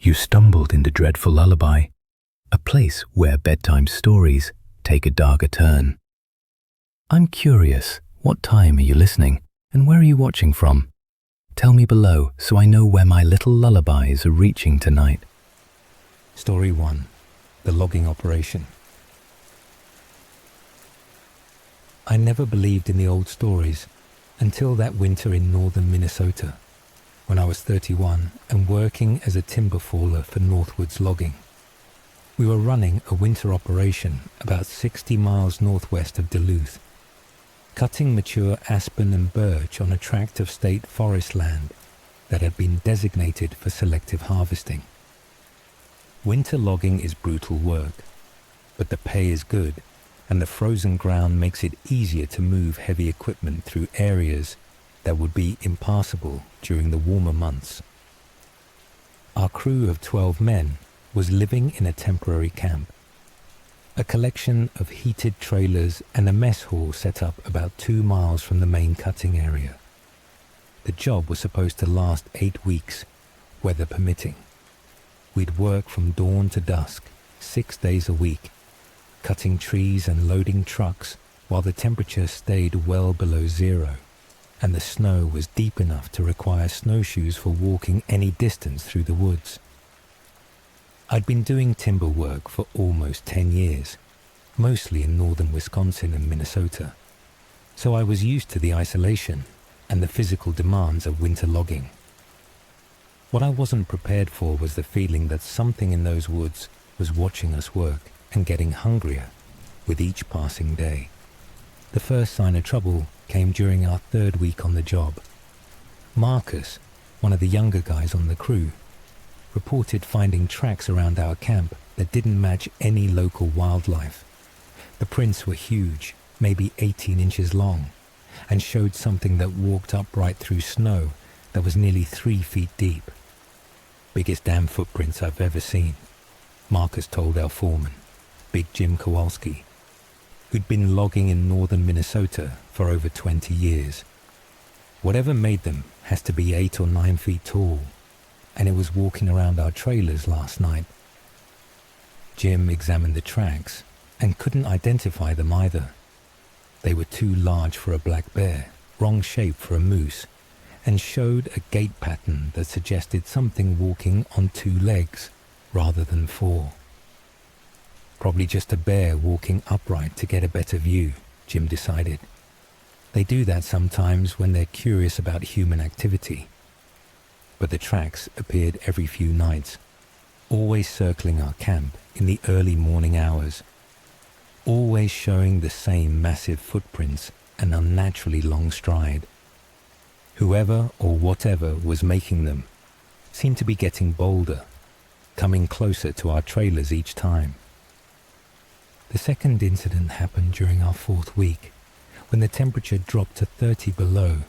You stumbled into Dreadful Lullaby, a place where bedtime stories take a darker turn. I'm curious, what time are you listening and where are you watching from? Tell me below so I know where my little lullabies are reaching tonight. Story 1. The Logging Operation. I never believed in the old stories until that winter in northern Minnesota, when I was 31 and working as a timber faller for Northwoods Logging. We were running a winter operation about 60 miles northwest of Duluth, cutting mature aspen and birch on a tract of state forest land that had been designated for selective harvesting. Winter logging is brutal work, but the pay is good, and the frozen ground makes it easier to move heavy equipment through areas that would be impassable during the warmer months. Our crew of 12 men was living in a temporary camp, a collection of heated trailers and a mess hall set up about 2 miles from the main cutting area. The job was supposed to last 8 weeks, weather permitting. We'd work from dawn to dusk, 6 days a week, cutting trees and loading trucks while the temperature stayed well below zero, and the snow was deep enough to require snowshoes for walking any distance through the woods. I'd been doing timber work for almost 10 years, mostly in northern Wisconsin and Minnesota, so I was used to the isolation and the physical demands of winter logging. What I wasn't prepared for was the feeling that something in those woods was watching us work and getting hungrier with each passing day. The first sign of trouble came during our 3rd week on the job. Marcus, one of the younger guys on the crew, reported finding tracks around our camp that didn't match any local wildlife. The prints were huge, maybe 18 inches long, and showed something that walked upright through snow that was nearly 3 feet deep. Biggest damn footprints I've ever seen, Marcus told our foreman, Big Jim Kowalski, who'd been logging in northern Minnesota for over 20 years. Whatever made them has to be 8 or 9 feet tall, and it was walking around our trailers last night. Jim examined the tracks and couldn't identify them either. They were too large for a black bear, wrong shape for a moose, and showed a gait pattern that suggested something walking on 2 legs rather than 4. Probably just a bear walking upright to get a better view, Jim decided. They do that sometimes when they're curious about human activity. But the tracks appeared every few nights, always circling our camp in the early morning hours, always showing the same massive footprints and unnaturally long stride. Whoever or whatever was making them seemed to be getting bolder, coming closer to our trailers each time. The second incident happened during our 4th week, when the temperature dropped to 30 below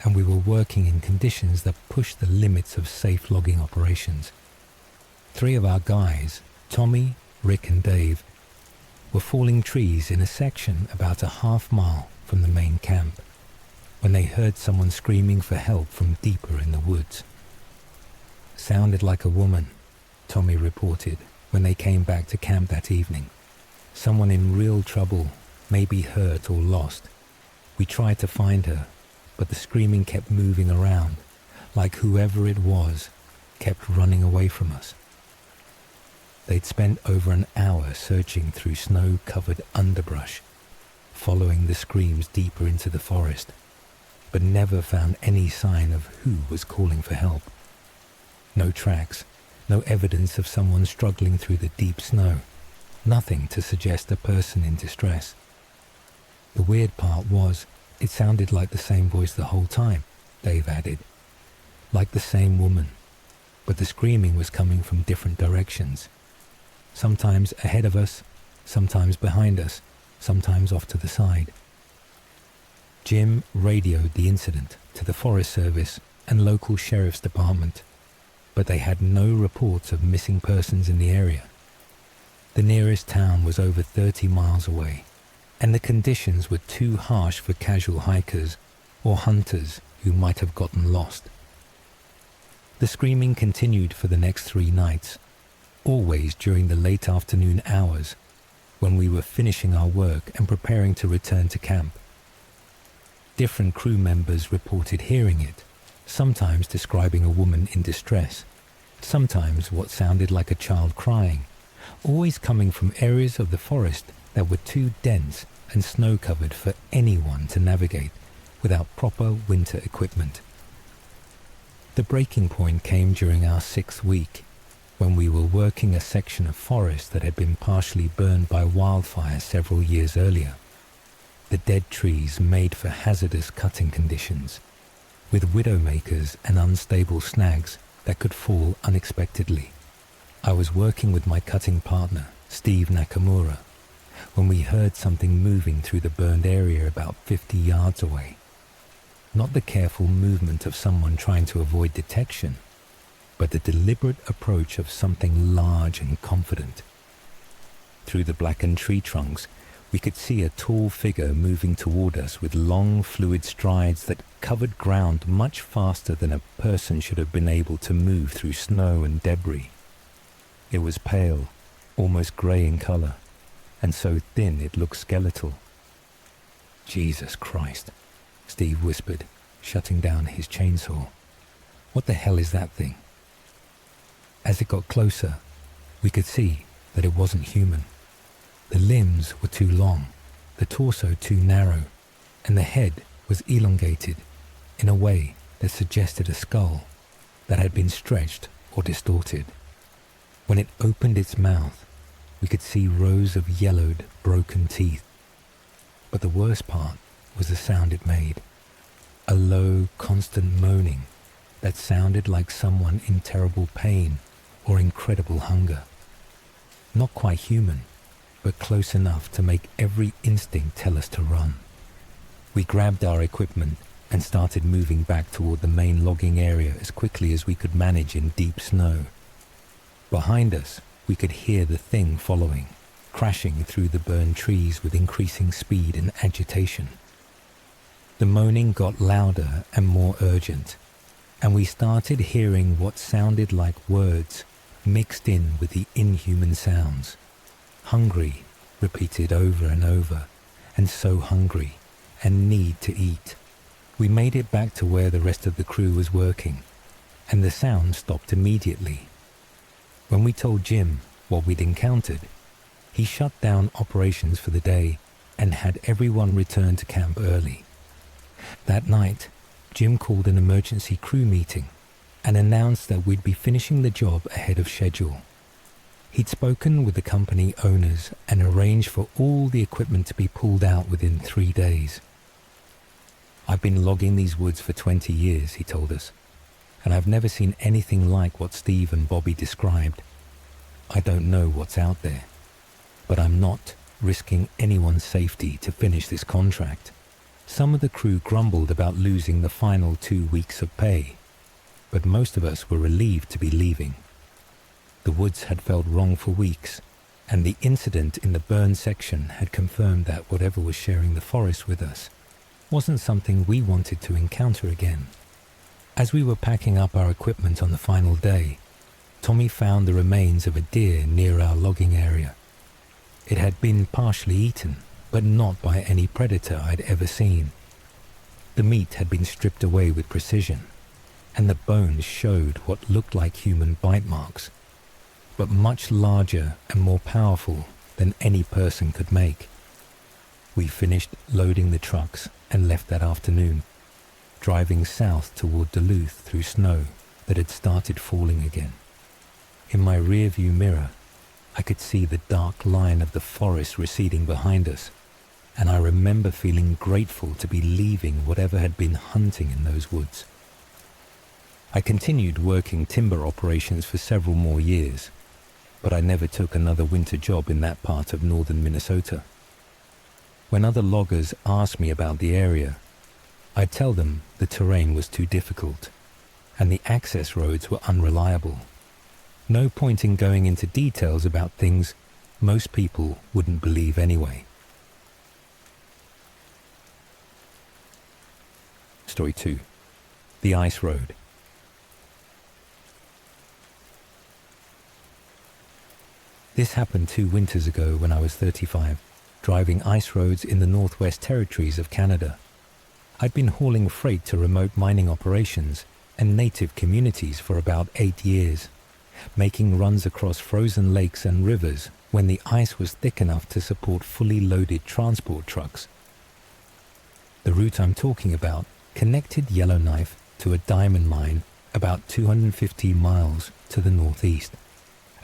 and we were working in conditions that pushed the limits of safe logging operations. 3 of our guys, Tommy, Rick and Dave, were falling trees in a section about a half mile from the main camp when they heard someone screaming for help from deeper in the woods. Sounded like a woman, Tommy reported when they came back to camp that evening. Someone in real trouble, maybe hurt or lost. We tried to find her, but the screaming kept moving around, like whoever it was kept running away from us. They'd spent over an hour searching through snow-covered underbrush, following the screams deeper into the forest, but never found any sign of who was calling for help. No tracks, no evidence of someone struggling through the deep snow, nothing to suggest a person in distress. The weird part was, it sounded like the same voice the whole time, Dave added. Like the same woman, but the screaming was coming from different directions. Sometimes ahead of us, sometimes behind us, sometimes off to the side. Jim radioed the incident to the Forest Service and local sheriff's department, but they had no reports of missing persons in the area. The nearest town was over 30 miles away, and the conditions were too harsh for casual hikers or hunters who might have gotten lost. The screaming continued for the next 3 nights, always during the late afternoon hours when we were finishing our work and preparing to return to camp. Different crew members reported hearing it, sometimes describing a woman in distress, sometimes what sounded like a child crying, always coming from areas of the forest that were too dense and snow-covered for anyone to navigate without proper winter equipment. The breaking point came during our 6th week, when we were working a section of forest that had been partially burned by wildfire several years earlier. The dead trees made for hazardous cutting conditions, with widowmakers and unstable snags that could fall unexpectedly. I was working with my cutting partner, Steve Nakamura, when we heard something moving through the burned area about 50 yards away. Not the careful movement of someone trying to avoid detection, but the deliberate approach of something large and confident. Through the blackened tree trunks, we could see a tall figure moving toward us with long, fluid strides that covered ground much faster than a person should have been able to move through snow and debris. It was pale, almost grey in colour, and so thin it looked skeletal. "Jesus Christ," Steve whispered, shutting down his chainsaw. "What the hell is that thing?" As it got closer, we could see that it wasn't human. The limbs were too long, the torso too narrow, and the head was elongated in a way that suggested a skull that had been stretched or distorted. When it opened its mouth, we could see rows of yellowed, broken teeth. But the worst part was the sound it made. A low, constant moaning that sounded like someone in terrible pain or incredible hunger. Not quite human, but close enough to make every instinct tell us to run. We grabbed our equipment and started moving back toward the main logging area as quickly as we could manage in deep snow. Behind us, we could hear the thing following, crashing through the burned trees with increasing speed and agitation. The moaning got louder and more urgent, and we started hearing what sounded like words mixed in with the inhuman sounds. Hungry, repeated over and over, and so hungry, and need to eat. We made it back to where the rest of the crew was working, and the sound stopped immediately. When we told Jim what we'd encountered, he shut down operations for the day and had everyone return to camp early. That night, Jim called an emergency crew meeting and announced that we'd be finishing the job ahead of schedule. He'd spoken with the company owners and arranged for all the equipment to be pulled out within 3 days. "I've been logging these woods for 20 years, he told us, and I've never seen anything like what Steve and Bobby described. I don't know what's out there, but I'm not risking anyone's safety to finish this contract." Some of the crew grumbled about losing the final 2 weeks of pay, but most of us were relieved to be leaving. The woods had felt wrong for weeks, and the incident in the burned section had confirmed that whatever was sharing the forest with us wasn't something we wanted to encounter again. As we were packing up our equipment on the final day, Tommy found the remains of a deer near our logging area. It had been partially eaten, but not by any predator I'd ever seen. The meat had been stripped away with precision, and the bones showed what looked like human bite marks, but much larger and more powerful than any person could make. We finished loading the trucks and left that afternoon, driving south toward Duluth through snow that had started falling again. In my rearview mirror, I could see the dark line of the forest receding behind us, and I remember feeling grateful to be leaving whatever had been hunting in those woods. I continued working timber operations for several more years, but I never took another winter job in that part of northern Minnesota. When other loggers asked me about the area, I'd tell them the terrain was too difficult, and the access roads were unreliable. No point in going into details about things most people wouldn't believe anyway. Story 2. The Ice Road. This happened 2 winters ago when I was 35, driving ice roads in the Northwest Territories of Canada. I'd been hauling freight to remote mining operations and native communities for about 8 years, making runs across frozen lakes and rivers when the ice was thick enough to support fully loaded transport trucks. The route I'm talking about connected Yellowknife to a diamond mine about 250 miles to the northeast,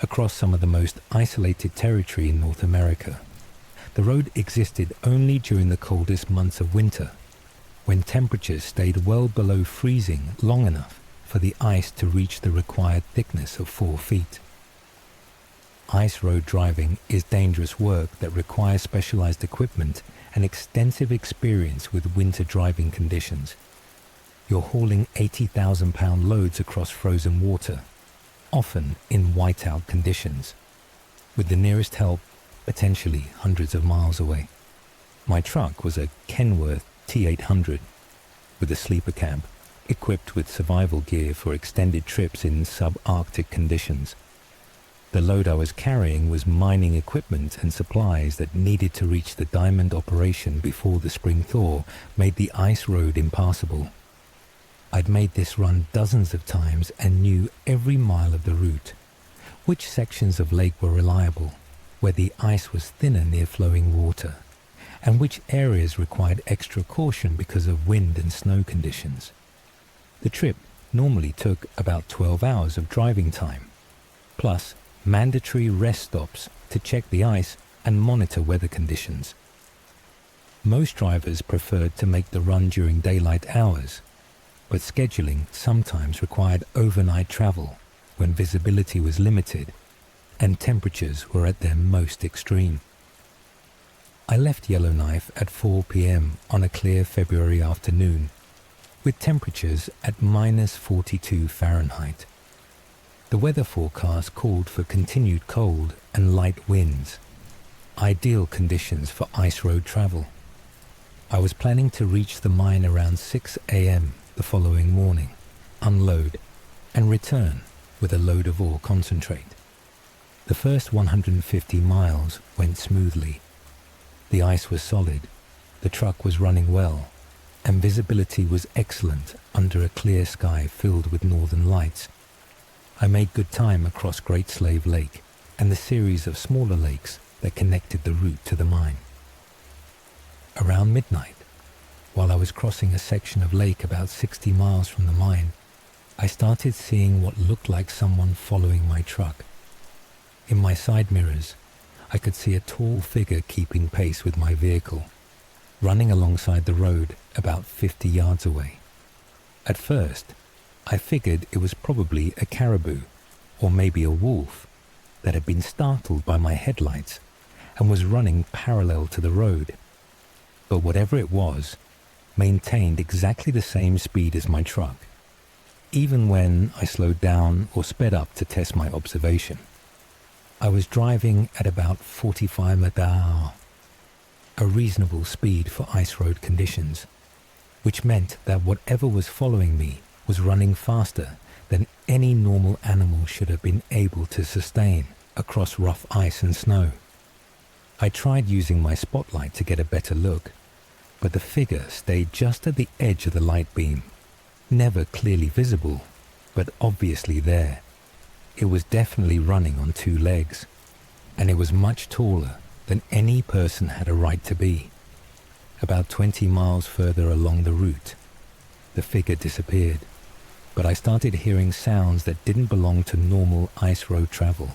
across some of the most isolated territory in North America. The road existed only during the coldest months of winter, when temperatures stayed well below freezing long enough for the ice to reach the required thickness of 4 feet. Ice road driving is dangerous work that requires specialized equipment and extensive experience with winter driving conditions. You're hauling 80,000-pound loads across frozen water, often in whiteout conditions, with the nearest help potentially hundreds of miles away. My truck was a Kenworth T800 with a sleeper cab, equipped with survival gear for extended trips in subarctic conditions. The load I was carrying was mining equipment and supplies that needed to reach the diamond operation before the spring thaw made the ice road impassable. I'd made this run dozens of times and knew every mile of the route, which sections of lake were reliable, where the ice was thinner near flowing water, and which areas required extra caution because of wind and snow conditions. The trip normally took about 12 hours of driving time, plus mandatory rest stops to check the ice and monitor weather conditions. Most drivers preferred to make the run during daylight hours, but scheduling sometimes required overnight travel when visibility was limited and temperatures were at their most extreme. I left Yellowknife at 4 p.m. on a clear February afternoon, with temperatures at -42 Fahrenheit. The weather forecast called for continued cold and light winds, ideal conditions for ice road travel. I was planning to reach the mine around 6 a.m. the following morning, unload, and return with a load of ore concentrate. The first 150 miles went smoothly. The ice was solid, the truck was running well, and visibility was excellent under a clear sky filled with northern lights. I made good time across Great Slave Lake and the series of smaller lakes that connected the route to the mine. Around midnight, while I was crossing a section of lake about 60 miles from the mine, I started seeing what looked like someone following my truck. In my side mirrors, I could see a tall figure keeping pace with my vehicle, running alongside the road about 50 yards away. At first, I figured it was probably a caribou, or maybe a wolf, that had been startled by my headlights and was running parallel to the road. But whatever it was, maintained exactly the same speed as my truck, even when I slowed down or sped up to test my observation. I was driving at about 45 miles per hour, a reasonable speed for ice road conditions, which meant that whatever was following me was running faster than any normal animal should have been able to sustain across rough ice and snow. I tried using my spotlight to get a better look, but the figure stayed just at the edge of the light beam, never clearly visible, but obviously there. It was definitely running on 2 legs, and it was much taller than any person had a right to be. About 20 miles further along the route, the figure disappeared, but I started hearing sounds that didn't belong to normal ice road travel.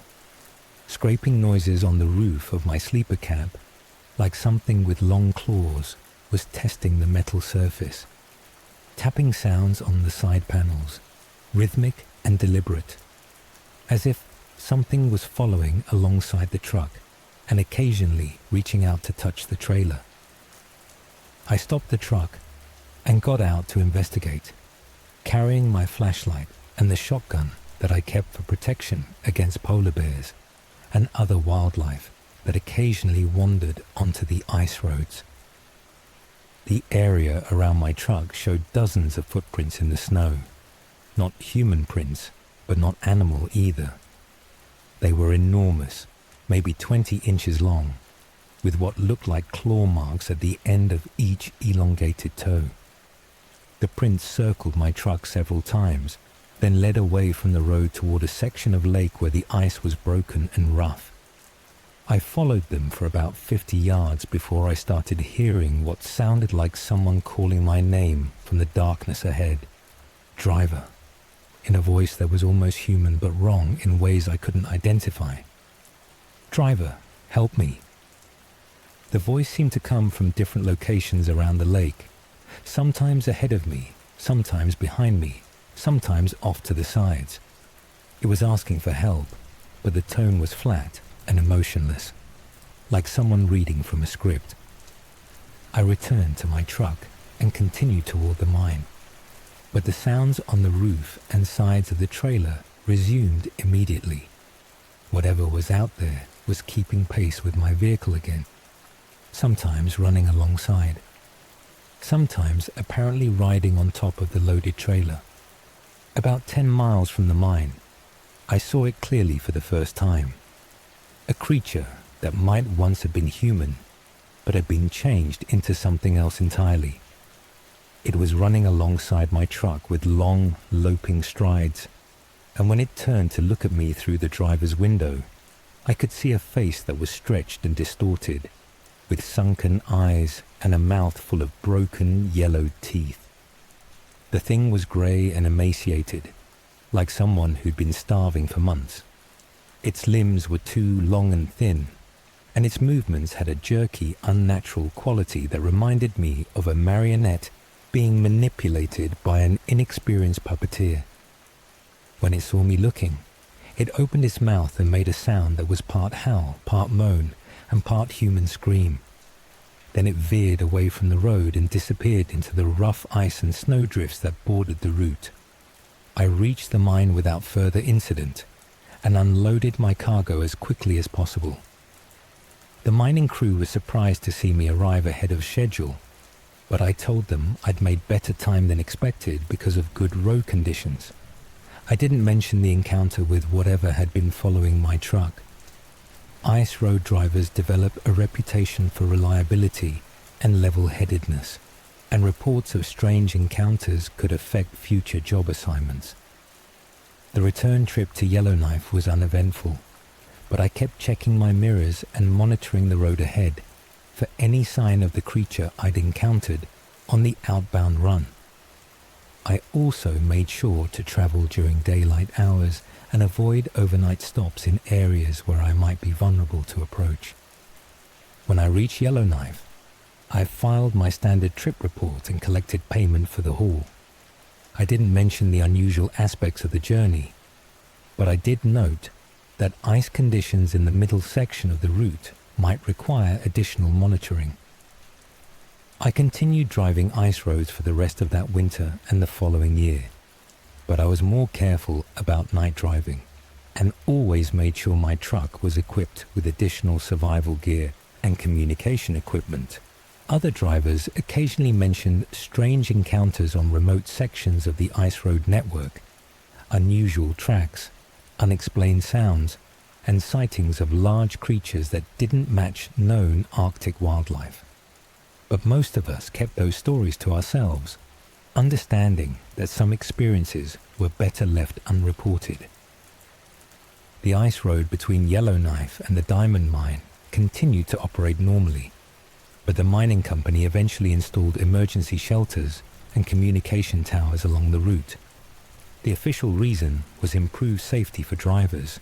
Scraping noises on the roof of my sleeper cab, like something with long claws was testing the metal surface. Tapping sounds on the side panels, rhythmic and deliberate, as if something was following alongside the truck and occasionally reaching out to touch the trailer. I stopped the truck and got out to investigate, carrying my flashlight and the shotgun that I kept for protection against polar bears and other wildlife that occasionally wandered onto the ice roads. The area around my truck showed dozens of footprints in the snow, not human prints, but not animal either. They were enormous, maybe 20 inches long, with what looked like claw marks at the end of each elongated toe. The prints circled my truck several times, then led away from the road toward a section of lake where the ice was broken and rough. I followed them for about 50 yards before I started hearing what sounded like someone calling my name from the darkness ahead. Driver, in a voice that was almost human but wrong in ways I couldn't identify. Driver, help me. The voice seemed to come from different locations around the lake, sometimes ahead of me, sometimes behind me, sometimes off to the sides. It was asking for help, but the tone was flat and emotionless, like someone reading from a script. I returned to my truck and continued toward the mine, but the sounds on the roof and sides of the trailer resumed immediately. Whatever was out there was keeping pace with my vehicle again, sometimes running alongside, sometimes apparently riding on top of the loaded trailer. About 10 miles from the mine, I saw it clearly for the first time. A creature that might once have been human, but had been changed into something else entirely. It was running alongside my truck with long, loping strides, and when it turned to look at me through the driver's window, I could see a face that was stretched and distorted, with sunken eyes and a mouth full of broken, yellowed teeth. The thing was grey and emaciated, like someone who'd been starving for months. Its limbs were too long and thin, and its movements had a jerky, unnatural quality that reminded me of a marionette being manipulated by an inexperienced puppeteer. When it saw me looking, it opened its mouth and made a sound that was part howl, part moan, and part human scream. Then it veered away from the road and disappeared into the rough ice and snowdrifts that bordered the route. I reached the mine without further incident and unloaded my cargo as quickly as possible. The mining crew was surprised to see me arrive ahead of schedule, but I told them I'd made better time than expected because of good road conditions. I didn't mention the encounter with whatever had been following my truck. Ice road drivers develop a reputation for reliability and level-headedness, and reports of strange encounters could affect future job assignments. The return trip to Yellowknife was uneventful, but I kept checking my mirrors and monitoring the road ahead for any sign of the creature I'd encountered on the outbound run. I also made sure to travel during daylight hours and avoid overnight stops in areas where I might be vulnerable to approach. When I reached Yellowknife, I filed my standard trip report and collected payment for the haul. I didn't mention the unusual aspects of the journey, but I did note that ice conditions in the middle section of the route might require additional monitoring. I continued driving ice roads for the rest of that winter and the following year, but I was more careful about night driving and always made sure my truck was equipped with additional survival gear and communication equipment. Other drivers occasionally mentioned strange encounters on remote sections of the ice road network, unusual tracks, unexplained sounds, and sightings of large creatures that didn't match known Arctic wildlife. But most of us kept those stories to ourselves, understanding that some experiences were better left unreported. The ice road between Yellowknife and the diamond mine continued to operate normally, but the mining company eventually installed emergency shelters and communication towers along the route. The official reason was improved safety for drivers,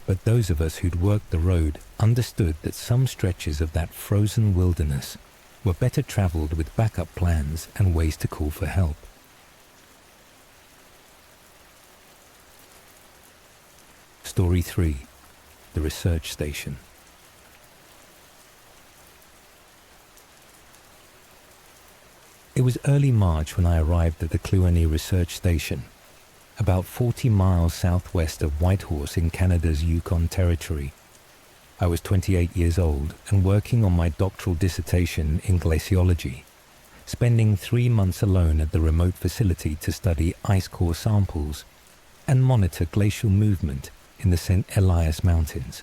but those of us who'd worked the road understood that some stretches of that frozen wilderness were better traveled with backup plans and ways to call for help. Story 3. The Research Station. It was early March when I arrived at the Kluane Research Station, about 40 miles southwest of Whitehorse in Canada's Yukon Territory. I was 28 years old and working on my doctoral dissertation in glaciology, spending 3 months alone at the remote facility to study ice core samples and monitor glacial movement in the St. Elias Mountains.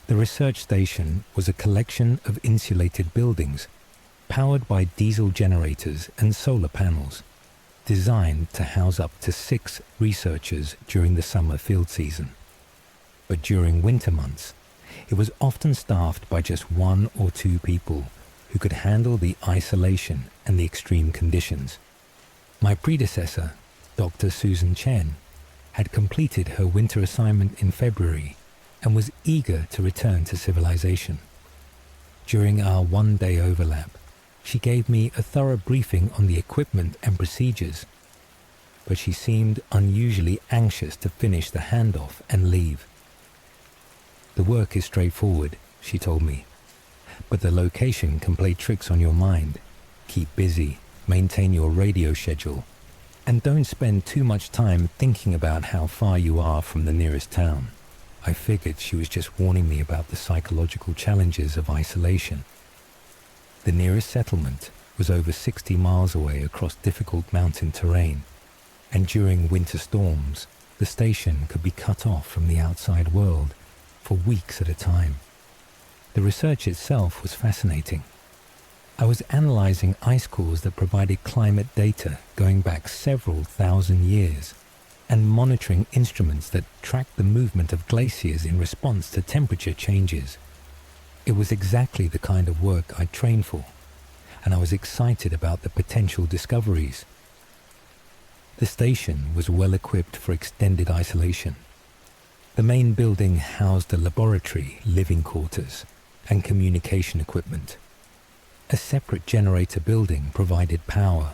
The research station was a collection of insulated buildings powered by diesel generators and solar panels, designed to house up to 6 researchers during the summer field season. But during winter months, it was often staffed by just 1 or 2 people who could handle the isolation and the extreme conditions. My predecessor, Dr. Susan Chen, had completed her winter assignment in February and was eager to return to civilization. During our one-day overlap, she gave me a thorough briefing on the equipment and procedures, but she seemed unusually anxious to finish the handoff and leave. The work is straightforward, she told me, but the location can play tricks on your mind. Keep busy, maintain your radio schedule, and don't spend too much time thinking about how far you are from the nearest town. I figured she was just warning me about the psychological challenges of isolation. The nearest settlement was over 60 miles away across difficult mountain terrain, and during winter storms, the station could be cut off from the outside world for weeks at a time. The research itself was fascinating. I was analyzing ice cores that provided climate data going back several thousand years, and monitoring instruments that tracked the movement of glaciers in response to temperature changes. It was exactly the kind of work I trained for, and I was excited about the potential discoveries. The station was well equipped for extended isolation. The main building housed a laboratory, living quarters, and communication equipment. A separate generator building provided power,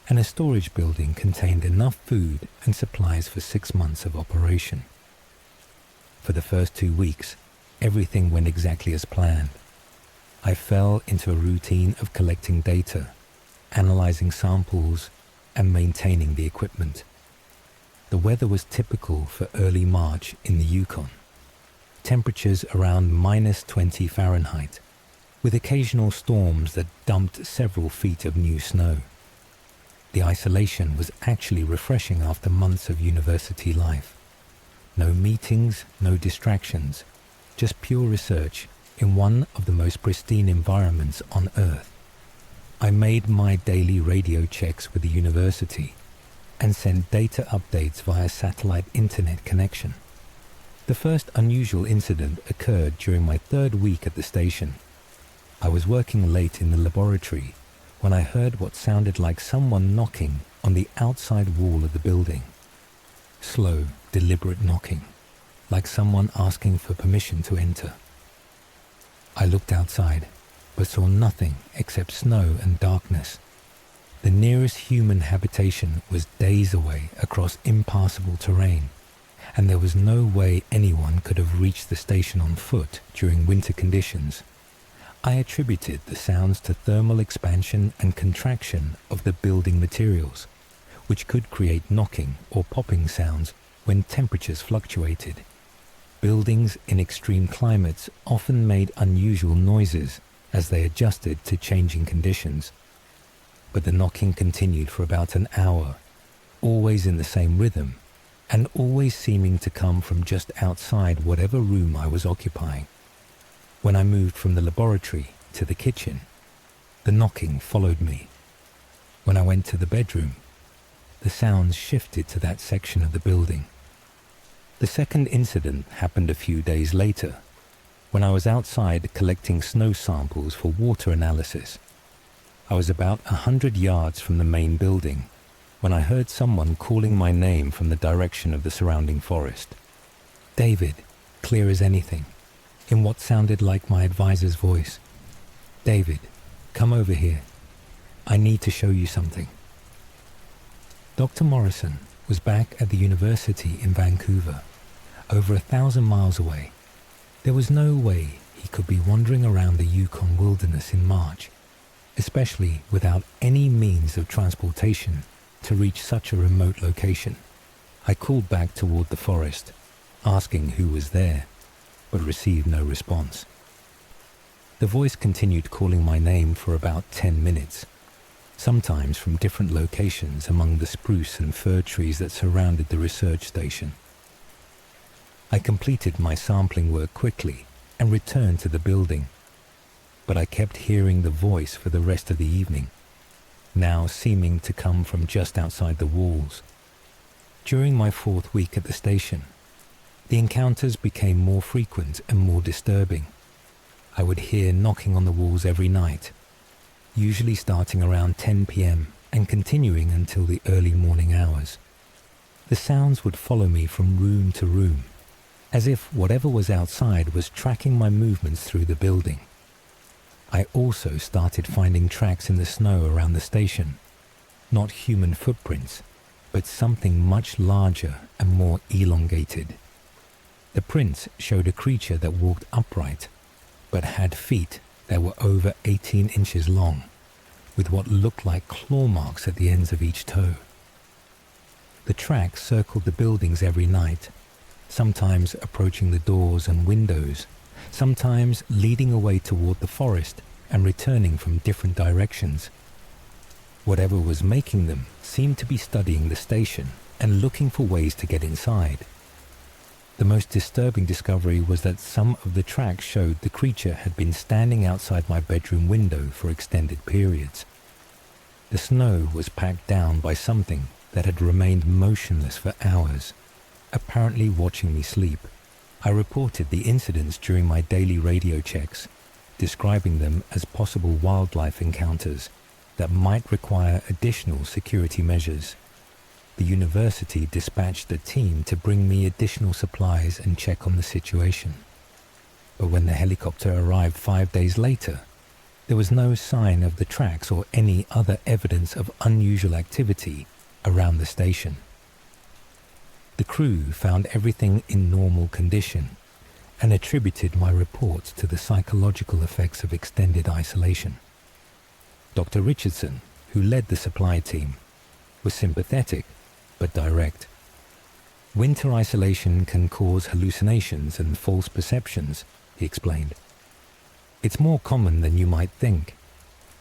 and a storage building contained enough food and supplies for 6 months of operation. For the first 2 weeks, everything went exactly as planned. I fell into a routine of collecting data, analyzing samples, and maintaining the equipment. The weather was typical for early March in the Yukon. Temperatures around -20 Fahrenheit, with occasional storms that dumped several feet of new snow. The isolation was actually refreshing after months of university life. No meetings, no distractions, just pure research in one of the most pristine environments on Earth. I made my daily radio checks with the university and sent data updates via satellite internet connection. The first unusual incident occurred during my 3rd week at the station. I was working late in the laboratory when I heard what sounded like someone knocking on the outside wall of the building. Slow, deliberate knocking, like someone asking for permission to enter. I looked outside, but saw nothing except snow and darkness. The nearest human habitation was days away across impassable terrain, and there was no way anyone could have reached the station on foot during winter conditions. I attributed the sounds to thermal expansion and contraction of the building materials, which could create knocking or popping sounds when temperatures fluctuated. Buildings in extreme climates often made unusual noises as they adjusted to changing conditions. But the knocking continued for about an hour, always in the same rhythm, and always seeming to come from just outside whatever room I was occupying. When I moved from the laboratory to the kitchen, the knocking followed me. When I went to the bedroom, the sounds shifted to that section of the building. The second incident happened a few days later, when I was outside collecting snow samples for water analysis. I was about 100 yards from the main building when I heard someone calling my name from the direction of the surrounding forest. David, clear as anything, in what sounded like my advisor's voice. David, come over here. I need to show you something. Dr. Morrison was back at the university in Vancouver, over 1,000 miles away. There was no way he could be wandering around the Yukon wilderness in March, especially without any means of transportation to reach such a remote location. I called back toward the forest, asking who was there, but received no response. The voice continued calling my name for about 10 minutes, sometimes from different locations among the spruce and fir trees that surrounded the research station. I completed my sampling work quickly and returned to the building. But I kept hearing the voice for the rest of the evening, now seeming to come from just outside the walls. During my 4th week at the station, the encounters became more frequent and more disturbing. I would hear knocking on the walls every night, usually starting around 10 p.m. and continuing until the early morning hours. The sounds would follow me from room to room, as if whatever was outside was tracking my movements through the building. I also started finding tracks in the snow around the station, not human footprints, but something much larger and more elongated. The prints showed a creature that walked upright, but had feet that were over 18 inches long, with what looked like claw marks at the ends of each toe. The tracks circled the buildings every night, sometimes approaching the doors and windows, sometimes leading away toward the forest and returning from different directions. Whatever was making them seemed to be studying the station and looking for ways to get inside. The most disturbing discovery was that some of the tracks showed the creature had been standing outside my bedroom window for extended periods. The snow was packed down by something that had remained motionless for hours, apparently watching me sleep. I reported the incidents during my daily radio checks, describing them as possible wildlife encounters that might require additional security measures. The university dispatched a team to bring me additional supplies and check on the situation. But when the helicopter arrived 5 days later, there was no sign of the tracks or any other evidence of unusual activity around the station. The crew found everything in normal condition and attributed my reports to the psychological effects of extended isolation. Dr. Richardson, who led the supply team, was sympathetic but direct. Winter isolation can cause hallucinations and false perceptions, he explained. It's more common than you might think,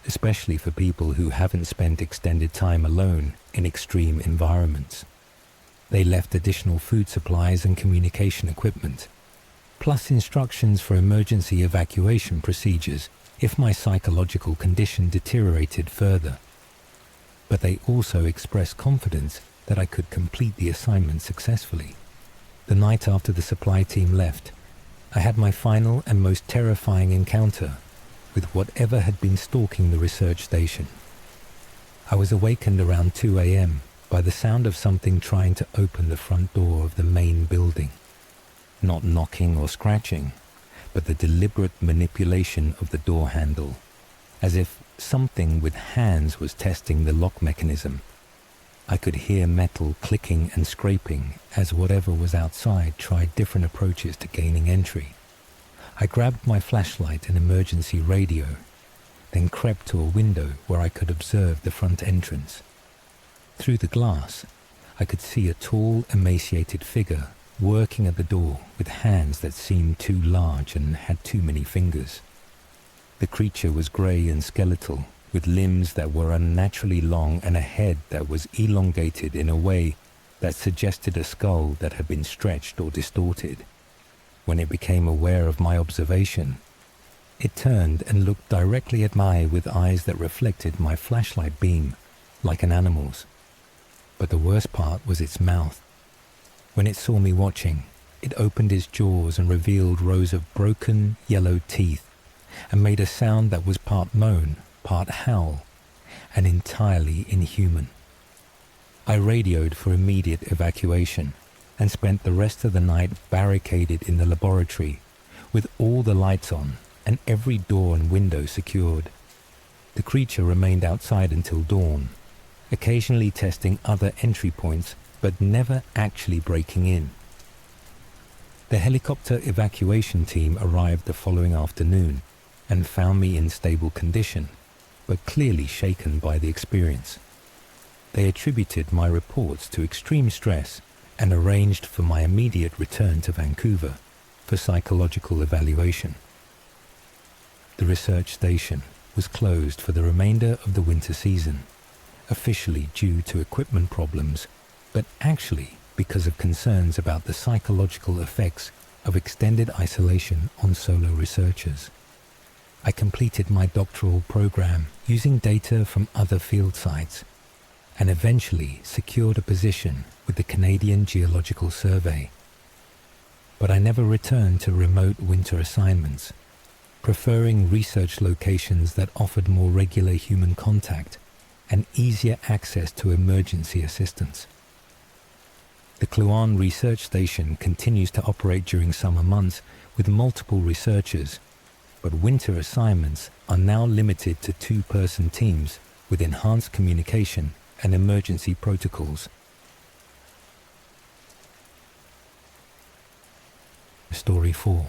especially for people who haven't spent extended time alone in extreme environments. They left additional food supplies and communication equipment, plus instructions for emergency evacuation procedures if my psychological condition deteriorated further. But they also expressed confidence that I could complete the assignment successfully. The night after the supply team left, I had my final and most terrifying encounter with whatever had been stalking the research station. I was awakened around 2 a.m. by the sound of something trying to open the front door of the main building. Not knocking or scratching, but the deliberate manipulation of the door handle, as if something with hands was testing the lock mechanism. I could hear metal clicking and scraping as whatever was outside tried different approaches to gaining entry. I grabbed my flashlight and emergency radio, then crept to a window where I could observe the front entrance. Through the glass, I could see a tall, emaciated figure working at the door with hands that seemed too large and had too many fingers. The creature was grey and skeletal, with limbs that were unnaturally long and a head that was elongated in a way that suggested a skull that had been stretched or distorted. When it became aware of my observation, it turned and looked directly at me with eyes that reflected my flashlight beam, like an animal's. But the worst part was its mouth. When it saw me watching, it opened its jaws and revealed rows of broken, yellow teeth, and made a sound that was part moan, part howl, and entirely inhuman. I radioed for immediate evacuation and spent the rest of the night barricaded in the laboratory with all the lights on and every door and window secured. The creature remained outside until dawn, occasionally testing other entry points but never actually breaking in. The helicopter evacuation team arrived the following afternoon and found me in stable condition, but clearly shaken by the experience. They attributed my reports to extreme stress and arranged for my immediate return to Vancouver for psychological evaluation. The research station was closed for the remainder of the winter season, officially due to equipment problems, but actually because of concerns about the psychological effects of extended isolation on solo researchers. I completed my doctoral program using data from other field sites and eventually secured a position with the Canadian Geological Survey. But I never returned to remote winter assignments, preferring research locations that offered more regular human contact and easier access to emergency assistance. The Kluane Research Station continues to operate during summer months with multiple researchers, but winter assignments are now limited to two-person teams with enhanced communication and emergency protocols. Story 4.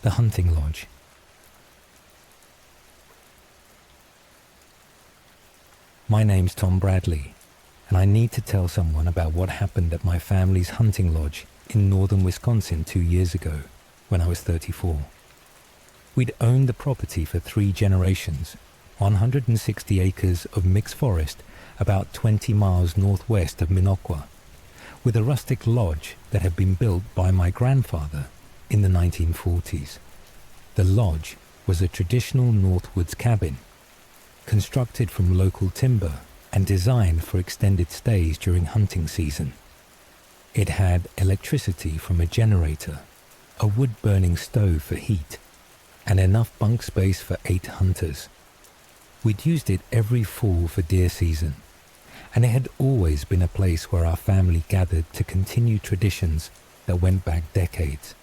The Hunting Lodge. My name's Tom Bradley, and I need to tell someone about what happened at my family's hunting lodge in northern Wisconsin 2 years ago, when I was 34. We'd owned the property for 3 generations, 160 acres of mixed forest about 20 miles northwest of Minocqua, with a rustic lodge that had been built by my grandfather in the 1940s. The lodge was a traditional Northwoods cabin, constructed from local timber and designed for extended stays during hunting season. It had electricity from a generator, a wood-burning stove for heat, and enough bunk space for 8 hunters. We'd used it every fall for deer season, and it had always been a place where our family gathered to continue traditions that went back decades.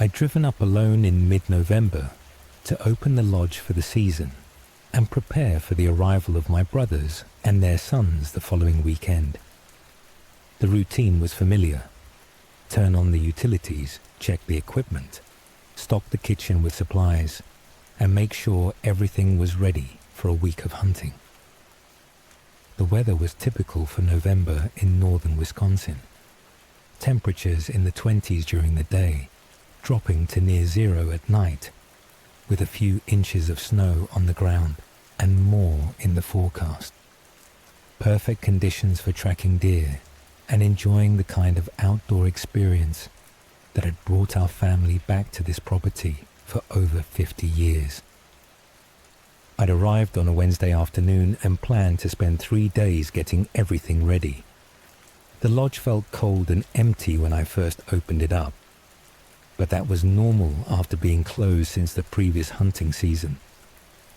I'd driven up alone in mid-November to open the lodge for the season and prepare for the arrival of my brothers and their sons the following weekend. The routine was familiar. Turn on the utilities, check the equipment, stock the kitchen with supplies, and make sure everything was ready for a week of hunting. The weather was typical for November in northern Wisconsin. Temperatures in the 20s during the day, dropping to near zero at night, with a few inches of snow on the ground and more in the forecast. Perfect conditions for tracking deer and enjoying the kind of outdoor experience that had brought our family back to this property for over 50 years. I'd arrived on a Wednesday afternoon and planned to spend 3 days getting everything ready. The lodge felt cold and empty when I first opened it up, but that was normal after being closed since the previous hunting season.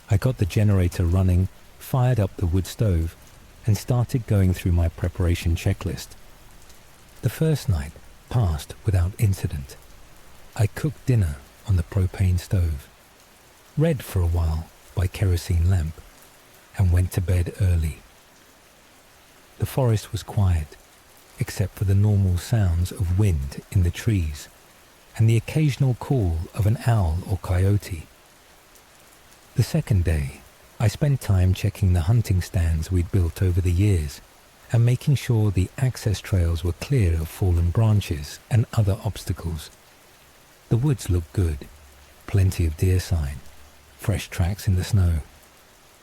I got the generator running, fired up the wood stove, and started going through my preparation checklist. The first night passed without incident. I cooked dinner on the propane stove, read for a while by kerosene lamp, and went to bed early. The forest was quiet, except for the normal sounds of wind in the trees and the occasional call of an owl or coyote. The second day, I spent time checking the hunting stands we'd built over the years and making sure the access trails were clear of fallen branches and other obstacles. The woods looked good, plenty of deer sign, fresh tracks in the snow,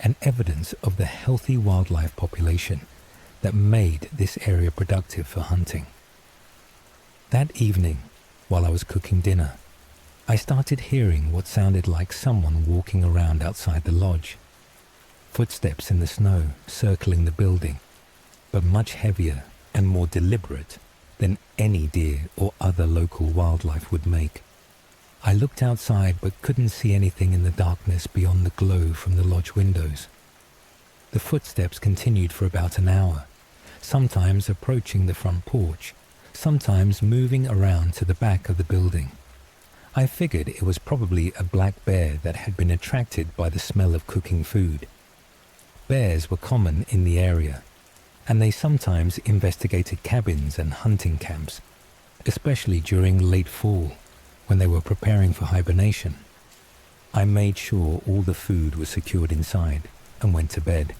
and evidence of the healthy wildlife population that made this area productive for hunting. That evening, while I was cooking dinner, I started hearing what sounded like someone walking around outside the lodge. Footsteps in the snow circling the building, but much heavier and more deliberate than any deer or other local wildlife would make. I looked outside but couldn't see anything in the darkness beyond the glow from the lodge windows. The footsteps continued for about an hour, sometimes approaching the front porch, sometimes moving around to the back of the building. I figured it was probably a black bear that had been attracted by the smell of cooking food. Bears were common in the area, and they sometimes investigated cabins and hunting camps, especially during late fall when they were preparing for hibernation. I made sure all the food was secured inside and went to bed,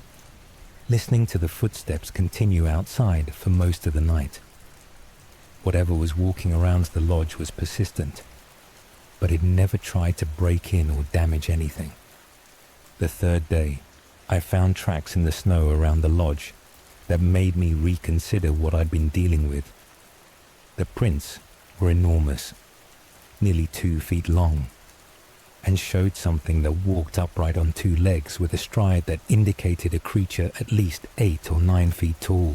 listening to the footsteps continue outside for most of the night. Whatever was walking around the lodge was persistent, but it never tried to break in or damage anything. The third day, I found tracks in the snow around the lodge that made me reconsider what I'd been dealing with. The prints were enormous, nearly 2 feet long, and showed something that walked upright on 2 legs with a stride that indicated a creature at least 8 or 9 feet tall.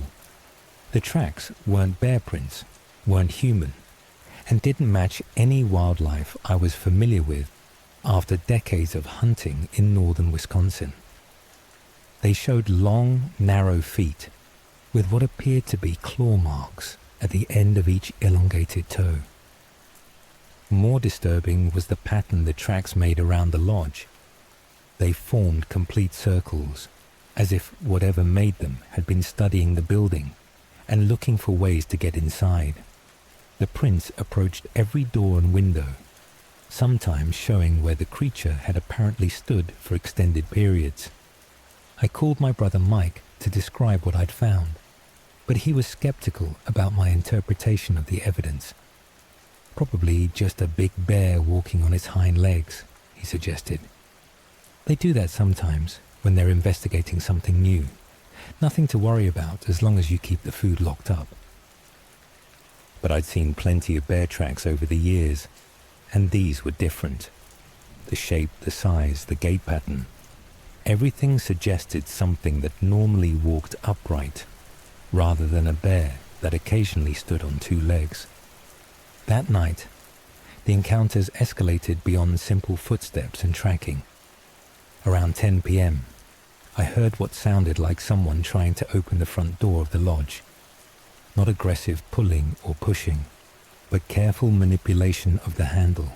The tracks weren't bear prints, weren't human, and didn't match any wildlife I was familiar with after decades of hunting in northern Wisconsin. They showed long, narrow feet with what appeared to be claw marks at the end of each elongated toe. More disturbing was the pattern the tracks made around the lodge. They formed complete circles, as if whatever made them had been studying the building and looking for ways to get inside. The prints approached every door and window, sometimes showing where the creature had apparently stood for extended periods. I called my brother Mike to describe what I'd found, but he was skeptical about my interpretation of the evidence. Probably just a big bear walking on its hind legs, he suggested. They do that sometimes when they're investigating something new. Nothing to worry about as long as you keep the food locked up. But I'd seen plenty of bear tracks over the years, and these were different. The shape, the size, the gait pattern. Everything suggested something that normally walked upright, rather than a bear that occasionally stood on 2 legs. That night, the encounters escalated beyond simple footsteps and tracking. Around 10 p.m., I heard what sounded like someone trying to open the front door of the lodge. Not aggressive pulling or pushing, but careful manipulation of the handle,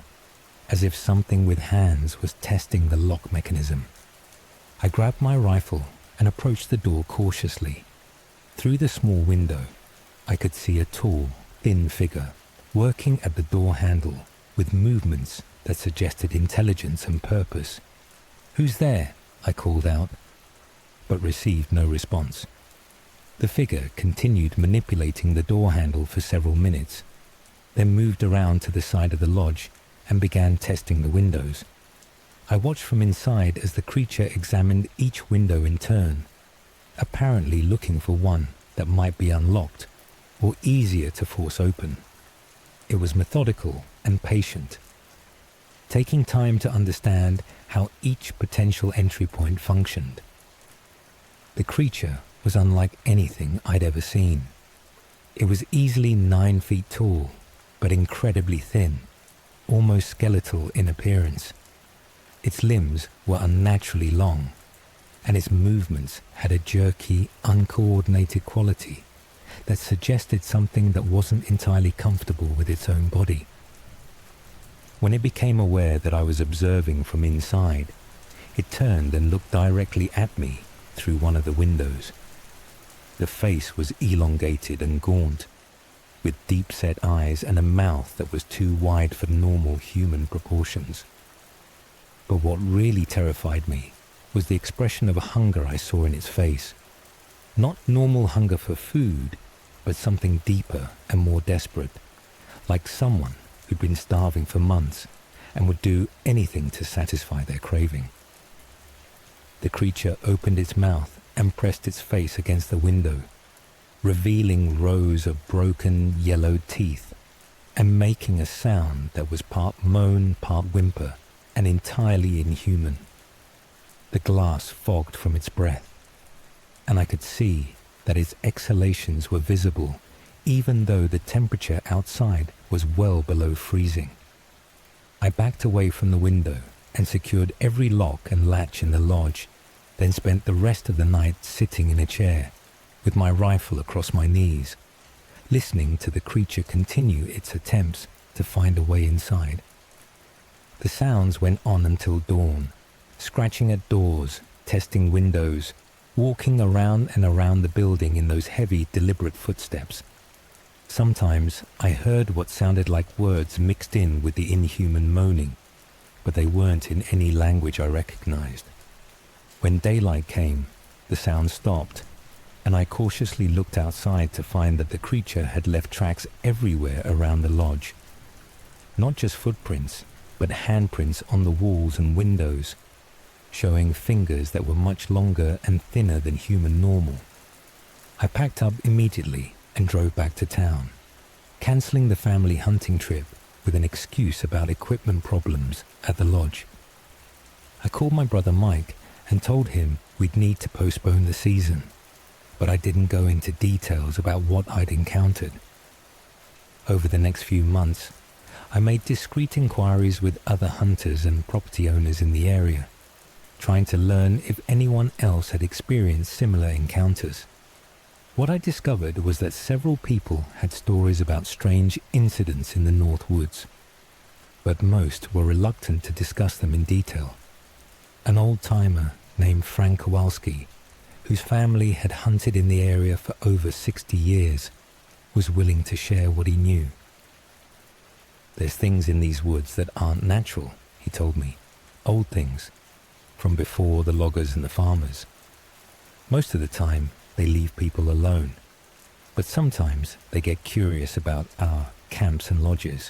as if something with hands was testing the lock mechanism. I grabbed my rifle and approached the door cautiously. Through the small window, I could see a tall, thin figure working at the door handle with movements that suggested intelligence and purpose. "Who's there?" I called out, but received no response. The figure continued manipulating the door handle for several minutes, then moved around to the side of the lodge and began testing the windows. I watched from inside as the creature examined each window in turn, apparently looking for one that might be unlocked or easier to force open. It was methodical and patient, taking time to understand how each potential entry point functioned. The creature was unlike anything I'd ever seen. It was easily 9 feet tall, but incredibly thin, almost skeletal in appearance. Its limbs were unnaturally long, and its movements had a jerky, uncoordinated quality that suggested something that wasn't entirely comfortable with its own body. When it became aware that I was observing from inside, it turned and looked directly at me through one of the windows. The face was elongated and gaunt, with deep-set eyes and a mouth that was too wide for normal human proportions. But what really terrified me was the expression of hunger I saw in its face. Not normal hunger for food, but something deeper and more desperate, like someone who'd been starving for months and would do anything to satisfy their craving. The creature opened its mouth and pressed its face against the window, revealing rows of broken, yellowed teeth and making a sound that was part moan, part whimper, and entirely inhuman. The glass fogged from its breath, and I could see that its exhalations were visible even though the temperature outside was well below freezing. I backed away from the window and secured every lock and latch in the lodge, then spent the rest of the night sitting in a chair with my rifle across my knees, listening to the creature continue its attempts to find a way inside. The sounds went on until dawn, scratching at doors, testing windows, walking around and around the building in those heavy, deliberate footsteps. Sometimes I heard what sounded like words mixed in with the inhuman moaning, but they weren't in any language I recognized. When daylight came, the sound stopped, and I cautiously looked outside to find that the creature had left tracks everywhere around the lodge. Not just footprints, but handprints on the walls and windows, showing fingers that were much longer and thinner than human normal. I packed up immediately and drove back to town. cancelling the family hunting trip with an excuse about equipment problems at the lodge. I called my brother Mike and told him we'd need to postpone the season, but I didn't go into details about what I'd encountered. Over the next few months, I made discreet inquiries with other hunters and property owners in the area, trying to learn if anyone else had experienced similar encounters. What I discovered was that several people had stories about strange incidents in the North Woods, but most were reluctant to discuss them in detail. An old-timer named Frank Kowalski, whose family had hunted in the area for over 60 years, was willing to share what he knew. "There's things in these woods that aren't natural," he told me. "Old things, from before the loggers and the farmers. Most of the time, they leave people alone, but sometimes they get curious about our camps and lodges."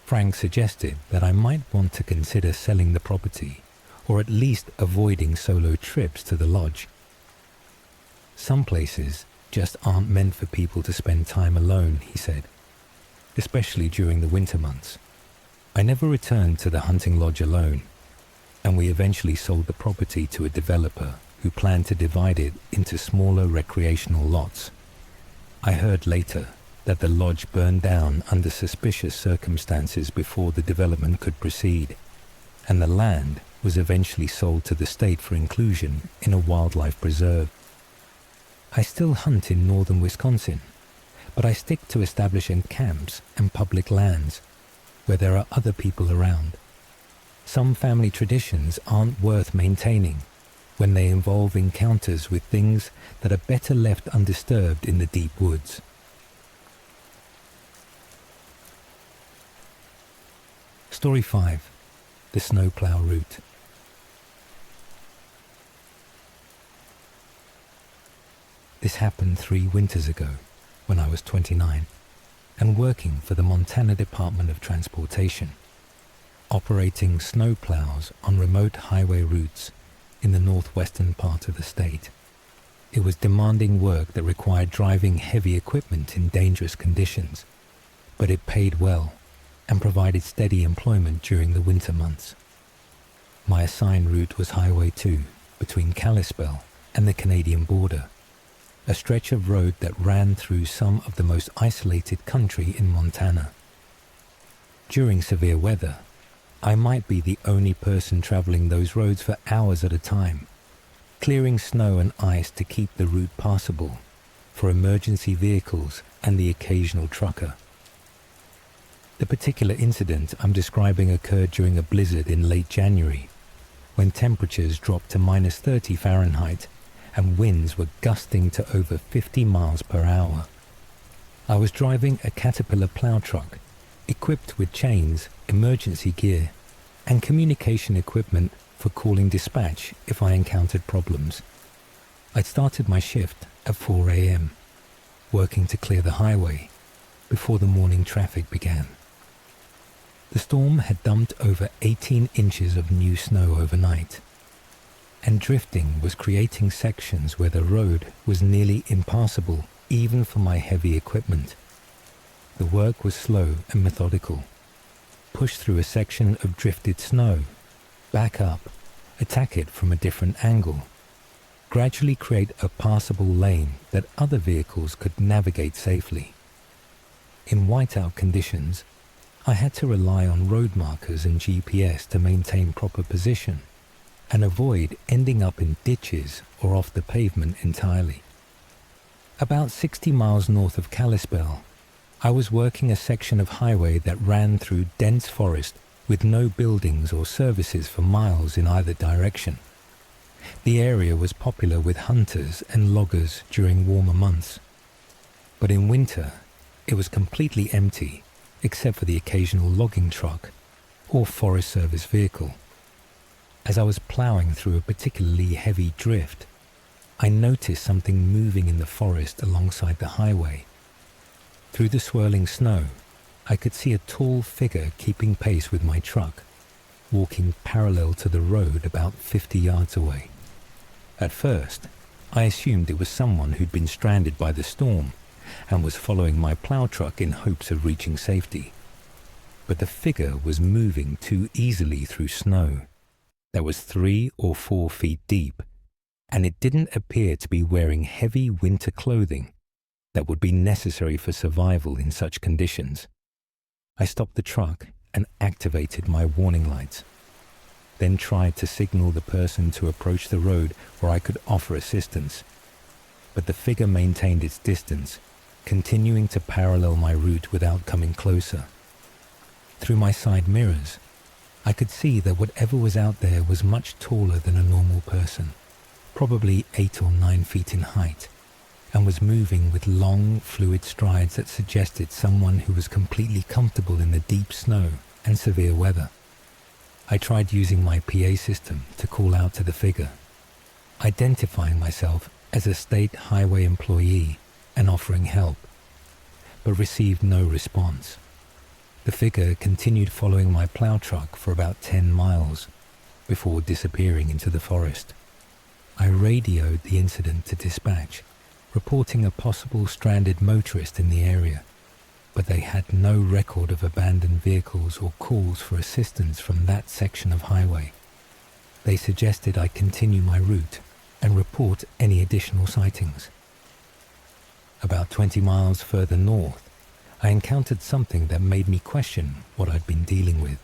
Frank suggested that I might want to consider selling the property, or at least avoiding solo trips to the lodge. "Some places just aren't meant for people to spend time alone," he said, "especially during the winter months." I never returned to the hunting lodge alone, and we eventually sold the property to a developer who planned to divide it into smaller recreational lots. I heard later that the lodge burned down under suspicious circumstances before the development could proceed, and the land was eventually sold to the state for inclusion in a wildlife preserve. I still hunt in northern Wisconsin, but I stick to establishing camps and public lands where there are other people around. Some family traditions aren't worth maintaining when they involve encounters with things that are better left undisturbed in the deep woods. Story 5. The Snowplow Route. This happened 3 winters ago, when I was 29, and working for the Montana Department of Transportation, operating snowplows on remote highway routes in the northwestern part of the state. It was demanding work that required driving heavy equipment in dangerous conditions, but it paid well and provided steady employment during the winter months. My assigned route was Highway 2 between Kalispell and the Canadian border, a stretch of road that ran through some of the most isolated country in Montana. During severe weather, I might be the only person traveling those roads for hours at a time, clearing snow and ice to keep the route passable for emergency vehicles and the occasional trucker. The particular incident I'm describing occurred during a blizzard in late January, when temperatures dropped to -30 Fahrenheit and winds were gusting to over 50 miles per hour. I was driving a Caterpillar plow truck, equipped with chains, emergency gear, and communication equipment for calling dispatch if I encountered problems. I'd started my shift at 4 a.m., working to clear the highway before the morning traffic began. The storm had dumped over 18 inches of new snow overnight, and drifting was creating sections where the road was nearly impassable even for my heavy equipment. The work was slow and methodical. Push through a section of drifted snow, back up, attack it from a different angle, gradually create a passable lane that other vehicles could navigate safely. In whiteout conditions, I had to rely on road markers and GPS to maintain proper position and avoid ending up in ditches or off the pavement entirely. About 60 miles north of Kalispell, I was working a section of highway that ran through dense forest with no buildings or services for miles in either direction. The area was popular with hunters and loggers during warmer months, but in winter it was completely empty except for the occasional logging truck or Forest Service vehicle. As I was plowing through a particularly heavy drift, I noticed something moving in the forest alongside the highway. Through the swirling snow, I could see a tall figure keeping pace with my truck, walking parallel to the road about 50 yards away. At first, I assumed it was someone who'd been stranded by the storm and was following my plow truck in hopes of reaching safety. But the figure was moving too easily through snow that was 3 or 4 feet deep, and it didn't appear to be wearing heavy winter clothing that would be necessary for survival in such conditions. I stopped the truck and activated my warning lights, then tried to signal the person to approach the road where I could offer assistance. But the figure maintained its distance, continuing to parallel my route without coming closer. Through my side mirrors, I could see that whatever was out there was much taller than a normal person, probably 8 or 9 feet in height, and was moving with long, fluid strides that suggested someone who was completely comfortable in the deep snow and severe weather. I tried using my PA system to call out to the figure, identifying myself as a state highway employee and offering help, but received no response. The figure continued following my plow truck for about 10 miles before disappearing into the forest. I radioed the incident to dispatch, reporting a possible stranded motorist in the area, but they had no record of abandoned vehicles or calls for assistance from that section of highway. They suggested I continue my route and report any additional sightings. About 20 miles further north, I encountered something that made me question what I'd been dealing with.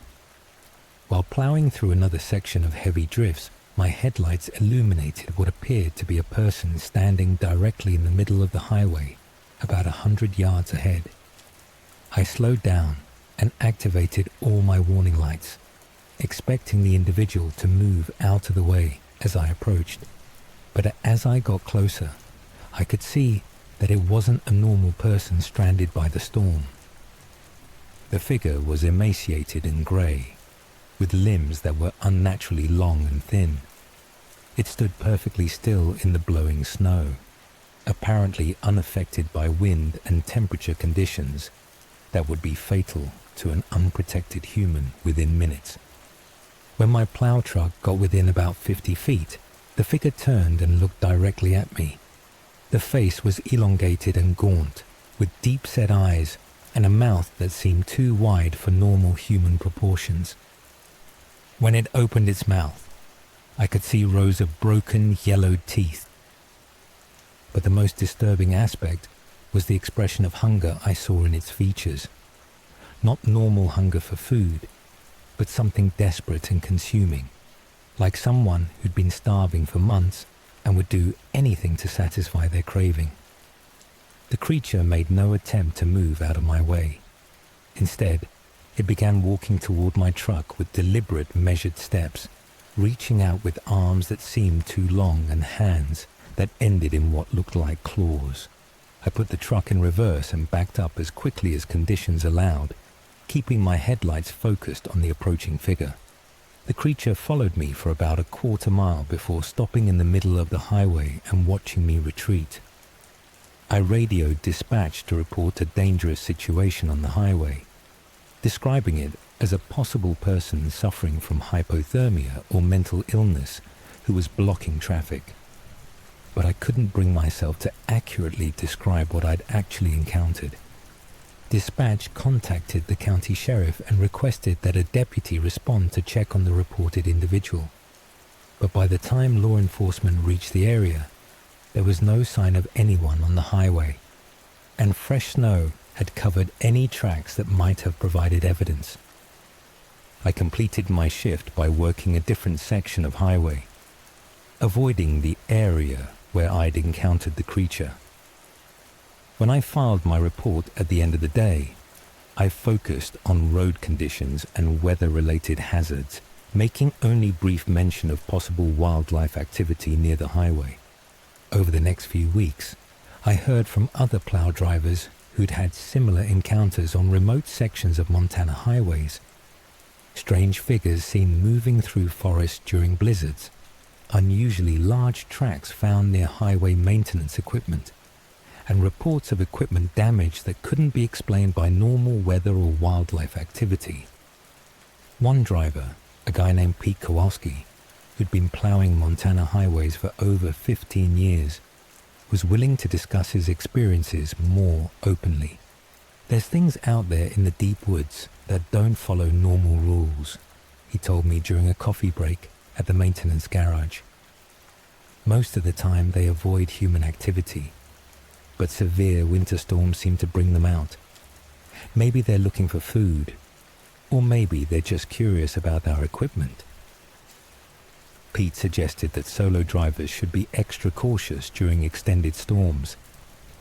While plowing through another section of heavy drifts, my headlights illuminated what appeared to be a person standing directly in the middle of the highway, about 100 yards ahead. I slowed down and activated all my warning lights, expecting the individual to move out of the way as I approached. But as I got closer, I could see that it wasn't a normal person stranded by the storm. The figure was emaciated and grey, with limbs that were unnaturally long and thin. It stood perfectly still in the blowing snow, apparently unaffected by wind and temperature conditions that would be fatal to an unprotected human within minutes. When my plow truck got within about 50 feet, the figure turned and looked directly at me. The face was elongated and gaunt, with deep-set eyes and a mouth that seemed too wide for normal human proportions. When it opened its mouth, I could see rows of broken, yellowed teeth. But the most disturbing aspect was the expression of hunger I saw in its features. Not normal hunger for food, but something desperate and consuming, like someone who'd been starving for months and would do anything to satisfy their craving. The creature made no attempt to move out of my way. Instead, it began walking toward my truck with deliberate, measured steps, reaching out with arms that seemed too long and hands that ended in what looked like claws. I put the truck in reverse and backed up as quickly as conditions allowed, keeping my headlights focused on the approaching figure. The creature followed me for about a quarter mile before stopping in the middle of the highway and watching me retreat. I radioed dispatch to report a dangerous situation on the highway, describing it as a possible person suffering from hypothermia or mental illness who was blocking traffic. But I couldn't bring myself to accurately describe what I'd actually encountered. Dispatch contacted the county sheriff and requested that a deputy respond to check on the reported individual. But by the time law enforcement reached the area, there was no sign of anyone on the highway, and fresh snow had covered any tracks that might have provided evidence. I completed my shift by working a different section of highway, avoiding the area where I'd encountered the creature. When I filed my report at the end of the day, I focused on road conditions and weather-related hazards, making only brief mention of possible wildlife activity near the highway. Over the next few weeks, I heard from other plow drivers who'd had similar encounters on remote sections of Montana highways. Strange figures seen moving through forests during blizzards, unusually large tracks found near highway maintenance equipment, and reports of equipment damage that couldn't be explained by normal weather or wildlife activity. One driver, a guy named Pete Kowalski, who'd been plowing Montana highways for over 15 years, was willing to discuss his experiences more openly. "There's things out there in the deep woods that don't follow normal rules," he told me during a coffee break at the maintenance garage. "Most of the time they avoid human activity, but severe winter storms seem to bring them out. Maybe they're looking for food, or maybe they're just curious about our equipment." Pete suggested that solo drivers should be extra cautious during extended storms,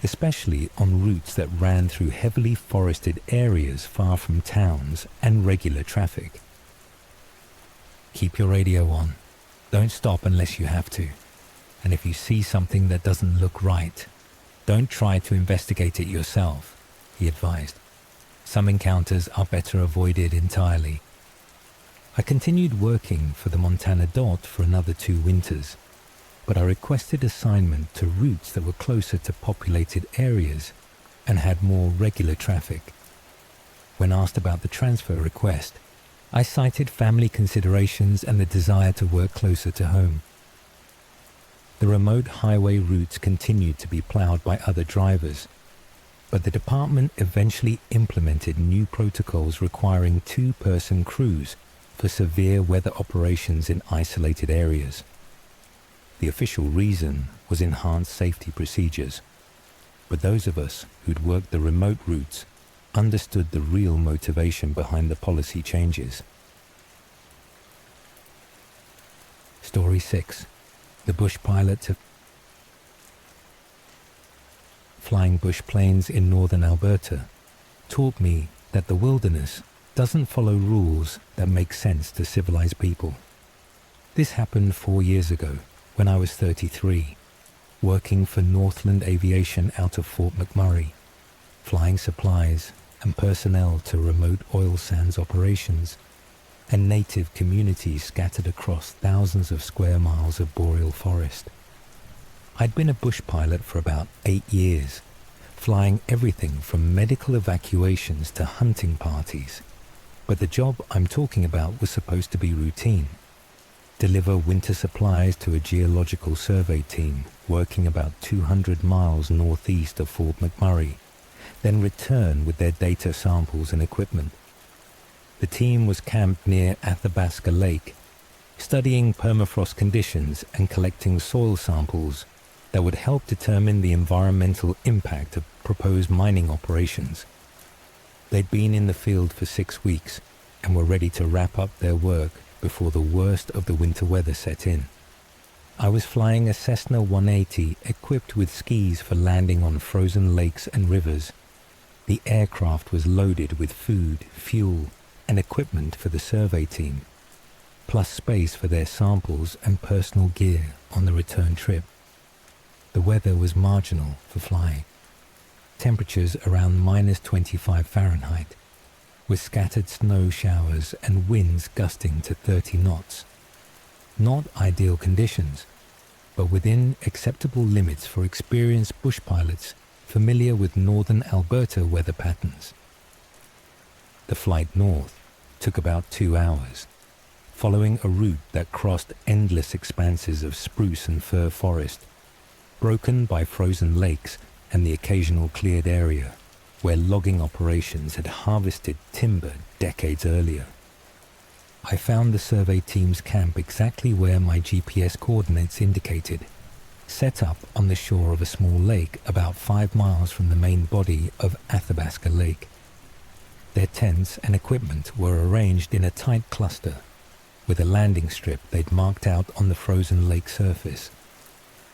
especially on routes that ran through heavily forested areas far from towns and regular traffic. "Keep your radio on. Don't stop unless you have to. And if you see something that doesn't look right, don't try to investigate it yourself," he advised. "Some encounters are better avoided entirely." I continued working for the Montana Dot for another 2 winters, but I requested assignment to routes that were closer to populated areas and had more regular traffic. When asked about the transfer request, I cited family considerations and the desire to work closer to home. The remote highway routes continued to be plowed by other drivers, but the department eventually implemented new protocols requiring 2-person crews for severe weather operations in isolated areas. The official reason was enhanced safety procedures, but those of us who'd worked the remote routes understood the real motivation behind the policy changes. Story 6. The Bush Pilot to Flying bush planes in northern Alberta taught me that the wilderness doesn't follow rules that make sense to civilized people. This happened 4 years ago when I was 33, working for Northland Aviation out of Fort McMurray, flying supplies and personnel to remote oil sands operations and native communities scattered across thousands of square miles of boreal forest. I'd been a bush pilot for about 8 years, flying everything from medical evacuations to hunting parties. But the job I'm talking about was supposed to be routine. Deliver winter supplies to a geological survey team working about 200 miles northeast of Fort McMurray, then return with their data samples and equipment. The team was camped near Athabasca Lake, studying permafrost conditions and collecting soil samples that would help determine the environmental impact of proposed mining operations. They'd been in the field for 6 weeks and were ready to wrap up their work before the worst of the winter weather set in. I was flying a Cessna 180 equipped with skis for landing on frozen lakes and rivers. The aircraft was loaded with food, fuel, and equipment for the survey team, plus space for their samples and personal gear on the return trip. The weather was marginal for flying. Temperatures around -25 Fahrenheit, with scattered snow showers and winds gusting to 30 knots. Not ideal conditions, but within acceptable limits for experienced bush pilots familiar with northern Alberta weather patterns. The flight north took about 2 hours, following a route that crossed endless expanses of spruce and fir forest, broken by frozen lakes and the occasional cleared area where logging operations had harvested timber decades earlier. I found the survey team's camp exactly where my GPS coordinates indicated, set up on the shore of a small lake about 5 miles from the main body of Athabasca Lake. Their tents and equipment were arranged in a tight cluster, with a landing strip they'd marked out on the frozen lake surface.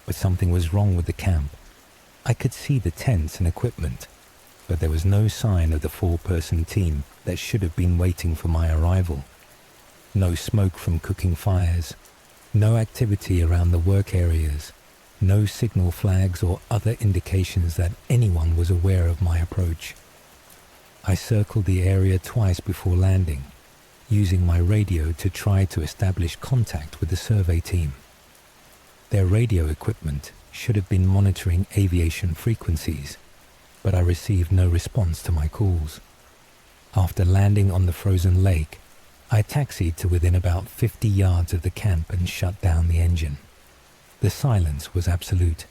But something was wrong with the camp. I could see the tents and equipment, but there was no sign of the 4-person team that should have been waiting for my arrival. No smoke from cooking fires, no activity around the work areas, no signal flags or other indications that anyone was aware of my approach. I circled the area twice before landing, using my radio to try to establish contact with the survey team. Their radio equipment should have been monitoring aviation frequencies, but I received no response to my calls. After landing on the frozen lake, I taxied to within about 50 yards of the camp and shut down the engine. The silence was absolute.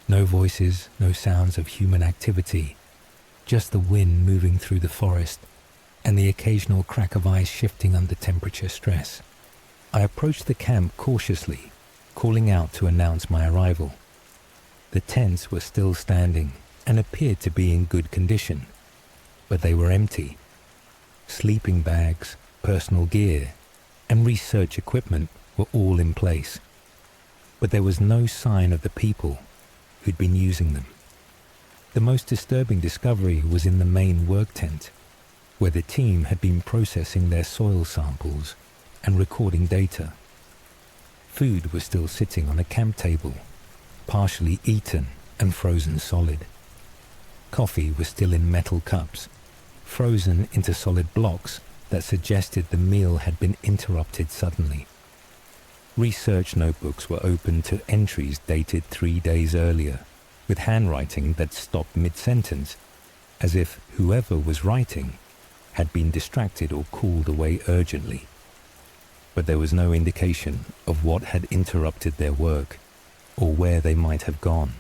No voices, no sounds of human activity, just the wind moving through the forest and the occasional crack of ice shifting under temperature stress. I approached the camp cautiously, calling out to announce my arrival. The tents were still standing and appeared to be in good condition, but they were empty. Sleeping bags, personal gear, and research equipment were all in place, but there was no sign of the people who'd been using them. The most disturbing discovery was in the main work tent, where the team had been processing their soil samples and recording data. Food was still sitting on a camp table, partially eaten and frozen solid. Coffee was still in metal cups, frozen into solid blocks that suggested the meal had been interrupted suddenly. Research notebooks were open to entries dated 3 days earlier, with handwriting that stopped mid-sentence, as if whoever was writing had been distracted or called away urgently. But there was no indication of what had interrupted their work or where they might have gone.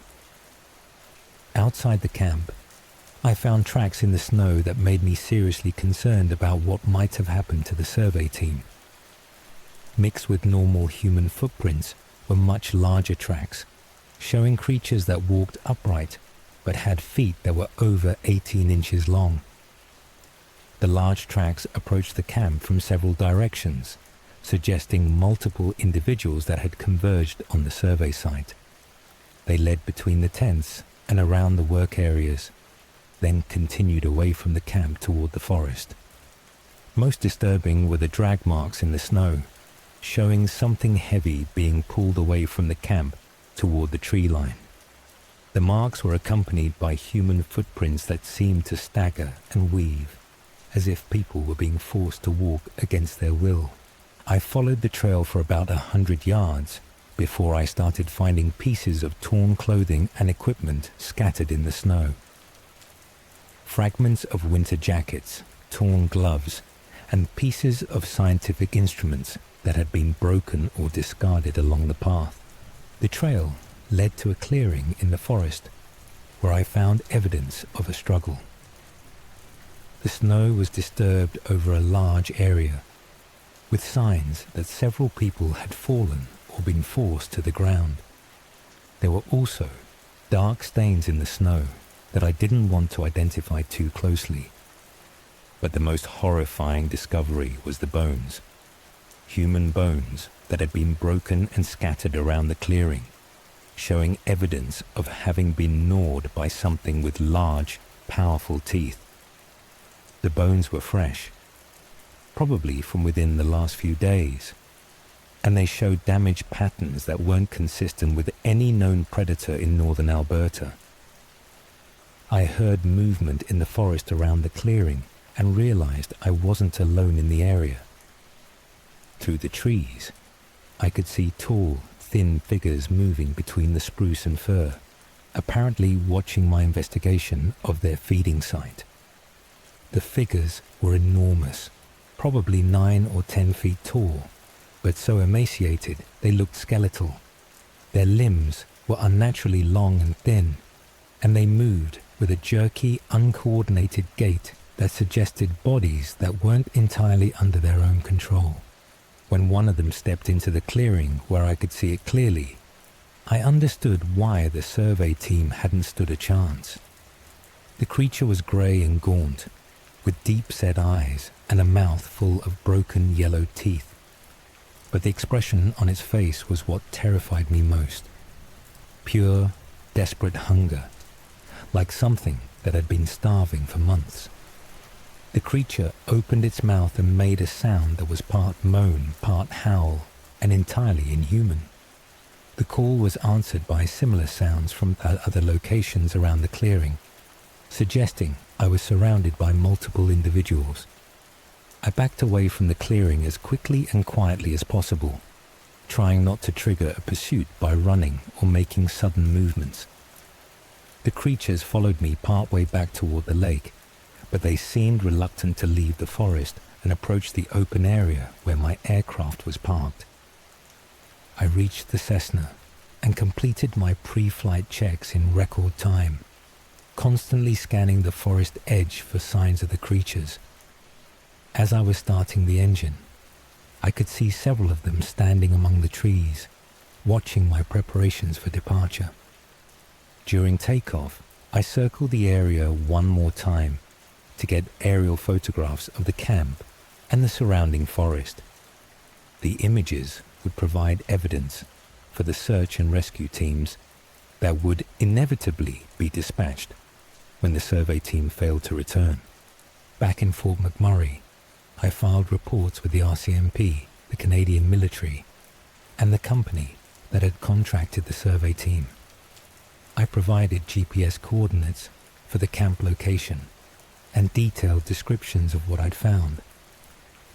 Outside the camp, I found tracks in the snow that made me seriously concerned about what might have happened to the survey team. Mixed with normal human footprints were much larger tracks, showing creatures that walked upright but had feet that were over 18 inches long. The large tracks approached the camp from several directions, suggesting multiple individuals that had converged on the survey site. They led between the tents and around the work areas, then continued away from the camp toward the forest. Most disturbing were the drag marks in the snow, showing something heavy being pulled away from the camp toward the tree line. The marks were accompanied by human footprints that seemed to stagger and weave, as if people were being forced to walk against their will. I followed the trail for about 100 yards before I started finding pieces of torn clothing and equipment scattered in the snow. Fragments of winter jackets, torn gloves, and pieces of scientific instruments that had been broken or discarded along the path. The trail led to a clearing in the forest where I found evidence of a struggle. The snow was disturbed over a large area, with signs that several people had fallen or been forced to the ground. There were also dark stains in the snow that I didn't want to identify too closely. But the most horrifying discovery was the bones. Human bones that had been broken and scattered around the clearing, showing evidence of having been gnawed by something with large, powerful teeth. The bones were fresh, probably from within the last few days, and they showed damage patterns that weren't consistent with any known predator in northern Alberta. I heard movement in the forest around the clearing and realized I wasn't alone in the area. Through the trees, I could see tall, thin figures moving between the spruce and fir, apparently watching my investigation of their feeding site. The figures were enormous, probably 9 or 10 feet tall, but so emaciated they looked skeletal. Their limbs were unnaturally long and thin, and they moved with a jerky, uncoordinated gait that suggested bodies that weren't entirely under their own control. When one of them stepped into the clearing where I could see it clearly, I understood why the survey team hadn't stood a chance. The creature was grey and gaunt, with deep-set eyes and a mouth full of broken yellow teeth. But the expression on its face was what terrified me most. Pure, desperate hunger, like something that had been starving for months. The creature opened its mouth and made a sound that was part moan, part howl, and entirely inhuman. The call was answered by similar sounds from other locations around the clearing, suggesting I was surrounded by multiple individuals. I backed away from the clearing as quickly and quietly as possible, trying not to trigger a pursuit by running or making sudden movements. The creatures followed me partway back toward the lake, but they seemed reluctant to leave the forest and approach the open area where my aircraft was parked. I reached the Cessna and completed my pre-flight checks in record time, constantly scanning the forest edge for signs of the creatures. As I was starting the engine, I could see several of them standing among the trees, watching my preparations for departure. During takeoff, I circled the area one more time to get aerial photographs of the camp and the surrounding forest. The images would provide evidence for the search and rescue teams that would inevitably be dispatched when the survey team failed to return. Back in Fort McMurray, I filed reports with the RCMP, the Canadian military, and the company that had contracted the survey team. I provided GPS coordinates for the camp location and detailed descriptions of what I'd found,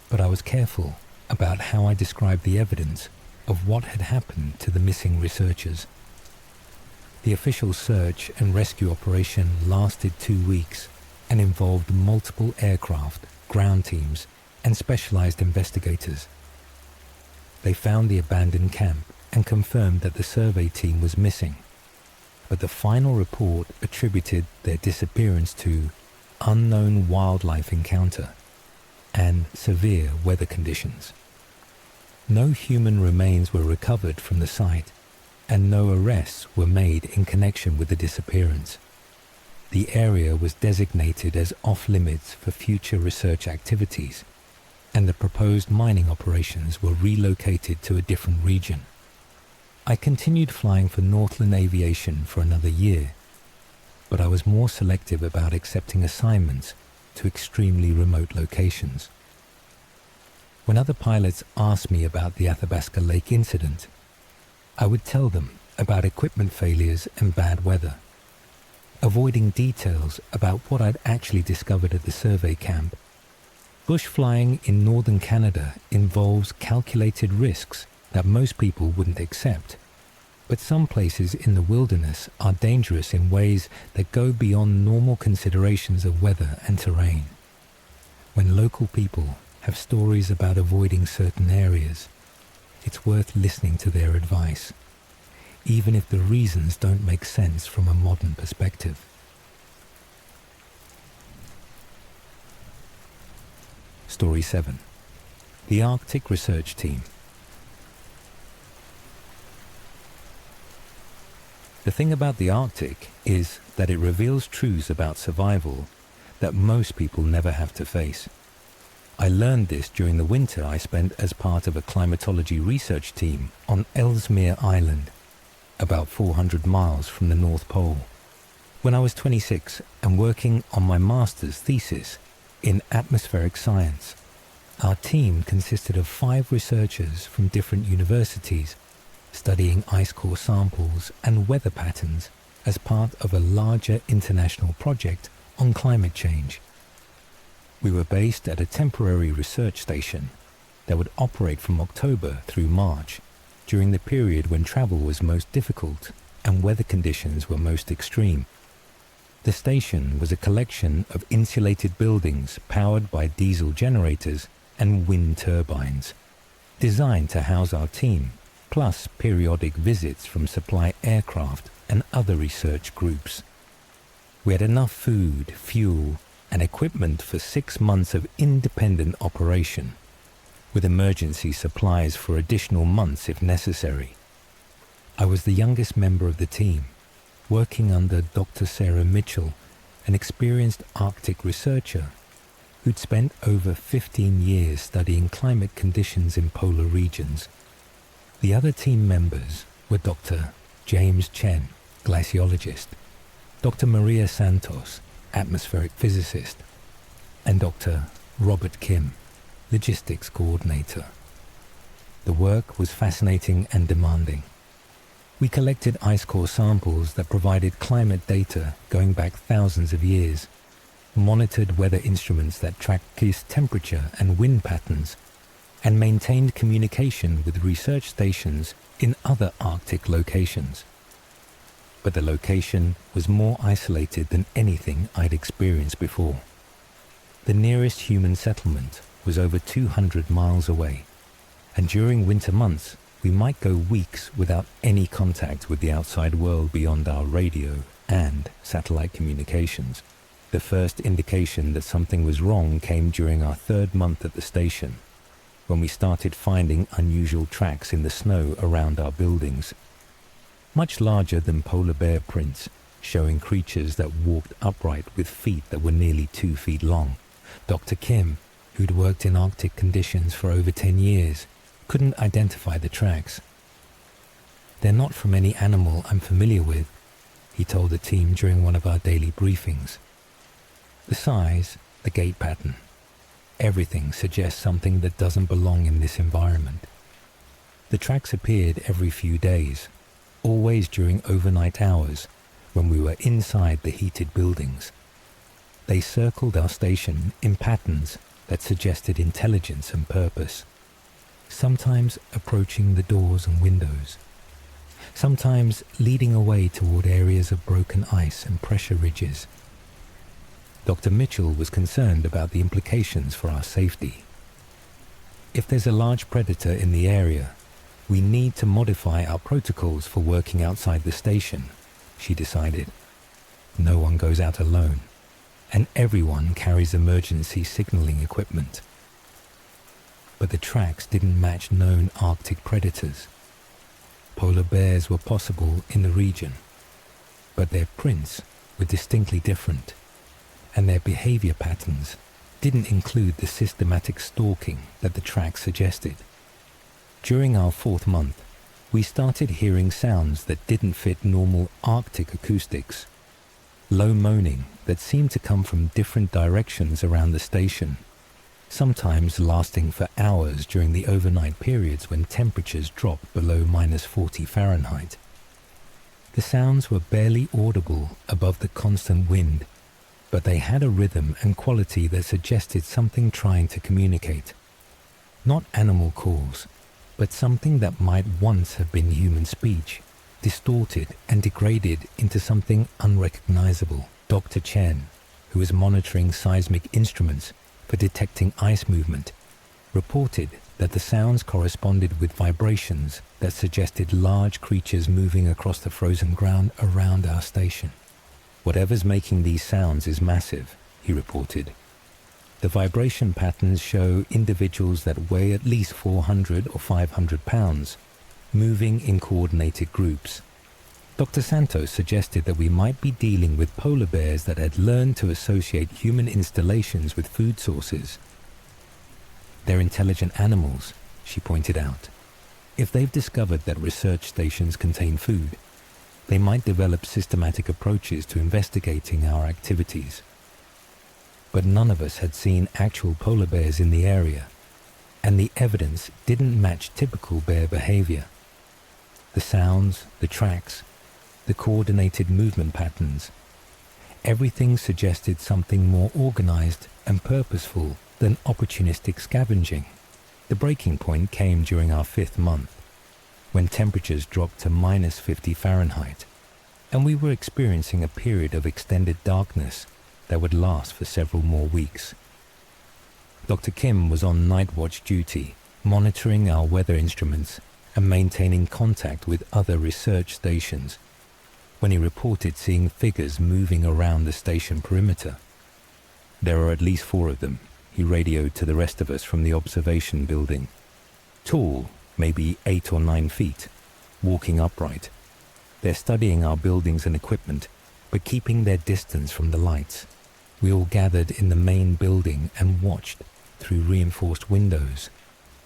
but I was careful about how I described the evidence of what had happened to the missing researchers. The official search and rescue operation lasted 2 weeks and involved multiple aircraft, ground teams, and specialized investigators. They found the abandoned camp and confirmed that the survey team was missing, but the final report attributed their disappearance to unknown wildlife encounter and severe weather conditions. No human remains were recovered from the site, and no arrests were made in connection with the disappearance. The area was designated as off-limits for future research activities, and the proposed mining operations were relocated to a different region. I continued flying for Northland Aviation for another year, but I was more selective about accepting assignments to extremely remote locations. When other pilots asked me about the Athabasca Lake incident, I would tell them about equipment failures and bad weather, avoiding details about what I'd actually discovered at the survey camp. Bush flying in northern Canada involves calculated risks that most people wouldn't accept, but some places in the wilderness are dangerous in ways that go beyond normal considerations of weather and terrain. When local people have stories about avoiding certain areas, it's worth listening to their advice, even if the reasons don't make sense from a modern perspective. Story 7. The Arctic Research Team. The thing about the Arctic is that it reveals truths about survival that most people never have to face. I learned this during the winter I spent as part of a climatology research team on Ellesmere Island, about 400 miles from the North Pole. When I was 26 and working on my master's thesis in atmospheric science, our team consisted of 5 researchers from different universities studying ice core samples and weather patterns as part of a larger international project on climate change. We were based at a temporary research station that would operate from October through March, during the period when travel was most difficult and weather conditions were most extreme. The station was a collection of insulated buildings powered by diesel generators and wind turbines, designed to house our team, plus periodic visits from supply aircraft and other research groups. We had enough food, fuel, and equipment for 6 months of independent operation, with emergency supplies for additional months if necessary. I was the youngest member of the team, working under Dr. Sarah Mitchell, an experienced Arctic researcher who'd spent over 15 years studying climate conditions in polar regions. The other team members were Dr. James Chen, glaciologist, Dr. Maria Santos, atmospheric physicist, and Dr. Robert Kim, logistics coordinator. The work was fascinating and demanding. We collected ice core samples that provided climate data going back thousands of years, monitored weather instruments that tracked case temperature and wind patterns, and maintained communication with research stations in other Arctic locations. But the location was more isolated than anything I'd experienced before. The nearest human settlement was over 200 miles away, and during winter months we might go weeks without any contact with the outside world beyond our radio and satellite communications. The first indication that something was wrong came during our 3rd month at the station, when we started finding unusual tracks in the snow around our buildings, much larger than polar bear prints, showing creatures that walked upright with feet that were nearly 2 feet long. Dr. Kim, who'd worked in Arctic conditions for over 10 years, couldn't identify the tracks. "They're not from any animal I'm familiar with," he told the team during one of our daily briefings. The size, the gait pattern, everything suggests something that doesn't belong in this environment. The tracks appeared every few days, always during overnight hours when we were inside the heated buildings. They circled our station in patterns that suggested intelligence and purpose, sometimes approaching the doors and windows, sometimes leading away toward areas of broken ice and pressure ridges. Dr. Mitchell was concerned about the implications for our safety. "If there's a large predator in the area, we need to modify our protocols for working outside the station," she decided. "No one goes out alone, and everyone carries emergency signaling equipment." But the tracks didn't match known Arctic predators. Polar bears were possible in the region, but their prints were distinctly different, and their behavior patterns didn't include the systematic stalking that the tracks suggested. During our 4th month, we started hearing sounds that didn't fit normal Arctic acoustics. Low moaning that seemed to come from different directions around the station, sometimes lasting for hours during the overnight periods when temperatures dropped below -40 Fahrenheit. The sounds were barely audible above the constant wind, but they had a rhythm and quality that suggested something trying to communicate. Not animal calls, but something that might once have been human speech, distorted and degraded into something unrecognizable. Dr. Chen, who was monitoring seismic instruments for detecting ice movement, reported that the sounds corresponded with vibrations that suggested large creatures moving across the frozen ground around our station. "Whatever's making these sounds is massive," he reported. "The vibration patterns show individuals that weigh at least 400 or 500 pounds, moving in coordinated groups." Dr. Santos suggested that we might be dealing with polar bears that had learned to associate human installations with food sources. "They're intelligent animals," she pointed out. "If they've discovered that research stations contain food, they might develop systematic approaches to investigating our activities." But none of us had seen actual polar bears in the area, and the evidence didn't match typical bear behavior. The sounds, the tracks, the coordinated movement patterns, everything suggested something more organized and purposeful than opportunistic scavenging. The breaking point came during our 5th month, when temperatures dropped to -50 Fahrenheit, and we were experiencing a period of extended darkness that would last for several more weeks. Dr. Kim was on night watch duty, monitoring our weather instruments and maintaining contact with other research stations, when he reported seeing figures moving around the station perimeter. "There are at least 4 of them," he radioed to the rest of us from the observation building. "Tall, maybe 8 or 9 feet, walking upright. They're studying our buildings and equipment, but keeping their distance from the lights." We all gathered in the main building and watched through reinforced windows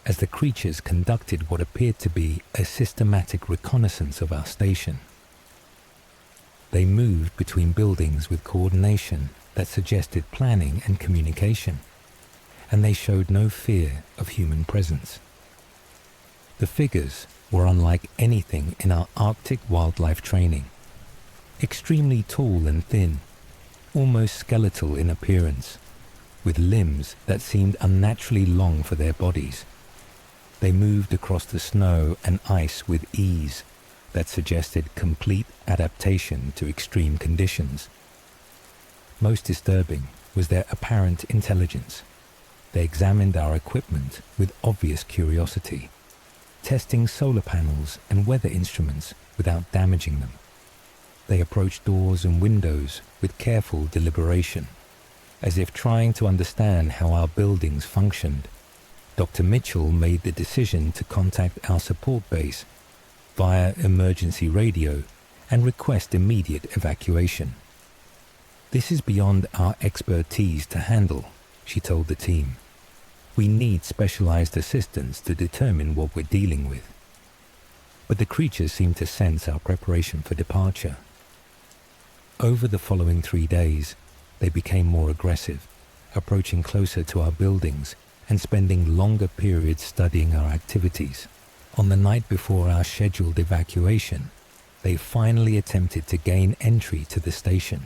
as the creatures conducted what appeared to be a systematic reconnaissance of our station. They moved between buildings with coordination that suggested planning and communication, and they showed no fear of human presence. The figures were unlike anything in our Arctic wildlife training. Extremely tall and thin, almost skeletal in appearance, with limbs that seemed unnaturally long for their bodies. They moved across the snow and ice with ease that suggested complete adaptation to extreme conditions. Most disturbing was their apparent intelligence. They examined our equipment with obvious curiosity, testing solar panels and weather instruments without damaging them. They approached doors and windows with careful deliberation, as if trying to understand how our buildings functioned. Dr. Mitchell made the decision to contact our support base via emergency radio and request immediate evacuation. "This is beyond our expertise to handle," she told the team. "We need specialized assistance to determine what we're dealing with." But the creatures seemed to sense our preparation for departure. Over the following 3 days, they became more aggressive, approaching closer to our buildings and spending longer periods studying our activities. On the night before our scheduled evacuation, they finally attempted to gain entry to the station.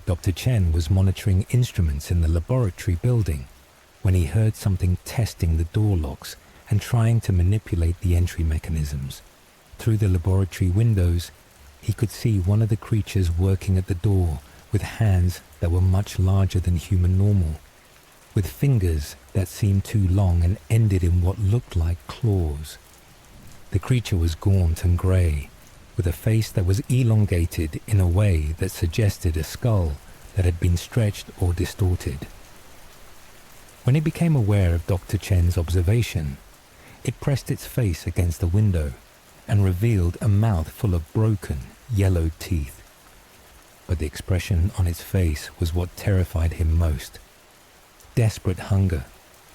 Dr. Chen was monitoring instruments in the laboratory building when he heard something testing the door locks and trying to manipulate the entry mechanisms. Through the laboratory windows, he could see one of the creatures working at the door with hands that were much larger than human normal, with fingers that seemed too long and ended in what looked like claws. The creature was gaunt and grey, with a face that was elongated in a way that suggested a skull that had been stretched or distorted. When it became aware of Dr. Chen's observation, it pressed its face against the window and revealed a mouth full of broken, yellow teeth. But the expression on its face was what terrified him most. Desperate hunger,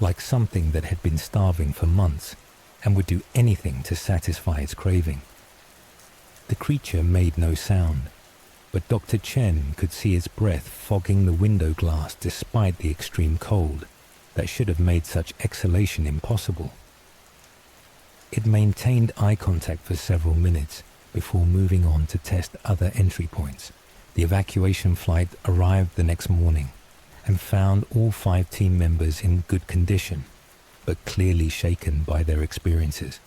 like something that had been starving for months and would do anything to satisfy its craving. The creature made no sound, but Dr. Chen could see its breath fogging the window glass despite the extreme cold that should have made such exhalation impossible. It maintained eye contact for several minutes before moving on to test other entry points. The evacuation flight arrived the next morning and found all 5 team members in good condition, but clearly shaken by their experiences.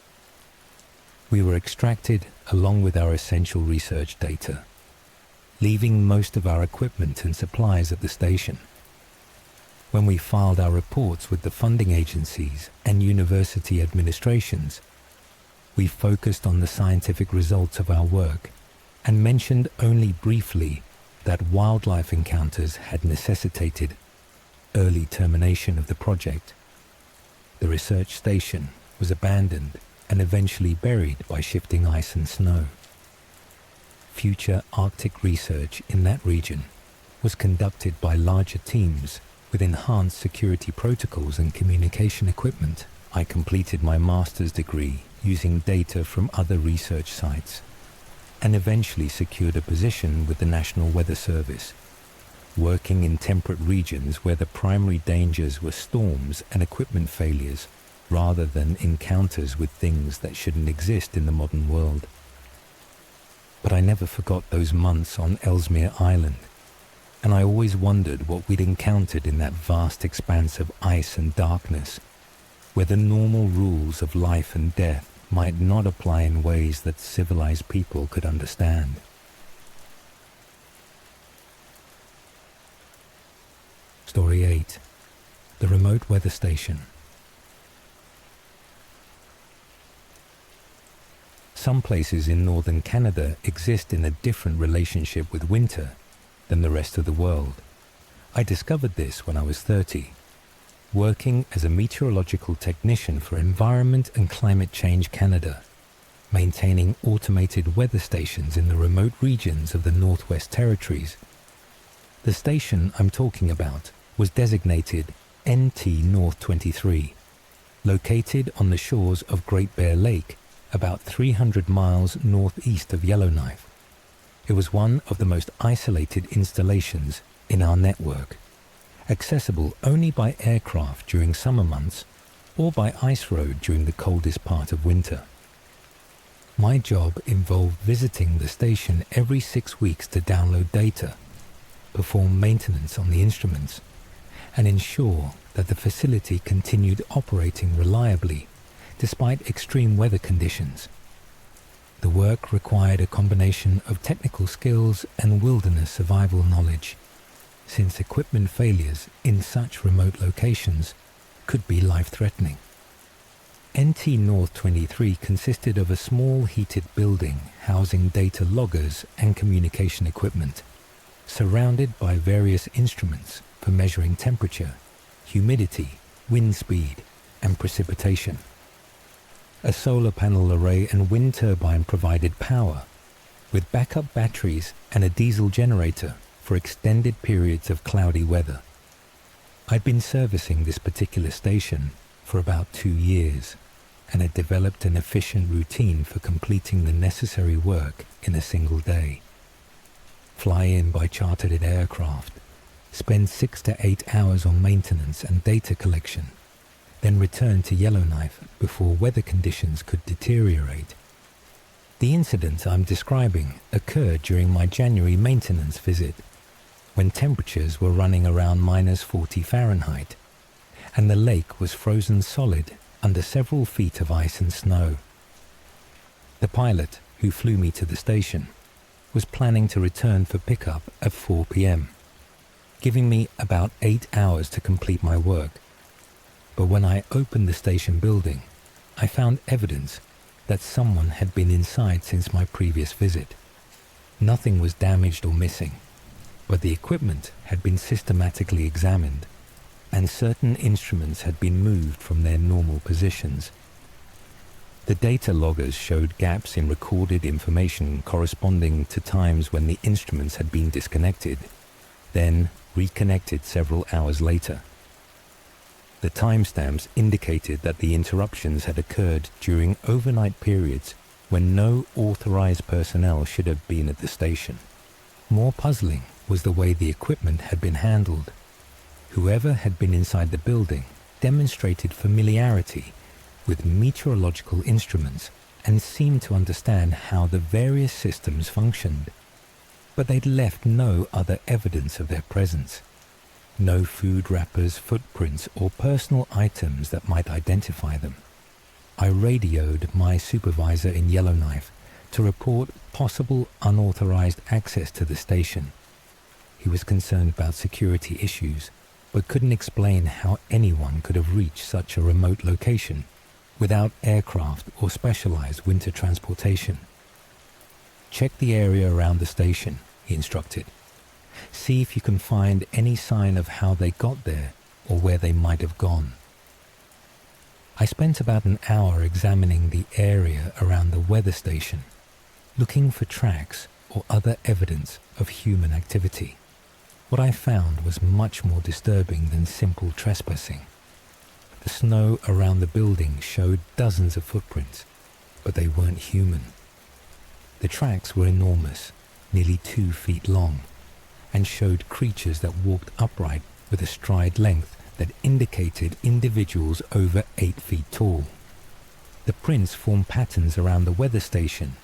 We were extracted along with our essential research data, leaving most of our equipment and supplies at the station. When we filed our reports with the funding agencies and university administrations, we focused on the scientific results of our work and mentioned only briefly that wildlife encounters had necessitated early termination of the project. The research station was abandoned and eventually buried by shifting ice and snow. Future Arctic research in that region was conducted by larger teams with enhanced security protocols and communication equipment. I completed my master's degree using data from other research sites and eventually secured a position with the National Weather Service, working in temperate regions where the primary dangers were storms and equipment failures rather than encounters with things that shouldn't exist in the modern world. But I never forgot those months on Ellesmere Island, and I always wondered what we'd encountered in that vast expanse of ice and darkness, where the normal rules of life and death might not apply in ways that civilized people could understand. Story 8. The Remote Weather Station. Some places in northern Canada exist in a different relationship with winter than the rest of the world. I discovered this when I was 30, working as a meteorological technician for Environment and Climate Change Canada, maintaining automated weather stations in the remote regions of the Northwest Territories. The station I'm talking about was designated NT North 23, located on the shores of Great Bear Lake, about 300 miles northeast of Yellowknife. It was one of the most isolated installations in our network, accessible only by aircraft during summer months or by ice road during the coldest part of winter. My job involved visiting the station every 6 weeks to download data, perform maintenance on the instruments, and ensure that the facility continued operating reliably despite extreme weather conditions. The work required a combination of technical skills and wilderness survival knowledge, since equipment failures in such remote locations could be life-threatening. NT North 23 consisted of a small heated building housing data loggers and communication equipment, surrounded by various instruments for measuring temperature, humidity, wind speed, and precipitation. A solar panel array and wind turbine provided power, with backup batteries and a diesel generator for extended periods of cloudy weather. I'd been servicing this particular station for about 2 years and had developed an efficient routine for completing the necessary work in a single day. Fly in by chartered aircraft, spend 6 to 8 hours on maintenance and data collection, then return to Yellowknife before weather conditions could deteriorate. The incident I'm describing occurred during my January maintenance visit, when temperatures were running around -40 Fahrenheit, and the lake was frozen solid under several feet of ice and snow. The pilot, who flew me to the station, was planning to return for pickup at 4 p.m., giving me about 8 hours to complete my work. But when I opened the station building, I found evidence that someone had been inside since my previous visit. Nothing was damaged or missing, but the equipment had been systematically examined, and certain instruments had been moved from their normal positions. The data loggers showed gaps in recorded information corresponding to times when the instruments had been disconnected, then reconnected several hours later. The timestamps indicated that the interruptions had occurred during overnight periods when no authorized personnel should have been at the station. More puzzling was the way the equipment had been handled. Whoever had been inside the building demonstrated familiarity with meteorological instruments and seemed to understand how the various systems functioned. But they'd left no other evidence of their presence. No food wrappers, footprints, or personal items that might identify them. I radioed my supervisor in Yellowknife to report possible unauthorized access to the station. He was concerned about security issues, but couldn't explain how anyone could have reached such a remote location without aircraft or specialized winter transportation. Check the area around the station, he instructed. See if you can find any sign of how they got there or where they might have gone. I spent about an hour examining the area around the weather station, looking for tracks or other evidence of human activity. What I found was much more disturbing than simple trespassing. The snow around the building showed dozens of footprints, but they weren't human. The tracks were enormous, nearly 2 feet long, and showed creatures that walked upright with a stride length that indicated individuals over 8 feet tall. The prints formed patterns around the weather station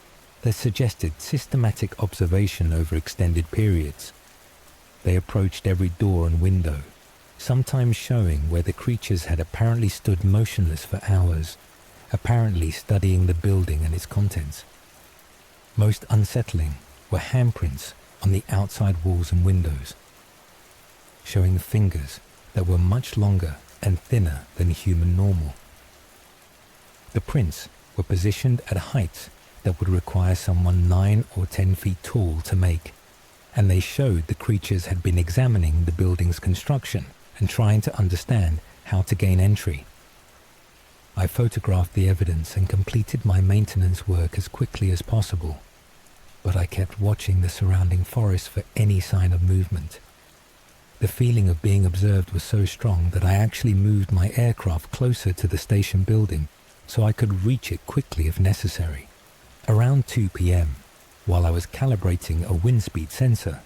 that suggested systematic observation over extended periods. They approached every door and window, sometimes showing where the creatures had apparently stood motionless for hours, apparently studying the building and its contents. Most unsettling were handprints on the outside walls and windows, showing fingers that were much longer and thinner than human normal. The prints were positioned at heights that would require someone 9 or 10 feet tall to make, and they showed the creatures had been examining the building's construction and trying to understand how to gain entry. I photographed the evidence and completed my maintenance work as quickly as possible, but I kept watching the surrounding forest for any sign of movement. The feeling of being observed was so strong that I actually moved my aircraft closer to the station building so I could reach it quickly if necessary. Around 2 p.m., while I was calibrating a wind speed sensor,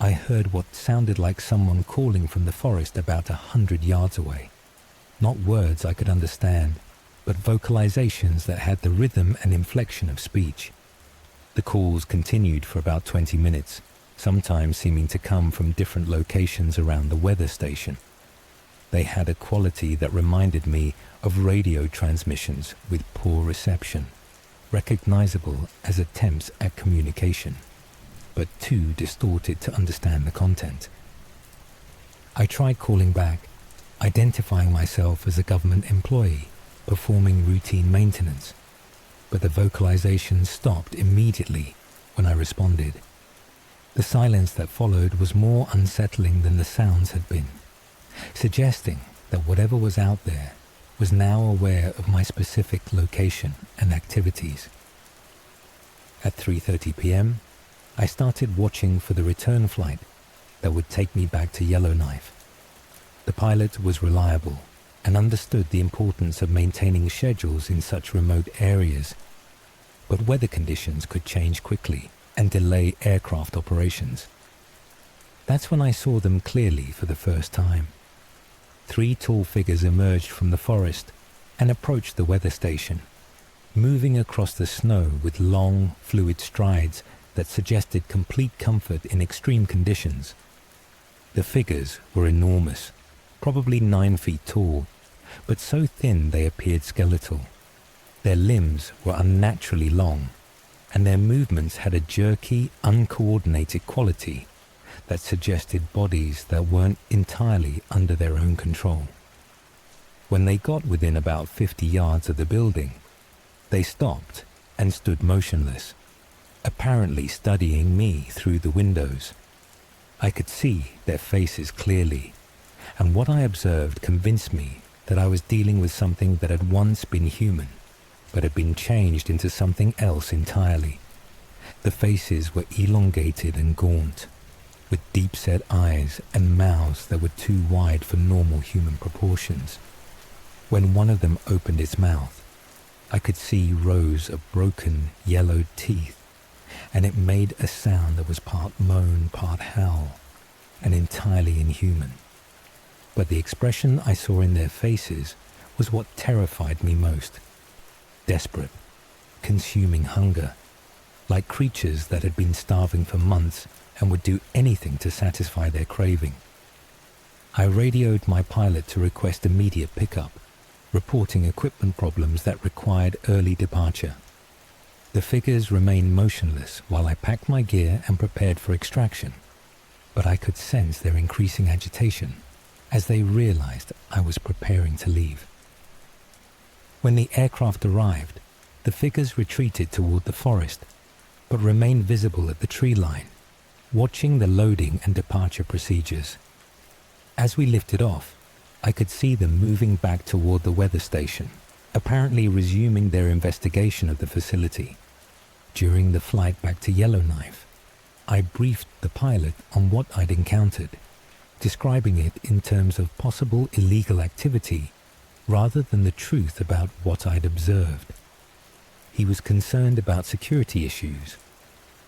I heard what sounded like someone calling from the forest about 100 yards away. Not words I could understand, but vocalizations that had the rhythm and inflection of speech. The calls continued for about 20 minutes, sometimes seeming to come from different locations around the weather station. They had a quality that reminded me of radio transmissions with poor reception, recognizable as attempts at communication, but too distorted to understand the content. I tried calling back, identifying myself as a government employee, performing routine maintenance, but the vocalization stopped immediately when I responded. The silence that followed was more unsettling than the sounds had been, suggesting that whatever was out there was now aware of my specific location and activities. At 3:30 p.m., I started watching for the return flight that would take me back to Yellowknife. The pilot was reliable and understood the importance of maintaining schedules in such remote areas, but weather conditions could change quickly and delay aircraft operations. That's when I saw them clearly for the first time. 3 tall figures emerged from the forest and approached the weather station, moving across the snow with long, fluid strides that suggested complete comfort in extreme conditions. The figures were enormous, probably 9 feet tall, but so thin they appeared skeletal. Their limbs were unnaturally long, and their movements had a jerky, uncoordinated quality that suggested bodies that weren't entirely under their own control. When they got within about 50 yards of the building, they stopped and stood motionless, apparently studying me through the windows. I could see their faces clearly, and what I observed convinced me that I was dealing with something that had once been human, but had been changed into something else entirely. The faces were elongated and gaunt, with deep-set eyes and mouths that were too wide for normal human proportions. When one of them opened its mouth, I could see rows of broken, yellowed teeth, and it made a sound that was part moan, part howl, and entirely inhuman. But the expression I saw in their faces was what terrified me most. Desperate, consuming hunger, like creatures that had been starving for months and would do anything to satisfy their craving. I radioed my pilot to request immediate pickup, reporting equipment problems that required early departure. The figures remained motionless while I packed my gear and prepared for extraction, but I could sense their increasing agitation as they realized I was preparing to leave. When the aircraft arrived, the figures retreated toward the forest, but remained visible at the tree line, watching the loading and departure procedures. As we lifted off, I could see them moving back toward the weather station, apparently resuming their investigation of the facility. During the flight back to Yellowknife, I briefed the pilot on what I'd encountered, describing it in terms of possible illegal activity rather than the truth about what I'd observed. He was concerned about security issues,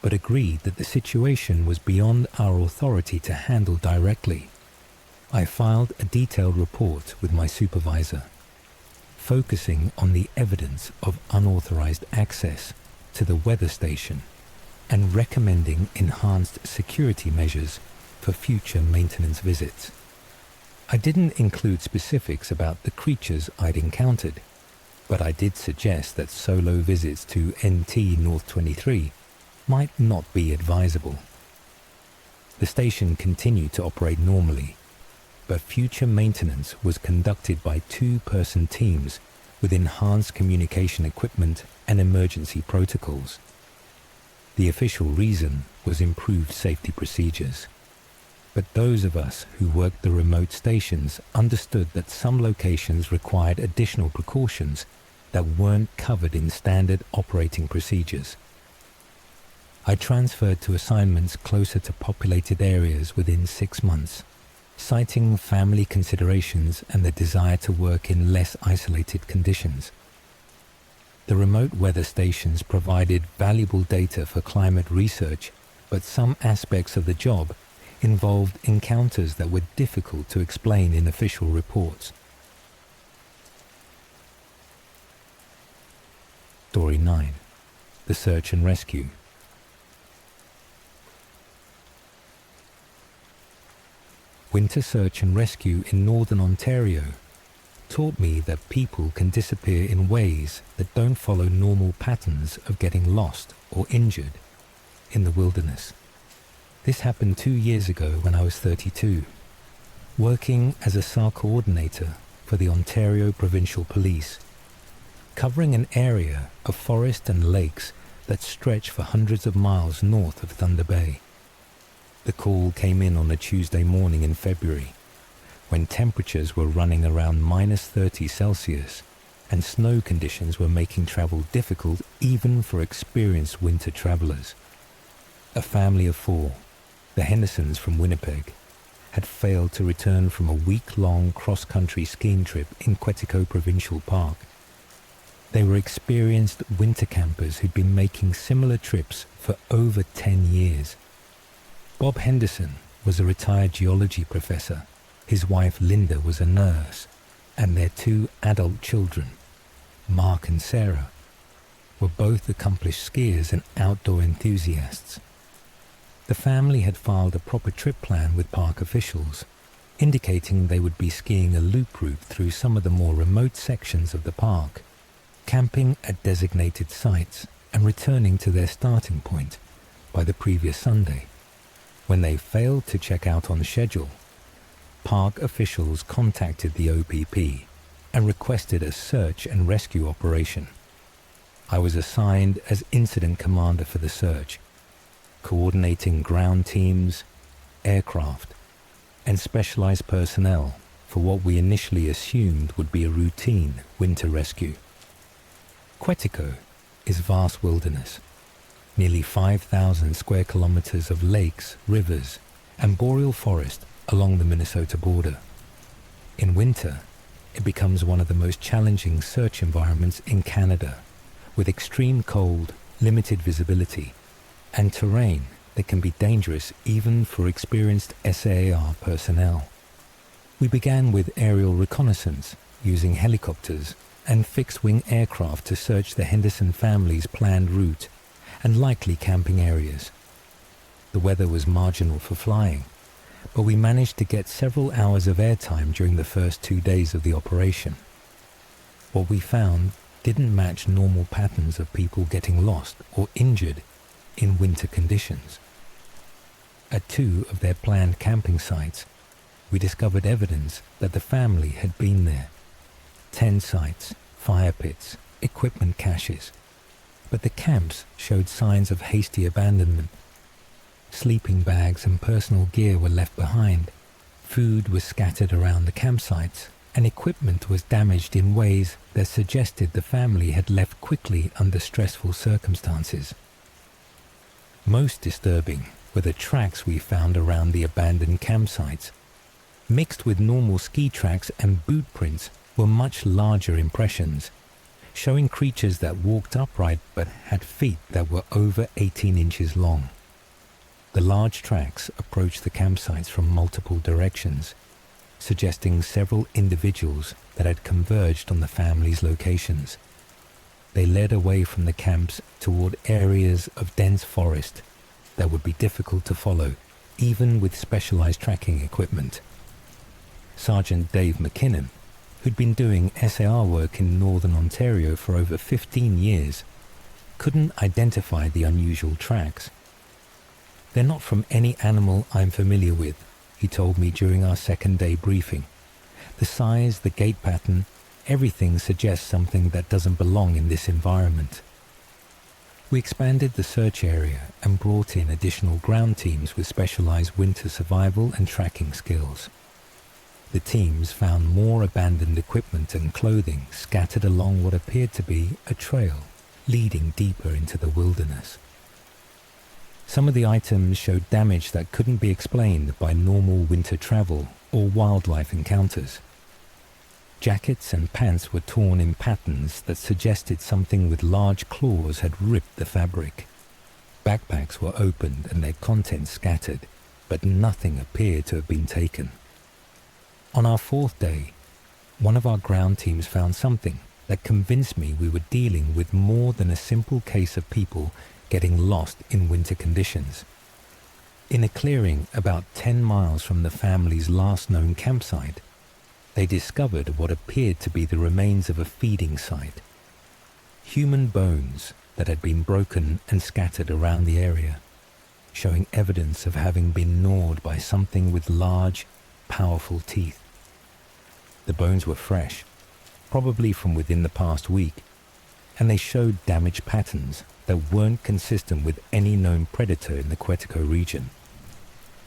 but agreed that the situation was beyond our authority to handle directly. I filed a detailed report with my supervisor, focusing on the evidence of unauthorized access to the weather station and recommending enhanced security measures for future maintenance visits. I didn't include specifics about the creatures I'd encountered, but I did suggest that solo visits to NT North 23 might not be advisable. The station continued to operate normally, but future maintenance was conducted by 2-person teams with enhanced communication equipment and emergency protocols. The official reason was improved safety procedures, but those of us who worked the remote stations understood that some locations required additional precautions that weren't covered in standard operating procedures. I transferred to assignments closer to populated areas within 6 months, citing family considerations and the desire to work in less isolated conditions. The remote weather stations provided valuable data for climate research, but some aspects of the job involved encounters that were difficult to explain in official reports. Story 9. The Search and Rescue. Winter search and rescue in northern Ontario taught me that people can disappear in ways that don't follow normal patterns of getting lost or injured in the wilderness. This happened 2 years ago when I was 32, working as a SAR coordinator for the Ontario Provincial Police covering an area of forest and lakes that stretch for hundreds of miles north of Thunder Bay. The call came in on a Tuesday morning in February, when temperatures were running around -30°C and snow conditions were making travel difficult even for experienced winter travelers. A family of 4, the Hendersons from Winnipeg, had failed to return from a week-long cross-country skiing trip in Quetico Provincial Park. They were experienced winter campers who'd been making similar trips for over 10 years. Bob Henderson was a retired geology professor. His wife Linda was a nurse, and their 2 adult children, Mark and Sarah, were both accomplished skiers and outdoor enthusiasts. The family had filed a proper trip plan with park officials, indicating they would be skiing a loop route through some of the more remote sections of the park, camping at designated sites and returning to their starting point by the previous Sunday. When they failed to check out on schedule, park officials contacted the OPP and requested a search and rescue operation. I was assigned as incident commander for the search, coordinating ground teams, aircraft, and specialized personnel for what we initially assumed would be a routine winter rescue. Quetico is vast wilderness, nearly 5,000 square kilometers of lakes, rivers, and boreal forest along the Minnesota border. In winter, it becomes one of the most challenging search environments in Canada, with extreme cold, limited visibility, and terrain that can be dangerous even for experienced SAR personnel. We began with aerial reconnaissance using helicopters and fixed-wing aircraft to search the Henderson family's planned route and likely camping areas. The weather was marginal for flying, but we managed to get several hours of airtime during the first 2 days of the operation. What we found didn't match normal patterns of people getting lost or injured in winter conditions. At 2 of their planned camping sites, we discovered evidence that the family had been there. 10 sites, fire pits, equipment caches, but the camps showed signs of hasty abandonment. Sleeping bags and personal gear were left behind, food was scattered around the campsites, and equipment was damaged in ways that suggested the family had left quickly under stressful circumstances. Most disturbing were the tracks we found around the abandoned campsites. Mixed with normal ski tracks and boot prints were much larger impressions, showing creatures that walked upright but had feet that were over 18 inches long. The large tracks approached the campsites from multiple directions, suggesting several individuals that had converged on the family's locations. They led away from the camps toward areas of dense forest that would be difficult to follow, even with specialized tracking equipment. Sergeant Dave McKinnon, who'd been doing SAR work in northern Ontario for over 15 years, couldn't identify the unusual tracks. "They're not from any animal I'm familiar with," he told me during our second day briefing. "The size, the gait pattern, everything suggests something that doesn't belong in this environment." We expanded the search area and brought in additional ground teams with specialized winter survival and tracking skills. The teams found more abandoned equipment and clothing scattered along what appeared to be a trail leading deeper into the wilderness. Some of the items showed damage that couldn't be explained by normal winter travel or wildlife encounters. Jackets and pants were torn in patterns that suggested something with large claws had ripped the fabric. Backpacks were opened and their contents scattered, but nothing appeared to have been taken. On our 4th day, one of our ground teams found something that convinced me we were dealing with more than a simple case of people getting lost in winter conditions. In a clearing about 10 miles from the family's last known campsite, they discovered what appeared to be the remains of a feeding site. Human bones that had been broken and scattered around the area, showing evidence of having been gnawed by something with large, powerful teeth. The bones were fresh, probably from within the past week, and they showed damage patterns that weren't consistent with any known predator in the Quetico region.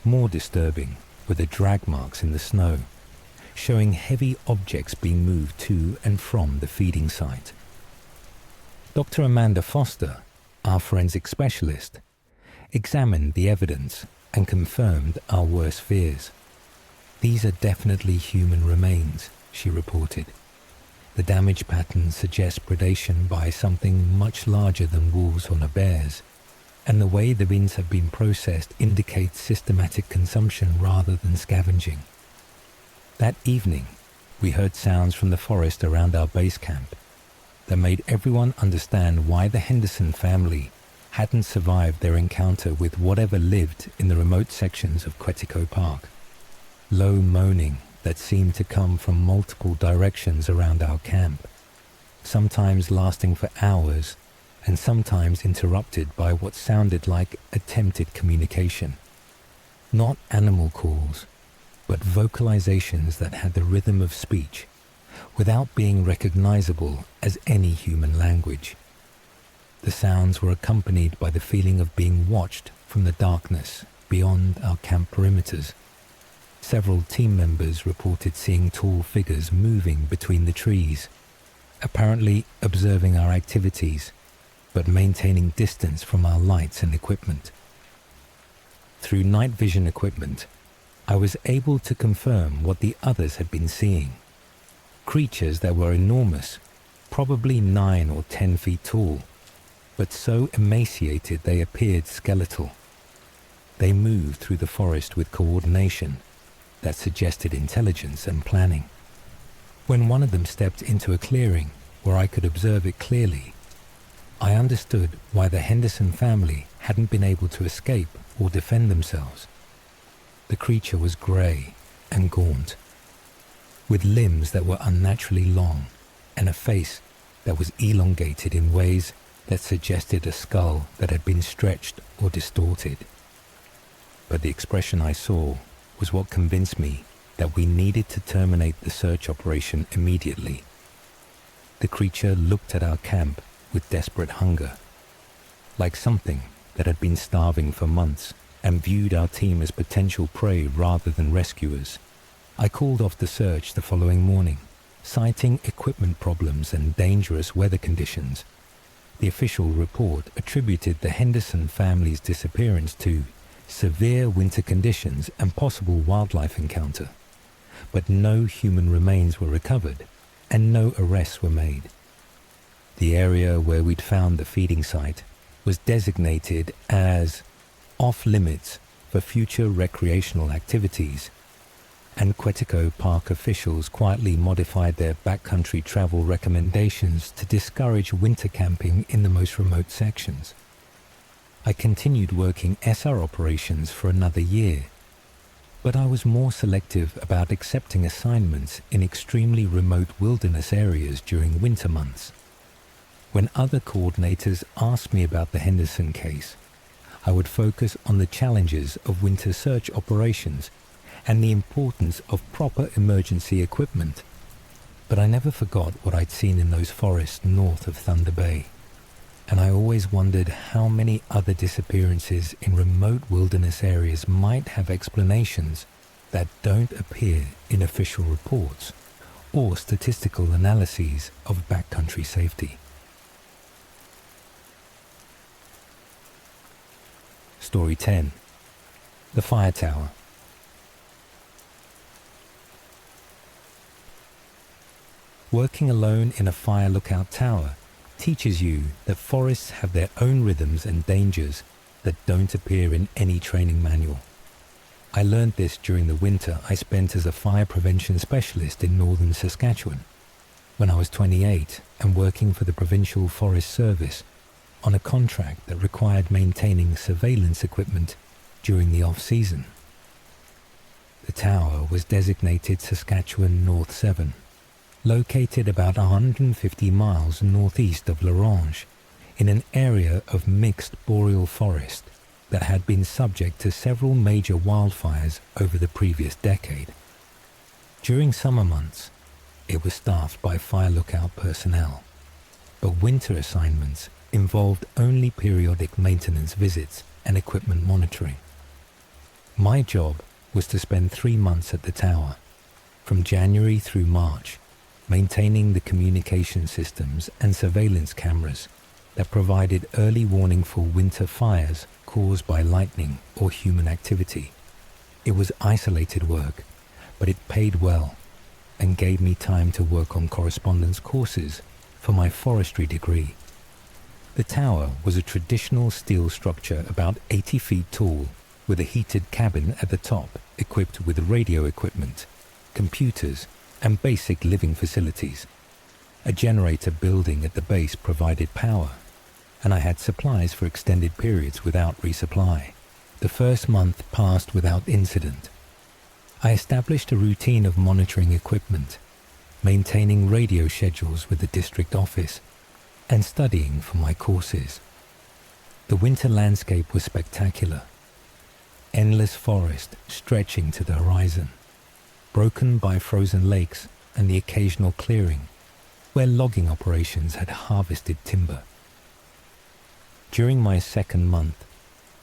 More disturbing were the drag marks in the snow, showing heavy objects being moved to and from the feeding site. Dr. Amanda Foster, our forensic specialist, examined the evidence and confirmed our worst fears. "These are definitely human remains," she reported. "The damage patterns suggest predation by something much larger than wolves or bears, and the way the bins have been processed indicates systematic consumption rather than scavenging." That evening, we heard sounds from the forest around our base camp that made everyone understand why the Henderson family hadn't survived their encounter with whatever lived in the remote sections of Quetico Park. Low moaning that seemed to come from multiple directions around our camp, sometimes lasting for hours and sometimes interrupted by what sounded like attempted communication. Not animal calls, but vocalizations that had the rhythm of speech without being recognizable as any human language. The sounds were accompanied by the feeling of being watched from the darkness beyond our camp perimeters. Several team members reported seeing tall figures moving between the trees, apparently observing our activities, but maintaining distance from our lights and equipment. Through night vision equipment, I was able to confirm what the others had been seeing. Creatures that were enormous, probably 9 or 10 feet tall, but so emaciated they appeared skeletal. They moved through the forest with coordination that suggested intelligence and planning. When one of them stepped into a clearing where I could observe it clearly, I understood why the Henderson family hadn't been able to escape or defend themselves. The creature was grey and gaunt, with limbs that were unnaturally long and a face that was elongated in ways that suggested a skull that had been stretched or distorted. But the expression I saw was what convinced me that we needed to terminate the search operation immediately. The creature looked at our camp with desperate hunger, like something that had been starving for months and viewed our team as potential prey rather than rescuers. I called off the search the following morning, citing equipment problems and dangerous weather conditions. The official report attributed the Henderson family's disappearance to severe winter conditions and possible wildlife encounter, but no human remains were recovered and no arrests were made. The area where we'd found the feeding site was designated as off-limits for future recreational activities, and Quetico Park officials quietly modified their backcountry travel recommendations to discourage winter camping in the most remote sections. I continued working SR operations for another year, but I was more selective about accepting assignments in extremely remote wilderness areas during winter months. When other coordinators asked me about the Henderson case, I would focus on the challenges of winter search operations and the importance of proper emergency equipment. But I never forgot what I'd seen in those forests north of Thunder Bay, and I always wondered how many other disappearances in remote wilderness areas might have explanations that don't appear in official reports or statistical analyses of backcountry safety. Story 10. The Fire Tower. Working alone in a fire lookout tower teaches you that forests have their own rhythms and dangers that don't appear in any training manual. I learned this during the winter I spent as a fire prevention specialist in northern Saskatchewan, when I was 28 and working for the Provincial Forest Service on a contract that required maintaining surveillance equipment during the off-season. The tower was designated Saskatchewan North 7, located about 150 miles northeast of L'Orange, in an area of mixed boreal forest that had been subject to several major wildfires over the previous decade. During summer months, it was staffed by fire lookout personnel. but winter assignments involved only periodic maintenance visits and equipment monitoring. My job was to spend 3 months at the tower, from January through March, maintaining the communication systems and surveillance cameras that provided early warning for winter fires caused by lightning or human activity. It was isolated work, but it paid well and gave me time to work on correspondence courses for my forestry degree. The tower was a traditional steel structure about 80 feet tall, with a heated cabin at the top equipped with radio equipment, computers, and basic living facilities. A generator building at the base provided power, and I had supplies for extended periods without resupply. The first month passed without incident. I established a routine of monitoring equipment, maintaining radio schedules with the district office, and studying for my courses. The winter landscape was spectacular. Endless forest stretching to the horizon, broken by frozen lakes and the occasional clearing where logging operations had harvested timber. During my second month,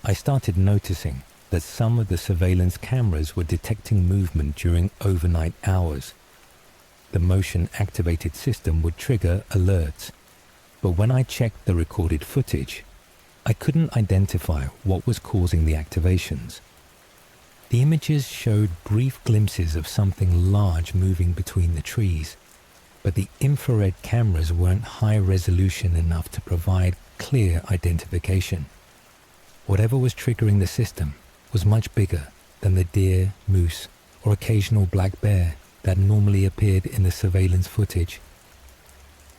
I started noticing that some of the surveillance cameras were detecting movement during overnight hours. The motion-activated system would trigger alerts, but when I checked the recorded footage, I couldn't identify what was causing the activations. The images showed brief glimpses of something large moving between the trees, but the infrared cameras weren't high resolution enough to provide clear identification. Whatever was triggering the system was much bigger than the deer, moose, or occasional black bear that normally appeared in the surveillance footage.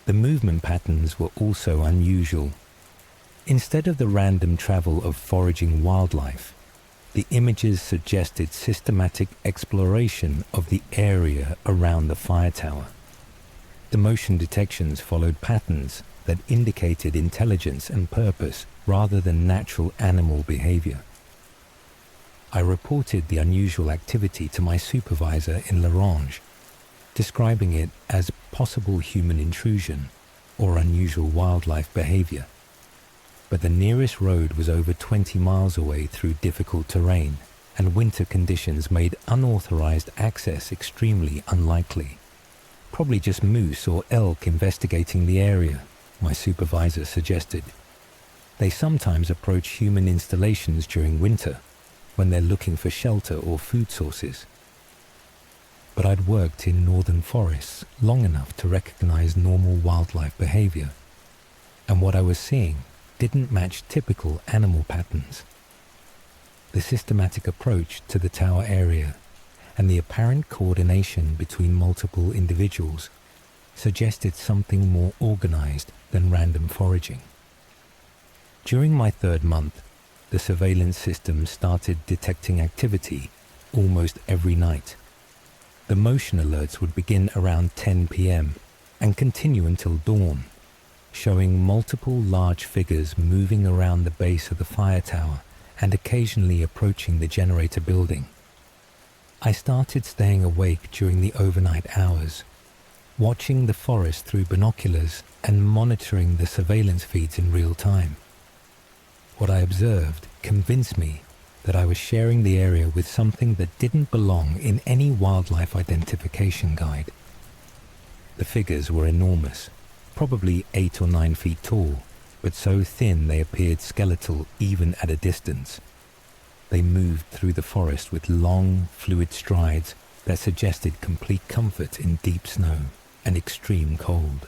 The movement patterns were also unusual. Instead of the random travel of foraging wildlife, the images suggested systematic exploration of the area around the fire tower. The motion detections followed patterns that indicated intelligence and purpose rather than natural animal behavior. I reported the unusual activity to my supervisor in L'Orange, describing it as possible human intrusion or unusual wildlife behavior. But the nearest road was over 20 miles away through difficult terrain, and winter conditions made unauthorized access extremely unlikely. Probably just moose or elk investigating the area, my supervisor suggested. They sometimes approach human installations during winter, when they're looking for shelter or food sources. But I'd worked in northern forests long enough to recognize normal wildlife behavior, and what I was seeing didn't match typical animal patterns. The systematic approach to the tower area and the apparent coordination between multiple individuals suggested something more organized than random foraging. During my third month, the surveillance system started detecting activity almost every night. The motion alerts would begin around 10 p.m. and continue until dawn, showing multiple large figures moving around the base of the fire tower and occasionally approaching the generator building. I started staying awake during the overnight hours, watching the forest through binoculars and monitoring the surveillance feeds in real time. What I observed convinced me that I was sharing the area with something that didn't belong in any wildlife identification guide. The figures were enormous, probably 8 or 9 feet tall, but so thin they appeared skeletal even at a distance. They moved through the forest with long, fluid strides that suggested complete comfort in deep snow and extreme cold.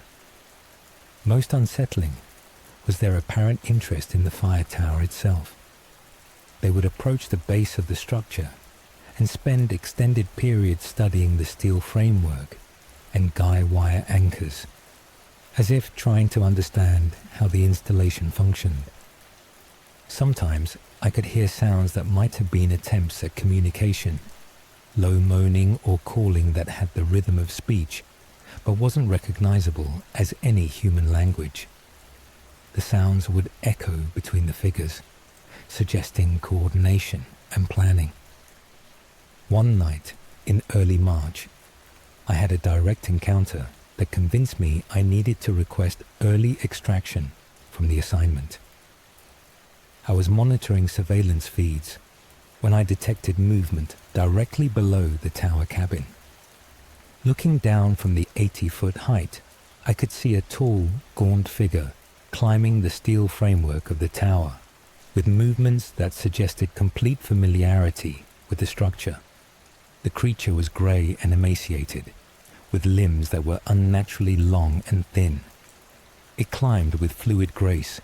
Most unsettling was their apparent interest in the fire tower itself. They would approach the base of the structure and spend extended periods studying the steel framework and guy wire anchors, as if trying to understand how the installation functioned. Sometimes I could hear sounds that might have been attempts at communication, low moaning or calling that had the rhythm of speech, but wasn't recognizable as any human language. The sounds would echo between the figures, suggesting coordination and planning. One night in early March, I had a direct encounter that convinced me I needed to request early extraction from the assignment. I was monitoring surveillance feeds when I detected movement directly below the tower cabin. Looking down from the 80-foot height, I could see a tall, gaunt figure climbing the steel framework of the tower, with movements that suggested complete familiarity with the structure. The creature was grey and emaciated, with limbs that were unnaturally long and thin. It climbed with fluid grace,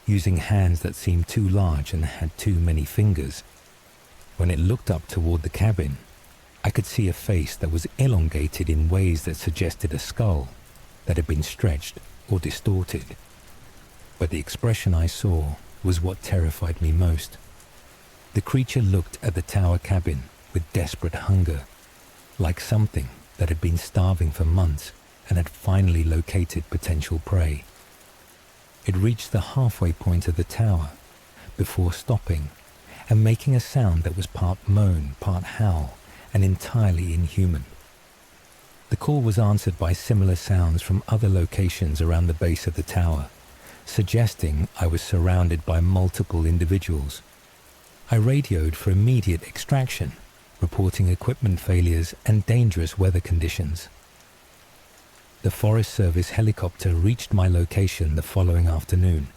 using hands that seemed too large and had too many fingers. When it looked up toward the cabin, I could see a face that was elongated in ways that suggested a skull that had been stretched or distorted. But the expression I saw was what terrified me most. The creature looked at the tower cabin with desperate hunger, like something that had been starving for months and had finally located potential prey. It reached the halfway point of the tower before stopping and making a sound that was part moan, part howl, and entirely inhuman. The call was answered by similar sounds from other locations around the base of the tower, suggesting I was surrounded by multiple individuals. I radioed for immediate extraction, reporting equipment failures and dangerous weather conditions. The Forest Service helicopter reached my location the following afternoon,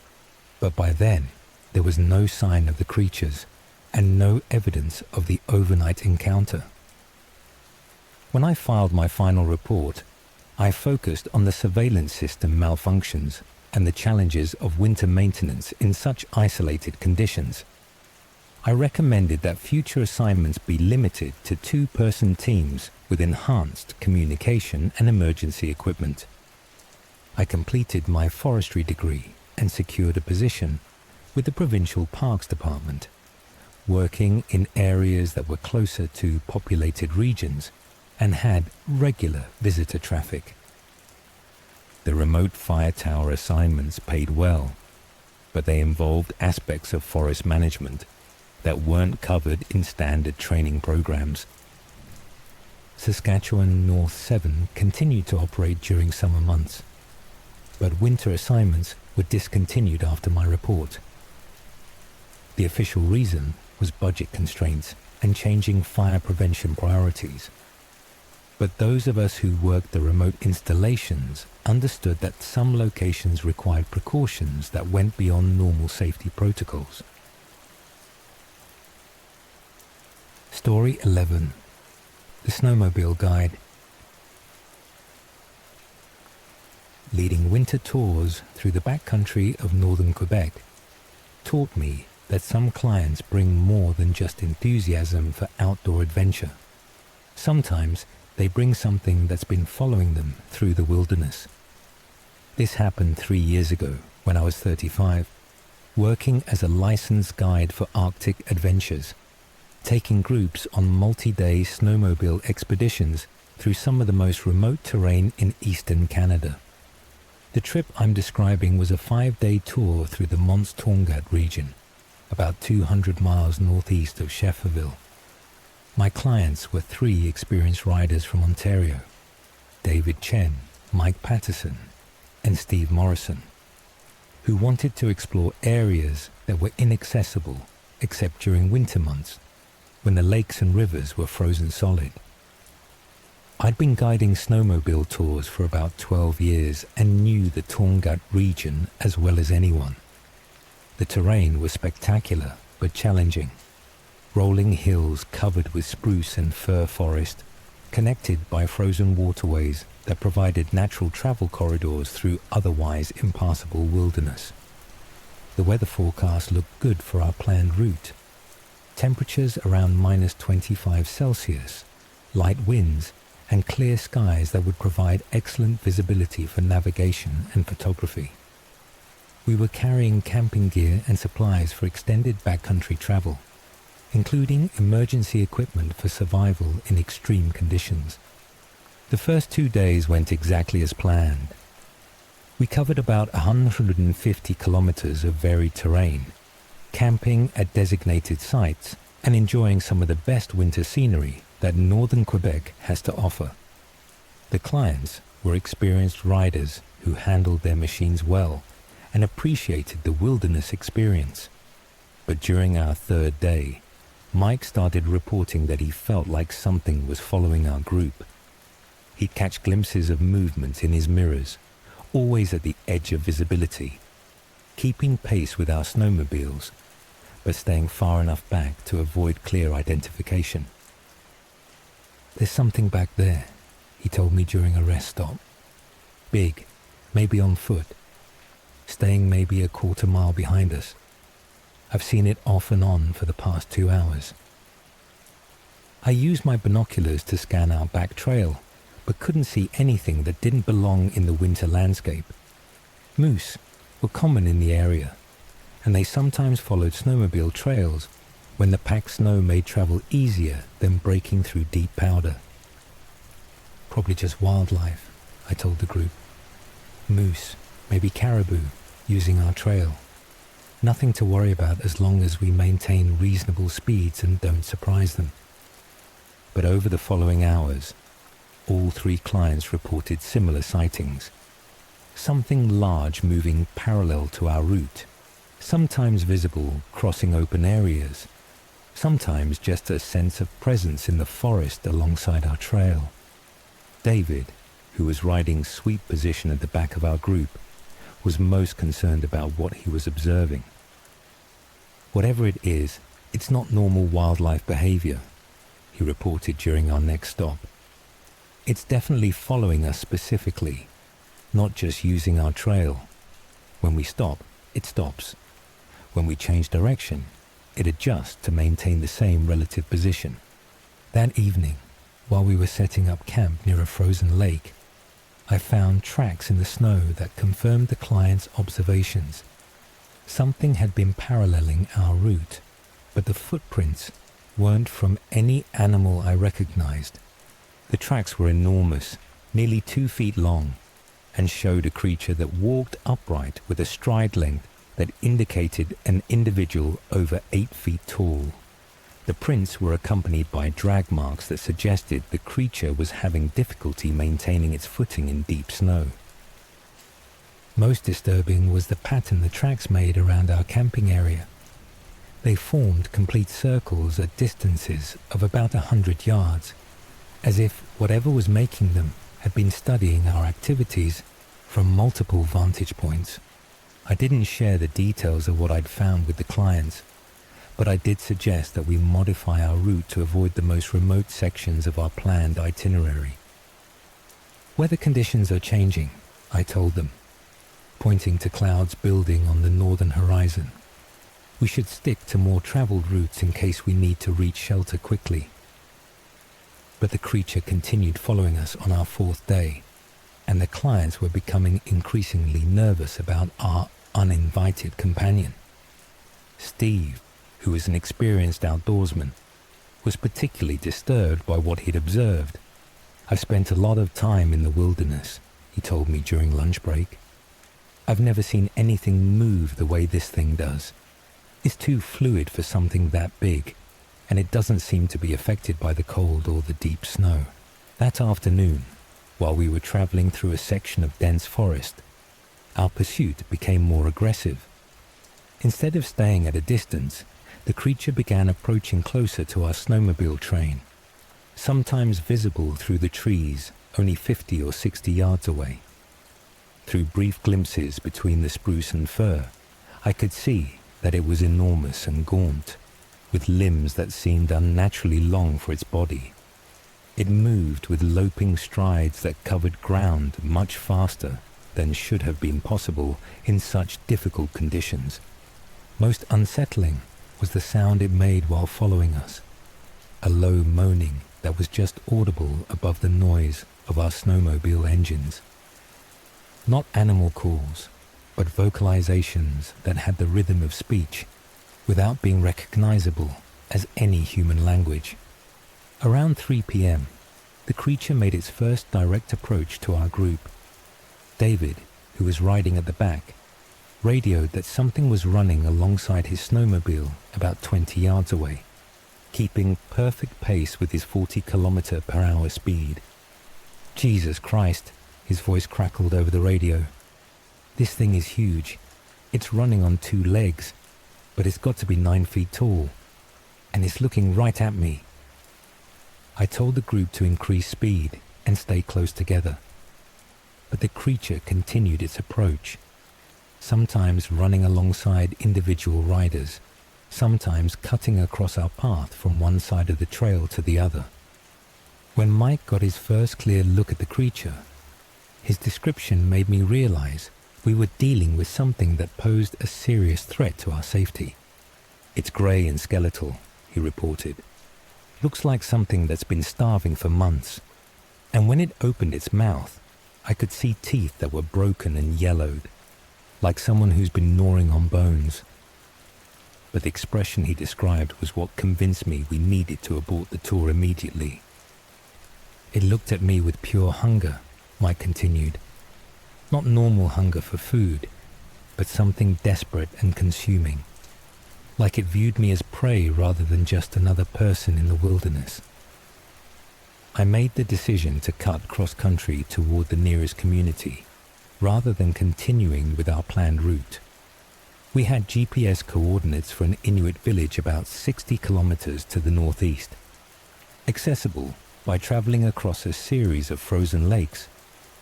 but by then there was no sign of the creatures and no evidence of the overnight encounter. When I filed my final report, I focused on the surveillance system malfunctions and the challenges of winter maintenance in such isolated conditions. I recommended that future assignments be limited to 2-person teams with enhanced communication and emergency equipment. I completed my forestry degree and secured a position with the Provincial Parks Department, working in areas that were closer to populated regions and had regular visitor traffic. The remote fire tower assignments paid well, but they involved aspects of forest management that weren't covered in standard training programs. Saskatchewan North 7 continued to operate during summer months, but winter assignments were discontinued after my report. The official reason was budget constraints and changing fire prevention priorities. But those of us who worked the remote installations understood that some locations required precautions that went beyond normal safety protocols. Story 11. The Snowmobile Guide. Leading winter tours through the backcountry of northern Quebec taught me that some clients bring more than just enthusiasm for outdoor adventure. Sometimes they bring something that's been following them through the wilderness. This happened 3 years ago when I was 35, working as a licensed guide for Arctic adventures, taking groups on multi-day snowmobile expeditions through some of the most remote terrain in eastern Canada. The trip I'm describing was a 5-day tour through the Mont Tongat region, about 200 miles northeast of Schefferville. My clients were 3 experienced riders from Ontario, David Chen, Mike Patterson, and Steve Morrison, who wanted to explore areas that were inaccessible except during winter months, when the lakes and rivers were frozen solid. I'd been guiding snowmobile tours for about 12 years and knew the Tongat region as well as anyone. The terrain was spectacular but challenging. Rolling hills covered with spruce and fir forest, connected by frozen waterways that provided natural travel corridors through otherwise impassable wilderness. The weather forecast looked good for our planned route. Temperatures around -25 Celsius, light winds, and clear skies that would provide excellent visibility for navigation and photography. We were carrying camping gear and supplies for extended backcountry travel, including emergency equipment for survival in extreme conditions. The first 2 days went exactly as planned. We covered about 150 kilometers of varied terrain, camping at designated sites and enjoying some of the best winter scenery that northern Quebec has to offer. The clients were experienced riders who handled their machines well and appreciated the wilderness experience. But during our third day, Mike started reporting that he felt like something was following our group. He'd catch glimpses of movement in his mirrors, always at the edge of visibility, keeping pace with our snowmobiles, but staying far enough back to avoid clear identification. "There's something back there," he told me during a rest stop. "Big, maybe on foot, staying maybe a quarter mile behind us. I've seen it off and on for the past 2 hours." I used my binoculars to scan our back trail, but couldn't see anything that didn't belong in the winter landscape. Moose were common in the area, and they sometimes followed snowmobile trails when the packed snow made travel easier than breaking through deep powder. "Probably just wildlife," I told the group. "Moose, maybe caribou, using our trail. Nothing to worry about as long as we maintain reasonable speeds and don't surprise them." But over the following hours, all 3 clients reported similar sightings. Something large moving parallel to our route, sometimes visible crossing open areas, sometimes just a sense of presence in the forest alongside our trail. David, who was riding sweep position at the back of our group, was most concerned about what he was observing. "Whatever it is, it's not normal wildlife behavior," he reported during our next stop. "It's definitely following us specifically, not just using our trail. When we stop, it stops. When we change direction, it adjusts to maintain the same relative position." That evening, while we were setting up camp near a frozen lake, I found tracks in the snow that confirmed the client's observations. Something had been paralleling our route, but the footprints weren't from any animal I recognized. The tracks were enormous, nearly 2 feet long, and showed a creature that walked upright with a stride length that indicated an individual over 8 feet tall. The prints were accompanied by drag marks that suggested the creature was having difficulty maintaining its footing in deep snow. Most disturbing was the pattern the tracks made around our camping area. They formed complete circles at distances of about 100 yards, as if whatever was making them had been studying our activities from multiple vantage points. I didn't share the details of what I'd found with the clients, but I did suggest that we modify our route to avoid the most remote sections of our planned itinerary. "Weather conditions are changing," I told them, pointing to clouds building on the northern horizon. "We should stick to more traveled routes in case we need to reach shelter quickly." But the creature continued following us on our 4th day, and the clients were becoming increasingly nervous about our uninvited companion. Steve, who was an experienced outdoorsman, was particularly disturbed by what he'd observed. "I've spent a lot of time in the wilderness," he told me during lunch break. "I've never seen anything move the way this thing does. It's too fluid for something that big, and it doesn't seem to be affected by the cold or the deep snow." That afternoon, while we were traveling through a section of dense forest, our pursuit became more aggressive. Instead of staying at a distance, the creature began approaching closer to our snowmobile train, sometimes visible through the trees only 50 or 60 yards away. Through brief glimpses between the spruce and fir, I could see that it was enormous and gaunt, with limbs that seemed unnaturally long for its body. It moved with loping strides that covered ground much faster than should have been possible in such difficult conditions. Most unsettling was the sound it made while following us, a low moaning that was just audible above the noise of our snowmobile engines. Not animal calls, but vocalizations that had the rhythm of speech without being recognizable as any human language. Around 3 p.m., the creature made its first direct approach to our group. David, who was riding at the back, radioed that something was running alongside his snowmobile about 20 yards away, keeping perfect pace with his 40 km/h speed. "Jesus Christ, His voice crackled over the radio. "This thing is huge. It's running on 2 legs, but it's got to be 9 feet tall. And it's looking right at me." I told the group to increase speed and stay close together. But the creature continued its approach, sometimes running alongside individual riders, sometimes cutting across our path from one side of the trail to the other. When Mike got his first clear look at the creature, his description made me realize we were dealing with something that posed a serious threat to our safety. "It's grey and skeletal," he reported. "Looks like something that's been starving for months. And when it opened its mouth, I could see teeth that were broken and yellowed, like someone who's been gnawing on bones." But the expression he described was what convinced me we needed to abort the tour immediately. "It looked at me with pure hunger," Mike continued. "Not normal hunger for food, but something desperate and consuming. Like it viewed me as prey rather than just another person in the wilderness." I made the decision to cut cross-country toward the nearest community, rather than continuing with our planned route. We had GPS coordinates for an Inuit village about 60 kilometers to the northeast, accessible by traveling across a series of frozen lakes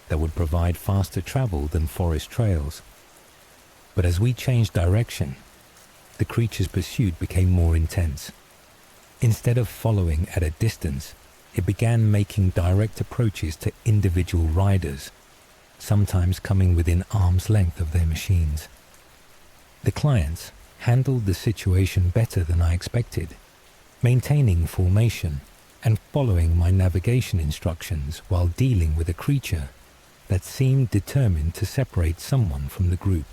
that would provide faster travel than forest trails. But as we changed direction, the creature's pursuit became more intense. Instead of following at a distance, it began making direct approaches to individual riders, sometimes coming within arm's length of their machines. The clients handled the situation better than I expected, maintaining formation and following my navigation instructions while dealing with a creature that seemed determined to separate someone from the group.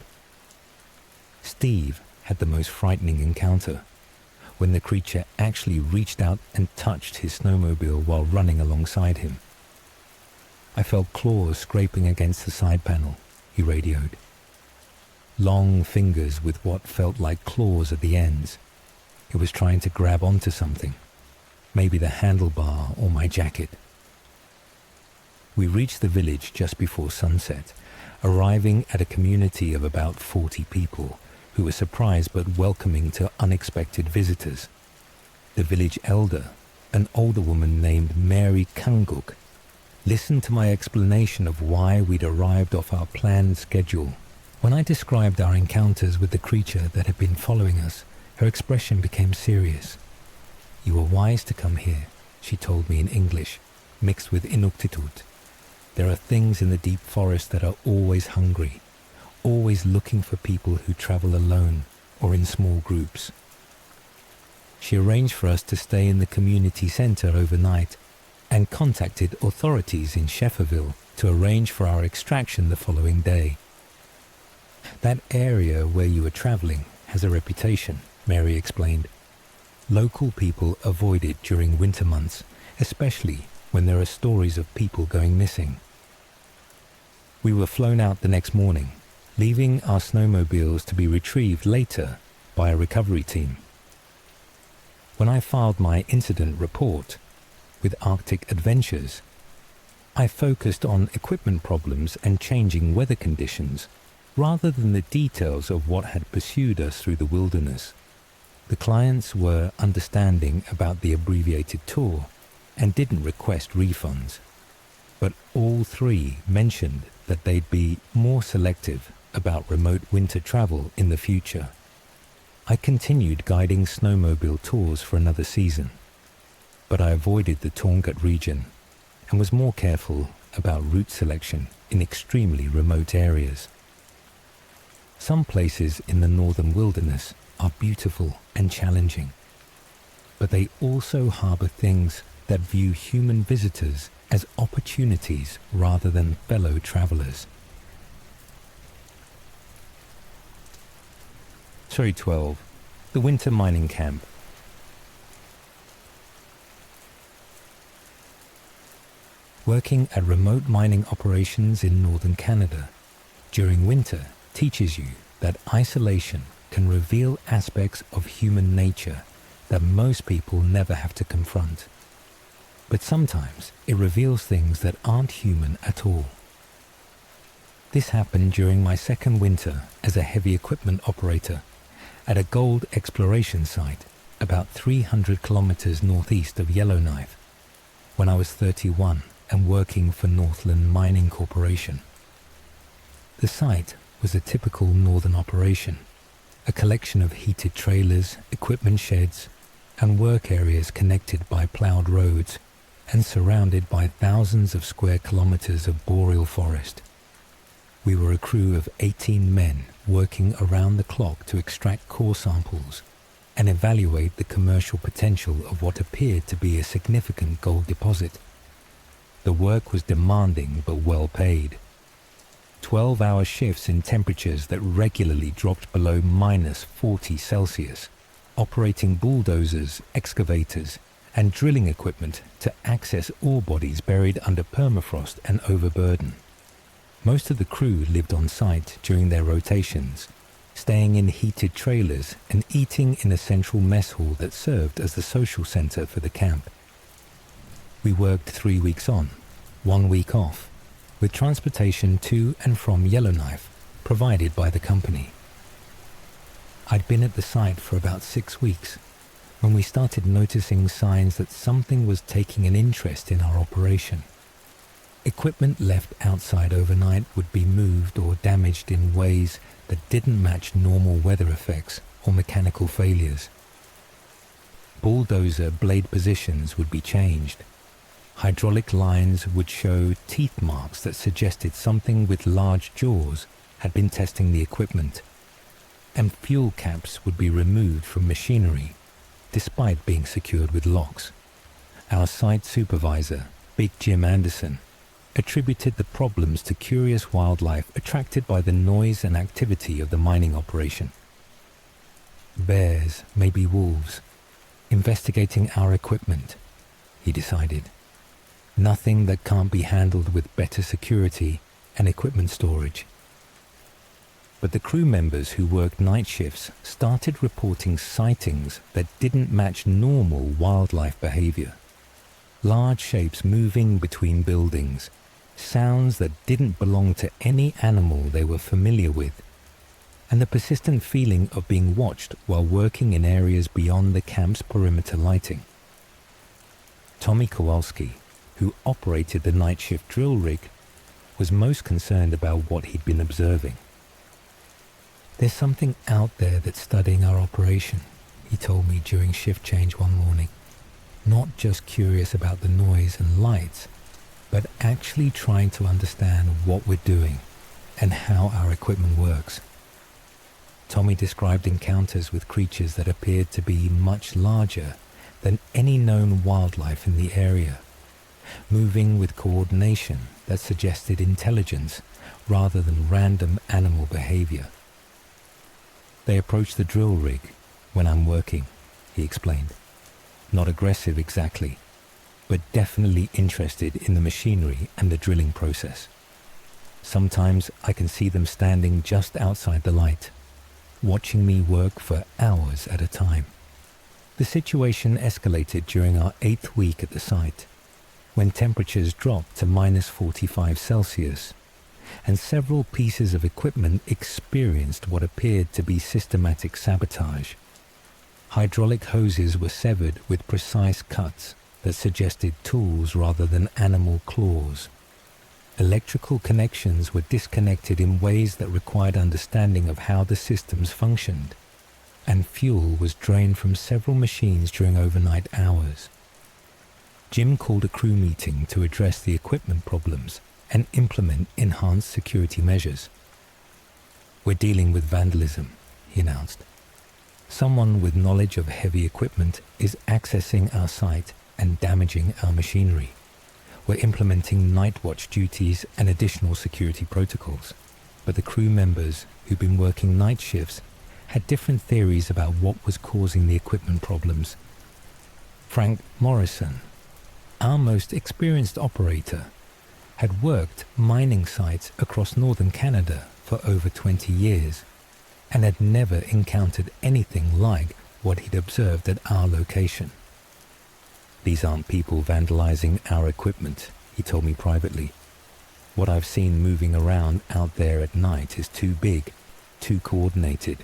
Steve had the most frightening encounter, when the creature actually reached out and touched his snowmobile while running alongside him. "I felt claws scraping against the side panel," he radioed. "Long fingers with what felt like claws at the ends. It was trying to grab onto something, maybe the handlebar or my jacket." We reached the village just before sunset, arriving at a community of about 40 people who were surprised but welcoming to unexpected visitors. The village elder, an older woman named Mary Kanguk, listened to my explanation of why we'd arrived off our planned schedule. When I described our encounters with the creature that had been following us, her expression became serious. "You were wise to come here," she told me in English, mixed with Inuktitut. "There are things in the deep forest that are always hungry, always looking for people who travel alone or in small groups." She arranged for us to stay in the community center overnight and contacted authorities in Shefferville to arrange for our extraction the following day. "That area where you were traveling has a reputation," Mary explained. "Local people avoid it during winter months, especially when there are stories of people going missing." We were flown out the next morning, leaving our snowmobiles to be retrieved later by a recovery team. When I filed my incident report with Arctic Adventures, I focused on equipment problems and changing weather conditions rather than the details of what had pursued us through the wilderness. The clients were understanding about the abbreviated tour and didn't request refunds, but all 3 mentioned that they'd be more selective about remote winter travel in the future. I continued guiding snowmobile tours for another season, but I avoided the Torngat region and was more careful about route selection in extremely remote areas. Some places in the northern wilderness are beautiful and challenging, but they also harbor things that view human visitors as opportunities rather than fellow travelers. Story 12. The Winter Mining Camp. Working at remote mining operations in northern Canada during winter teaches you that isolation can reveal aspects of human nature that most people never have to confront. But sometimes it reveals things that aren't human at all. This happened during my second winter as a heavy equipment operator at a gold exploration site about 300 kilometers northeast of Yellowknife when I was 31 and working for Northland Mining Corporation. The site was a typical northern operation, a collection of heated trailers, equipment sheds, and work areas connected by ploughed roads and surrounded by thousands of square kilometers of boreal forest. We were a crew of 18 men working around the clock to extract core samples and evaluate the commercial potential of what appeared to be a significant gold deposit. The work was demanding but well paid. 12-hour shifts in temperatures that regularly dropped below -40 Celsius, operating bulldozers, excavators, and drilling equipment to access ore bodies buried under permafrost and overburden. Most of the crew lived on site during their rotations, staying in heated trailers and eating in a central mess hall that served as the social center for the camp. We worked 3 weeks on, 1 week off, with transportation to and from Yellowknife provided by the company. I'd been at the site for about 6 weeks when we started noticing signs that something was taking an interest in our operation. Equipment left outside overnight would be moved or damaged in ways that didn't match normal weather effects or mechanical failures. Bulldozer blade positions would be changed. Hydraulic lines would show teeth marks that suggested something with large jaws had been testing the equipment, and fuel caps would be removed from machinery despite being secured with locks. Our site supervisor, Big Jim Anderson, attributed the problems to curious wildlife attracted by the noise and activity of the mining operation. Bears, maybe wolves, investigating our equipment, he decided. Nothing that can't be handled with better security and equipment storage. But the crew members who worked night shifts started reporting sightings that didn't match normal wildlife behavior. Large shapes moving between buildings, sounds that didn't belong to any animal they were familiar with, and the persistent feeling of being watched while working in areas beyond the camp's perimeter lighting. Tommy Kowalski, who operated the night shift drill rig, was most concerned about what he'd been observing. "There's something out there that's studying our operation," he told me during shift change one morning. "Not just curious about the noise and lights, but actually trying to understand what we're doing and how our equipment works." Tommy described encounters with creatures that appeared to be much larger than any known wildlife in the area, moving with coordination that suggested intelligence rather than random animal behavior. "They approach the drill rig when I'm working," he explained. "Not aggressive exactly, but definitely interested in the machinery and the drilling process. Sometimes I can see them standing just outside the light, watching me work for hours at a time." The situation escalated during our 8th week at the site, when temperatures dropped to -45 Celsius, and several pieces of equipment experienced what appeared to be systematic sabotage. Hydraulic hoses were severed with precise cuts that suggested tools rather than animal claws. Electrical connections were disconnected in ways that required understanding of how the systems functioned, and fuel was drained from several machines during overnight hours. Jim called a crew meeting to address the equipment problems and implement enhanced security measures. "We're dealing with vandalism," he announced. "Someone with knowledge of heavy equipment is accessing our site and damaging our machinery. We're implementing night watch duties and additional security protocols." But the crew members who'd been working night shifts had different theories about what was causing the equipment problems. Frank Morrison, our most experienced operator, had worked mining sites across northern Canada for over 20 years and had never encountered anything like what he'd observed at our location. "These aren't people vandalizing our equipment," he told me privately. What I've seen moving around out there at night is too big, too coordinated,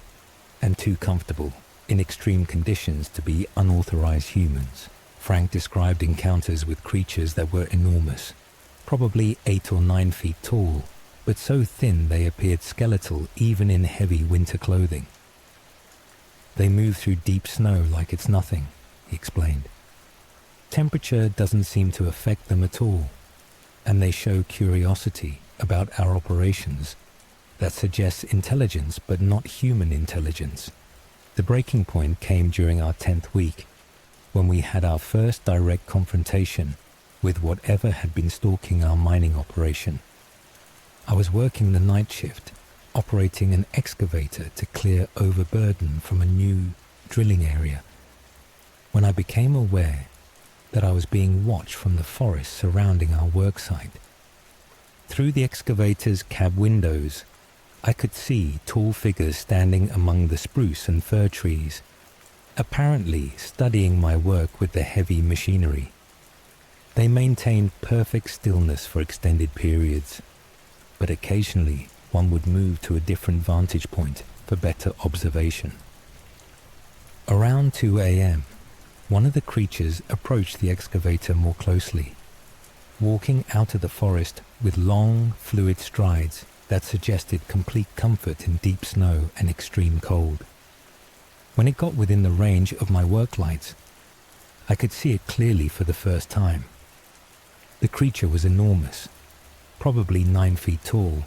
and too comfortable in extreme conditions to be unauthorized humans. Frank described encounters with creatures that were enormous, probably 8 or 9 feet tall, but so thin they appeared skeletal even in heavy winter clothing. They move through deep snow like it's nothing, he explained. Temperature doesn't seem to affect them at all, and they show curiosity about our operations that suggests intelligence but not human intelligence. The breaking point came during our 10th week, when we had our first direct confrontation with whatever had been stalking our mining operation. I was working the night shift, operating an excavator to clear overburden from a new drilling area, when I became aware that I was being watched from the forest surrounding our worksite. Through the excavator's cab windows, I could see tall figures standing among the spruce and fir trees, apparently studying my work with the heavy machinery. They maintained perfect stillness for extended periods, but occasionally one would move to a different vantage point for better observation. Around 2 a.m., one of the creatures approached the excavator more closely, walking out of the forest with long, fluid strides that suggested complete comfort in deep snow and extreme cold. When it got within the range of my work lights, I could see it clearly for the first time. The creature was enormous, probably 9 feet tall,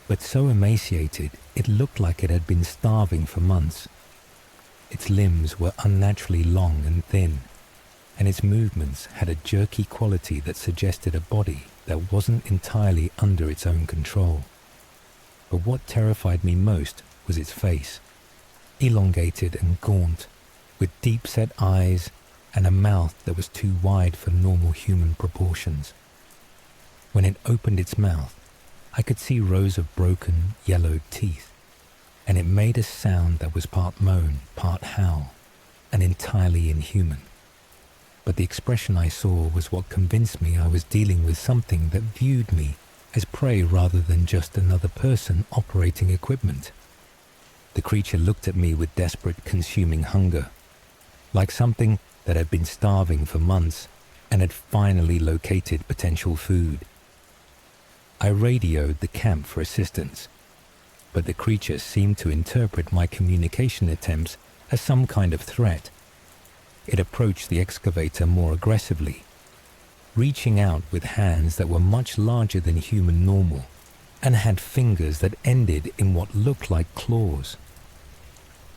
but so emaciated it looked like it had been starving for months. Its limbs were unnaturally long and thin, and its movements had a jerky quality that suggested a body that wasn't entirely under its own control. But what terrified me most was its face, elongated and gaunt, with deep-set eyes and a mouth that was too wide for normal human proportions. When it opened its mouth, I could see rows of broken, yellowed teeth, and it made a sound that was part moan, part howl, and entirely inhuman. But the expression I saw was what convinced me I was dealing with something that viewed me as prey rather than just another person operating equipment. The creature looked at me with desperate, consuming hunger, like something that had been starving for months and had finally located potential food. I radioed the camp for assistance, but the creature seemed to interpret my communication attempts as some kind of threat. It approached the excavator more aggressively, reaching out with hands that were much larger than human normal and had fingers that ended in what looked like claws.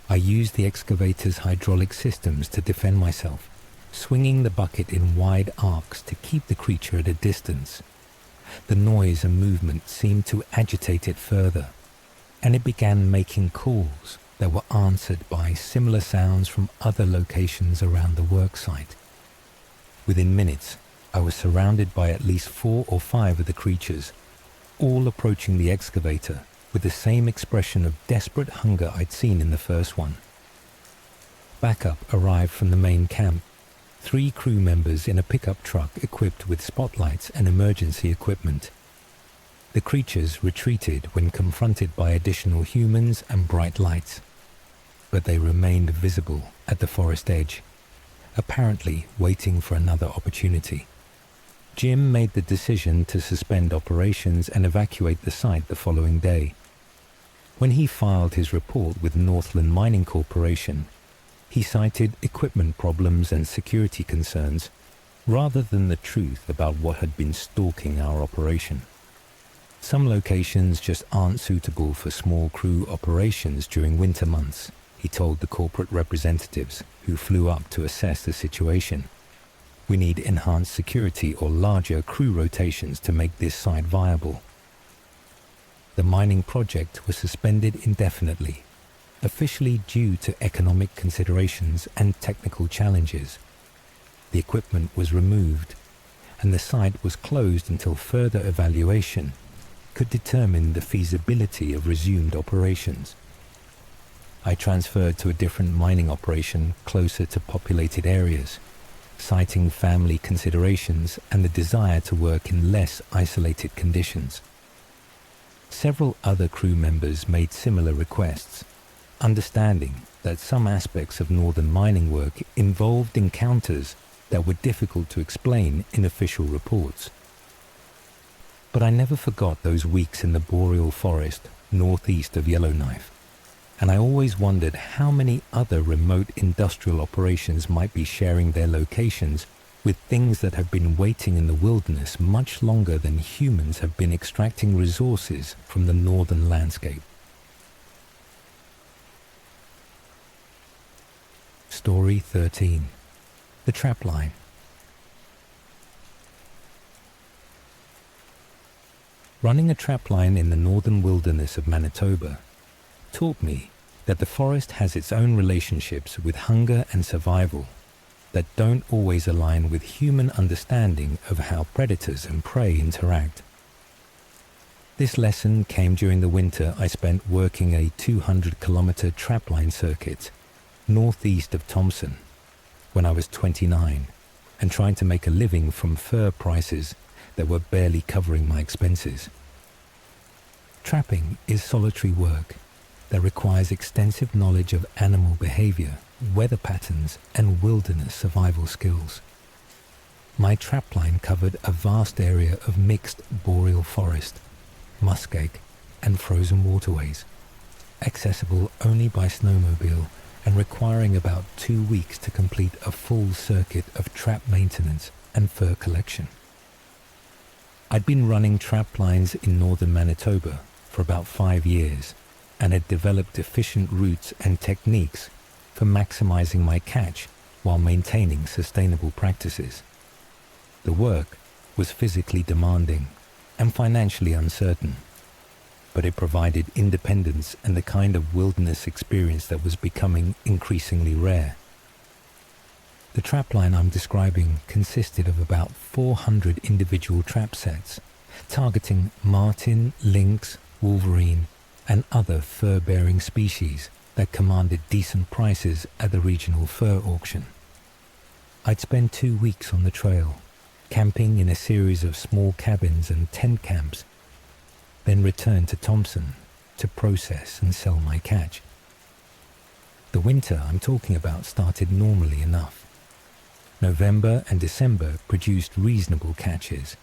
I used the excavator's hydraulic systems to defend myself, swinging the bucket in wide arcs to keep the creature at a distance. The noise and movement seemed to agitate it further, and it began making calls that were answered by similar sounds from other locations around the worksite. Within minutes, I was surrounded by at least 4 or 5 of the creatures, all approaching the excavator with the same expression of desperate hunger I'd seen in the first one. Backup arrived from the main camp, 3 crew members in a pickup truck equipped with spotlights and emergency equipment. The creatures retreated when confronted by additional humans and bright lights, but they remained visible at the forest edge, apparently waiting for another opportunity. Jim made the decision to suspend operations and evacuate the site the following day. When he filed his report with Northland Mining Corporation, he cited equipment problems and security concerns rather than the truth about what had been stalking our operation. Some locations just aren't suitable for small crew operations during winter months, he told the corporate representatives who flew up to assess the situation. We need enhanced security or larger crew rotations to make this site viable. The mining project was suspended indefinitely, officially due to economic considerations and technical challenges. The equipment was removed, and the site was closed until further evaluation could determine the feasibility of resumed operations. I transferred to a different mining operation closer to populated areas, citing family considerations and the desire to work in less isolated conditions. Several other crew members made similar requests, understanding that some aspects of northern mining work involved encounters that were difficult to explain in official reports. But I never forgot those weeks in the boreal forest northeast of Yellowknife, and I always wondered how many other remote industrial operations might be sharing their locations with things that have been waiting in the wilderness much longer than humans have been extracting resources from the northern landscape. Story 13. The Trapline. Running a trapline in the northern wilderness of Manitoba taught me that the forest has its own relationships with hunger and survival that don't always align with human understanding of how predators and prey interact. This lesson came during the winter I spent working a 200-kilometer trapline circuit northeast of Thompson when I was 29 and trying to make a living from fur prices that were barely covering my expenses. Trapping is solitary work that requires extensive knowledge of animal behavior, weather patterns, and wilderness survival skills. My trapline covered a vast area of mixed boreal forest, muskeg, and frozen waterways, accessible only by snowmobile and requiring about 2 weeks to complete a full circuit of trap maintenance and fur collection. I'd been running trap lines in northern Manitoba for about 5 years and had developed efficient routes and techniques for maximizing my catch while maintaining sustainable practices. The work was physically demanding and financially uncertain, but it provided independence and the kind of wilderness experience that was becoming increasingly rare. The trapline I'm describing consisted of about 400 individual trap sets, targeting marten, lynx, wolverine, and other fur-bearing species that commanded decent prices at the regional fur auction. I'd spend 2 weeks on the trail, camping in a series of small cabins and tent camps, then return to Thompson to process and sell my catch. The winter I'm talking about started normally enough. November and December produced reasonable catches,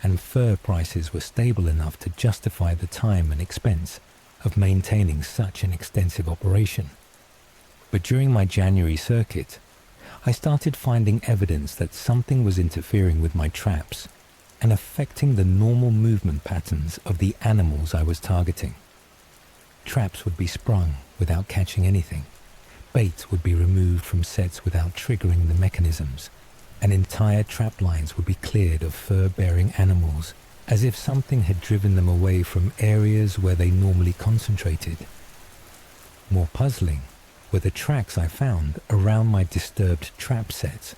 and fur prices were stable enough to justify the time and expense of maintaining such an extensive operation. But during my January circuit, I started finding evidence that something was interfering with my traps and affecting the normal movement patterns of the animals I was targeting. Traps would be sprung without catching anything. Bait would be removed from sets without triggering the mechanisms, and entire trap lines would be cleared of fur-bearing animals, as if something had driven them away from areas where they normally concentrated. More puzzling were the tracks I found around my disturbed trap sets.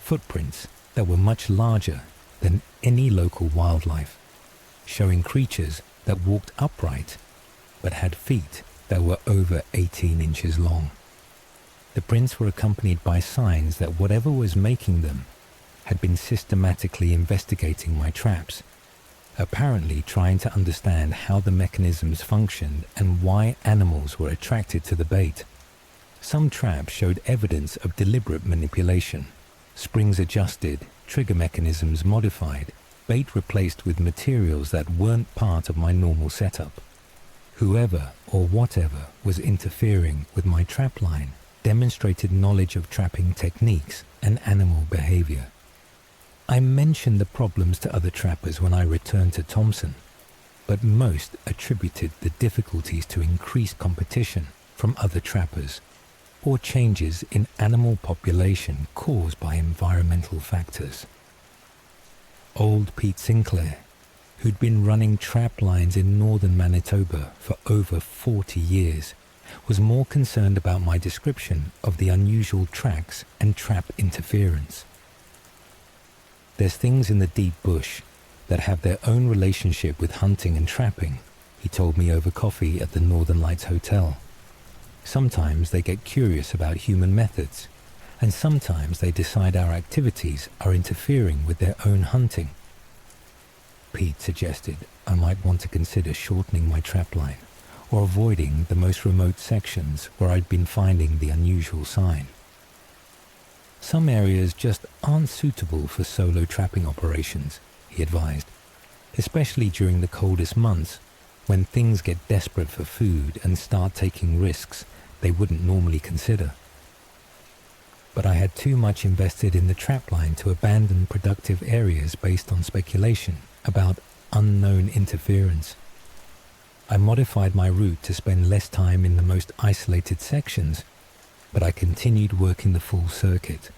Footprints that were much larger than any local wildlife, showing creatures that walked upright but had feet that were over 18 inches long. The prints were accompanied by signs that whatever was making them had been systematically investigating my traps, apparently trying to understand how the mechanisms functioned and why animals were attracted to the bait. Some traps showed evidence of deliberate manipulation, springs adjusted, trigger mechanisms modified, bait replaced with materials that weren't part of my normal setup. Whoever or whatever was interfering with my trap line demonstrated knowledge of trapping techniques and animal behavior. I mentioned the problems to other trappers when I returned to Thompson, but most attributed the difficulties to increased competition from other trappers or changes in animal population caused by environmental factors. Old Pete Sinclair, who'd been running trap lines in northern Manitoba for over 40 years, was more concerned about my description of the unusual tracks and trap interference. There's things in the deep bush that have their own relationship with hunting and trapping, he told me over coffee at the Northern Lights Hotel. Sometimes they get curious about human methods, and sometimes they decide our activities are interfering with their own hunting. Pete suggested I might want to consider shortening my trapline or avoiding the most remote sections where I'd been finding the unusual sign. Some areas just aren't suitable for solo trapping operations, he advised, especially during the coldest months when things get desperate for food and start taking risks they wouldn't normally consider. But I had too much invested in the trapline to abandon productive areas based on speculation about unknown interference. I modified my route to spend less time in the most isolated sections, but I continued working the full circuit.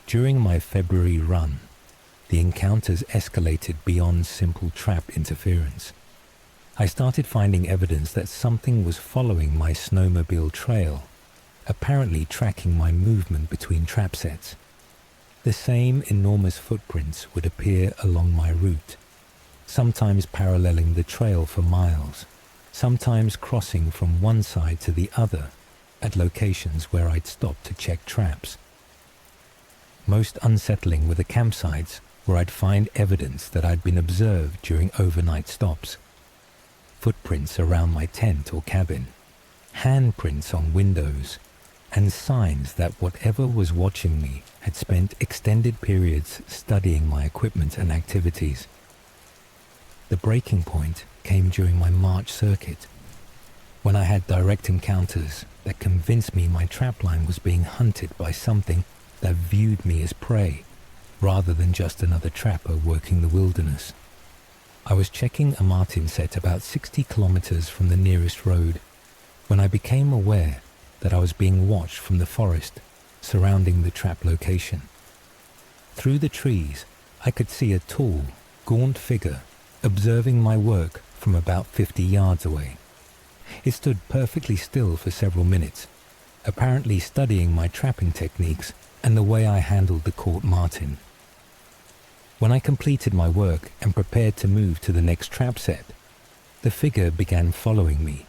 During my February run, the encounters escalated beyond simple trap interference. I started finding evidence that something was following my snowmobile trail, apparently tracking my movement between trap sets. The same enormous footprints would appear along my route, sometimes paralleling the trail for miles, sometimes crossing from one side to the other at locations where I'd stopped to check traps. Most unsettling were the campsites where I'd find evidence that I'd been observed during overnight stops. Footprints around my tent or cabin, handprints on windows, and signs that whatever was watching me had spent extended periods studying my equipment and activities. The breaking point came during my March circuit, when I had direct encounters that convinced me my trapline was being hunted by something that viewed me as prey, rather than just another trapper working the wilderness. I was checking a marten set about 60 kilometers from the nearest road, when I became aware that I was being watched from the forest surrounding the trap location. Through the trees, I could see a tall, gaunt figure observing my work from about 50 yards away. It stood perfectly still for several minutes, apparently studying my trapping techniques and the way I handled the caught marten. When I completed my work and prepared to move to the next trap set, the figure began following me,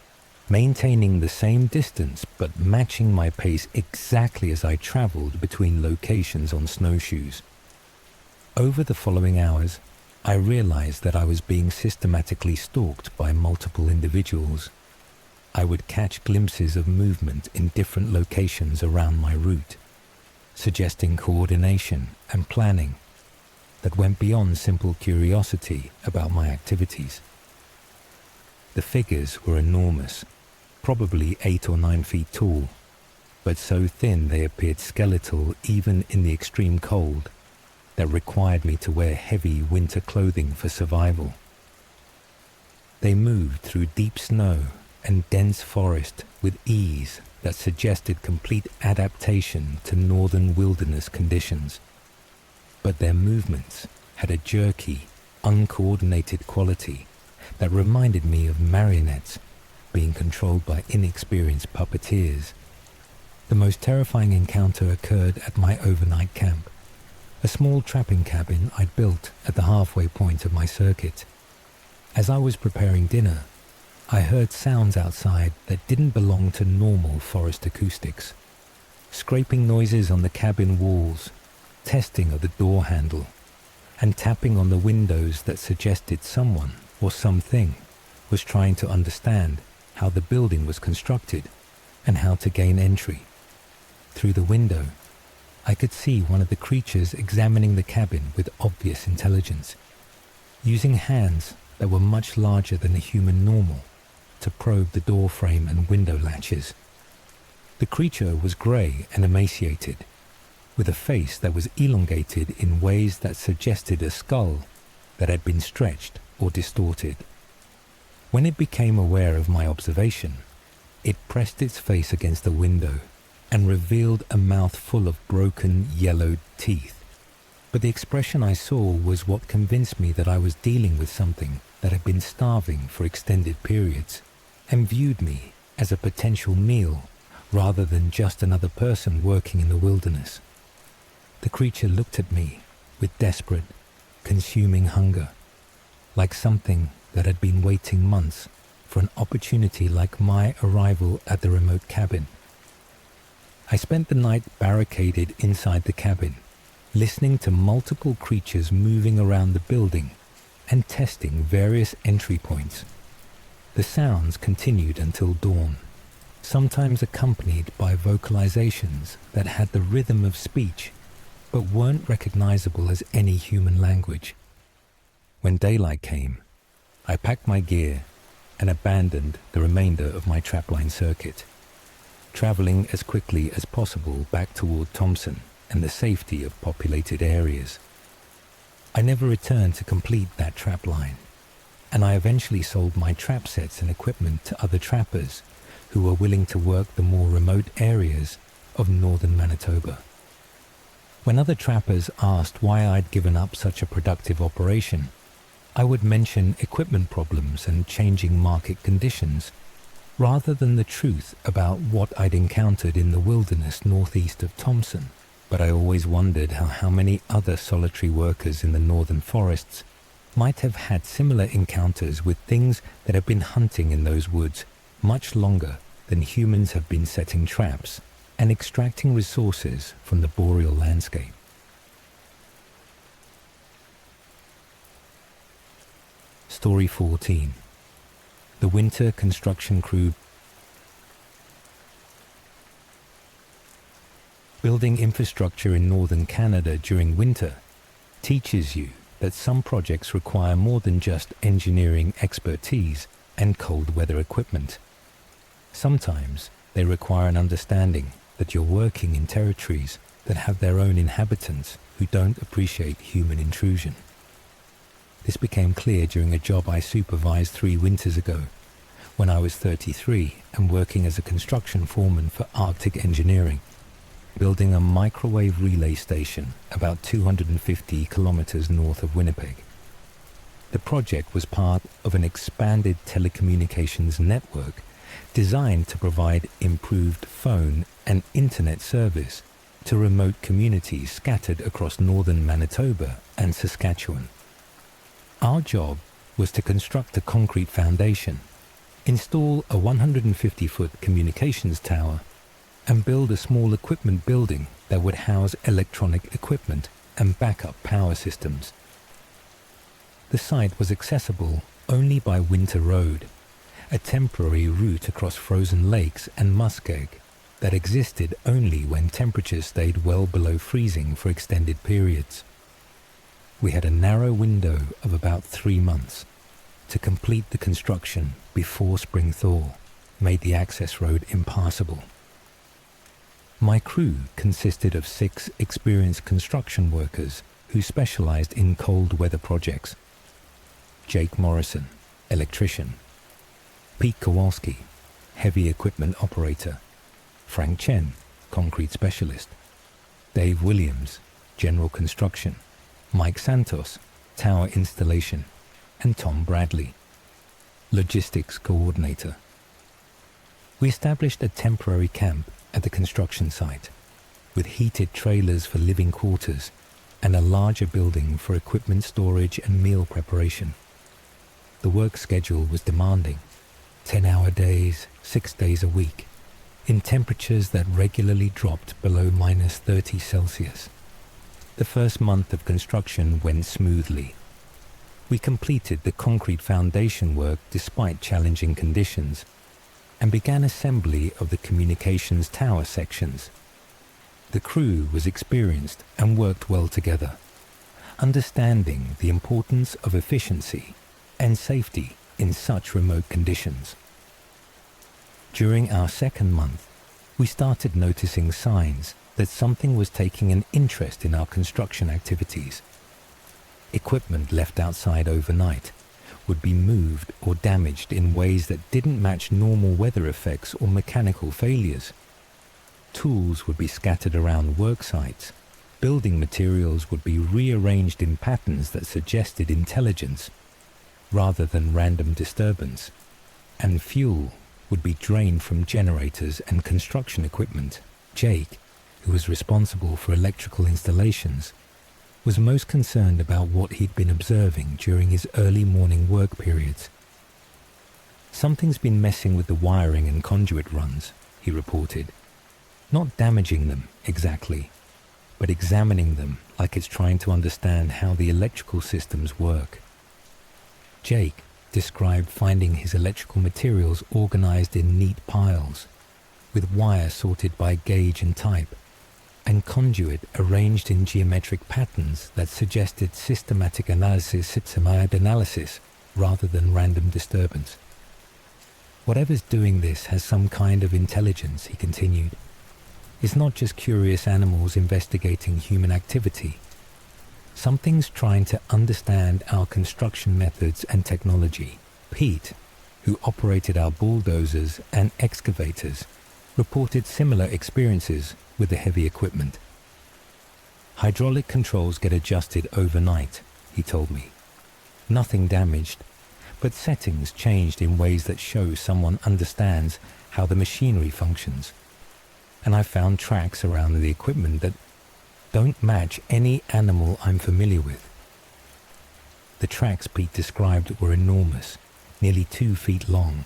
maintaining the same distance but matching my pace exactly as I traveled between locations on snowshoes. Over the following hours, I realized that I was being systematically stalked by multiple individuals. I would catch glimpses of movement in different locations around my route, suggesting coordination and planning that went beyond simple curiosity about my activities. The figures were enormous, probably 8 or 9 feet tall, but so thin they appeared skeletal even in the extreme cold that required me to wear heavy winter clothing for survival. They moved through deep snow and dense forest with ease that suggested complete adaptation to northern wilderness conditions. But their movements had a jerky, uncoordinated quality that reminded me of marionettes being controlled by inexperienced puppeteers. The most terrifying encounter occurred at my overnight camp, a small trapping cabin I'd built at the halfway point of my circuit. As I was preparing dinner, I heard sounds outside that didn't belong to normal forest acoustics. Scraping noises on the cabin walls, testing of the door handle, and tapping on the windows that suggested someone or something was trying to understand how the building was constructed and how to gain entry. Through the window, I could see one of the creatures examining the cabin with obvious intelligence, using hands that were much larger than a human normal to probe the door frame and window latches. The creature was grey and emaciated, with a face that was elongated in ways that suggested a skull that had been stretched or distorted. When it became aware of my observation, it pressed its face against the window and revealed a mouth full of broken, yellowed teeth. But the expression I saw was what convinced me that I was dealing with something that had been starving for extended periods and viewed me as a potential meal rather than just another person working in the wilderness. The creature looked at me with desperate, consuming hunger, like something that had been waiting months for an opportunity like my arrival at the remote cabin. I spent the night barricaded inside the cabin, listening to multiple creatures moving around the building and testing various entry points. The sounds continued until dawn, sometimes accompanied by vocalizations that had the rhythm of speech but weren't recognizable as any human language. When daylight came, I packed my gear and abandoned the remainder of my trapline circuit, traveling as quickly as possible back toward Thompson and the safety of populated areas. I never returned to complete that trap line, and I eventually sold my trap sets and equipment to other trappers who were willing to work the more remote areas of northern Manitoba. When other trappers asked why I'd given up such a productive operation, I would mention equipment problems and changing market conditions, rather than the truth about what I'd encountered in the wilderness northeast of Thompson. But I always wondered how many other solitary workers in the northern forests might have had similar encounters with things that have been hunting in those woods much longer than humans have been setting traps and extracting resources from the boreal landscape. Story 14. The Winter Construction Crew. Building infrastructure in northern Canada during winter teaches you that some projects require more than just engineering expertise and cold weather equipment. Sometimes they require an understanding that you're working in territories that have their own inhabitants who don't appreciate human intrusion. This became clear during a job I supervised 3 winters ago, when I was 33 and working as a construction foreman for Arctic Engineering, building a microwave relay station about 250 kilometers north of Winnipeg. The project was part of an expanded telecommunications network designed to provide improved phone and internet service to remote communities scattered across northern Manitoba and Saskatchewan. Our job was to construct a concrete foundation, install a 150-foot communications tower, and build a small equipment building that would house electronic equipment and backup power systems. The site was accessible only by Winter Road, a temporary route across frozen lakes and muskeg that existed only when temperatures stayed well below freezing for extended periods. We had a narrow window of about 3 months to complete the construction before spring thaw made the access road impassable. My crew consisted of 6 experienced construction workers who specialized in cold weather projects. Jake Morrison, electrician; Pete Kowalski, heavy equipment operator; Frank Chen, concrete specialist; Dave Williams, general construction; Mike Santos, tower installation; and Tom Bradley, logistics coordinator. We established a temporary camp at the construction site, with heated trailers for living quarters and a larger building for equipment storage and meal preparation. The work schedule was demanding, 10-hour days, 6 days a week, in temperatures that regularly dropped below minus 30 Celsius. The first month of construction went smoothly. We completed the concrete foundation work despite challenging conditions and began assembly of the communications tower sections. The crew was experienced and worked well together, understanding the importance of efficiency and safety in such remote conditions. During our second month, we started noticing signs that something was taking an interest in our construction activities. Equipment left outside overnight would be moved or damaged in ways that didn't match normal weather effects or mechanical failures. Tools would be scattered around work sites. Building materials would be rearranged in patterns that suggested intelligence rather than random disturbance, and fuel would be drained from generators and construction equipment. Jake, who was responsible for electrical installations, was most concerned about what he'd been observing during his early morning work periods. "Something's been messing with the wiring and conduit runs," he reported. Not damaging them, exactly, but examining them like it's trying to understand how the electrical systems work. Jake described finding his electrical materials organized in neat piles, with wire sorted by gauge and type, and conduit arranged in geometric patterns that suggested systematic analysis rather than random disturbance. Whatever's doing this has some kind of intelligence, he continued. It's not just curious animals investigating human activity. Something's trying to understand our construction methods and technology. Pete, who operated our bulldozers and excavators, reported similar experiences with the heavy equipment. Hydraulic controls get adjusted overnight, he told me. Nothing damaged, but settings changed in ways that show someone understands how the machinery functions. And I found tracks around the equipment that don't match any animal I'm familiar with. The tracks Pete described were enormous, nearly 2 feet long,